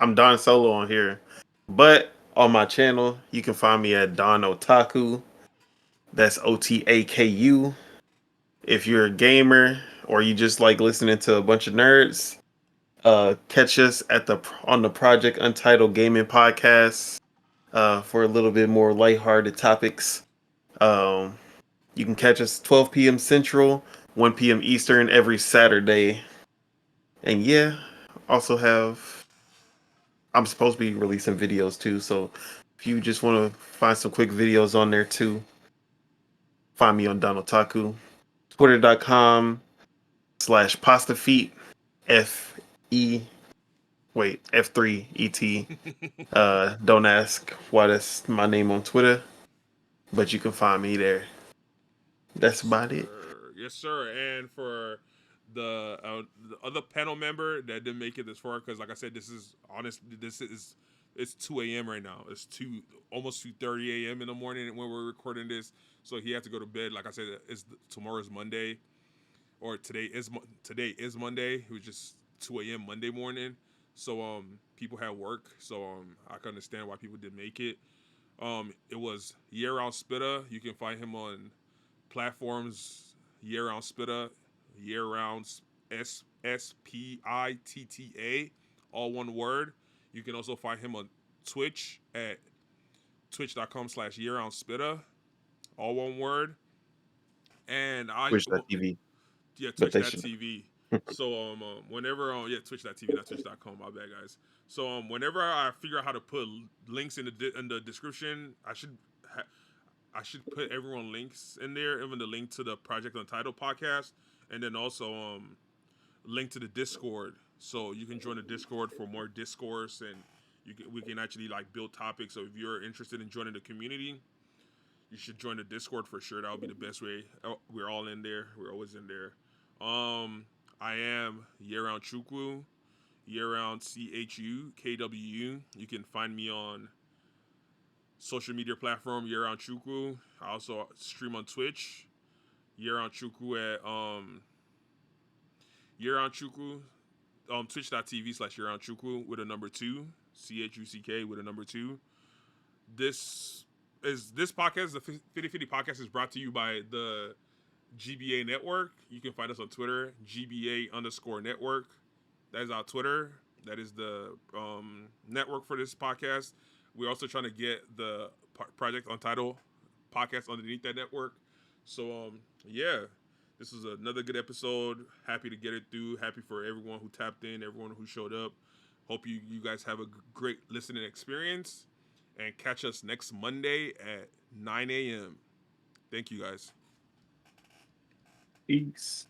I'm Don Solo on here. But on my channel, you can find me at Don Otaku. That's Otaku. If you're a gamer or you just like listening to a bunch of nerds, catch us at on the Project Untitled Gaming Podcast for a little bit more lighthearted topics. Um, you can catch us 12 p.m. Central, 1 p.m. Eastern every Saturday. And yeah, also have I'm supposed to be releasing videos too, so if you just want to find some quick videos on there too, find me on Donald Taku. Twitter.com/pasta feet F-E F3ET. Don't ask why that's my name on Twitter, but you can find me there. That's yes about it. sir, yes sir. And for the other panel member that didn't make it this far, because like I said, this is honest. This is it's 2 a.m. right now. It's almost 2:30 a.m. in the morning when we're recording this. So he had to go to bed. Like I said, tomorrow's Monday, or today is Monday. It was just 2 a.m. Monday morning. So people had work. So I can understand why people didn't make it. It was Year Round Spitta. You can find him on platforms Year Round Spitta, Year Round SSPITTA, all one word. You can also find him on Twitch at twitch.com/Year Round Spitta, all one word. And Twitch.tv, yeah, but they should. twitch.tv. So whenever yeah, twitch.tv, not twitch.com, my bad guys. So whenever I figure out how to put links in the description, I should put everyone links in there, even the link to the Project Untitled podcast, and then also link to the Discord, so you can join the Discord for more discourse, and we can actually like build topics. So if you're interested in joining the community, you should join the Discord for sure. That would be the best way. We're all in there. We're always in there. I am Year Round Chukwu, Year Round CHUKWU. You can find me on social media platform Year Round Chukwu. I also stream on Twitch. Year Round Chukwu at Year Round Chukwu, twitch.tv/Year Round Chukwu with a number 2, CHUCK with a number 2. This podcast, the Fiddy Fiddy podcast, is brought to you by the GBA Network. You can find us on Twitter, GBA_network. That is our Twitter. That is the network for this podcast. We're also trying to get the Project Untitled podcast underneath that network. So yeah, this is another good episode. Happy to get it through. Happy for everyone who tapped in, everyone who showed up. Hope you guys have a great listening experience, and catch us next Monday at 9 a.m. Thank you guys. Peace.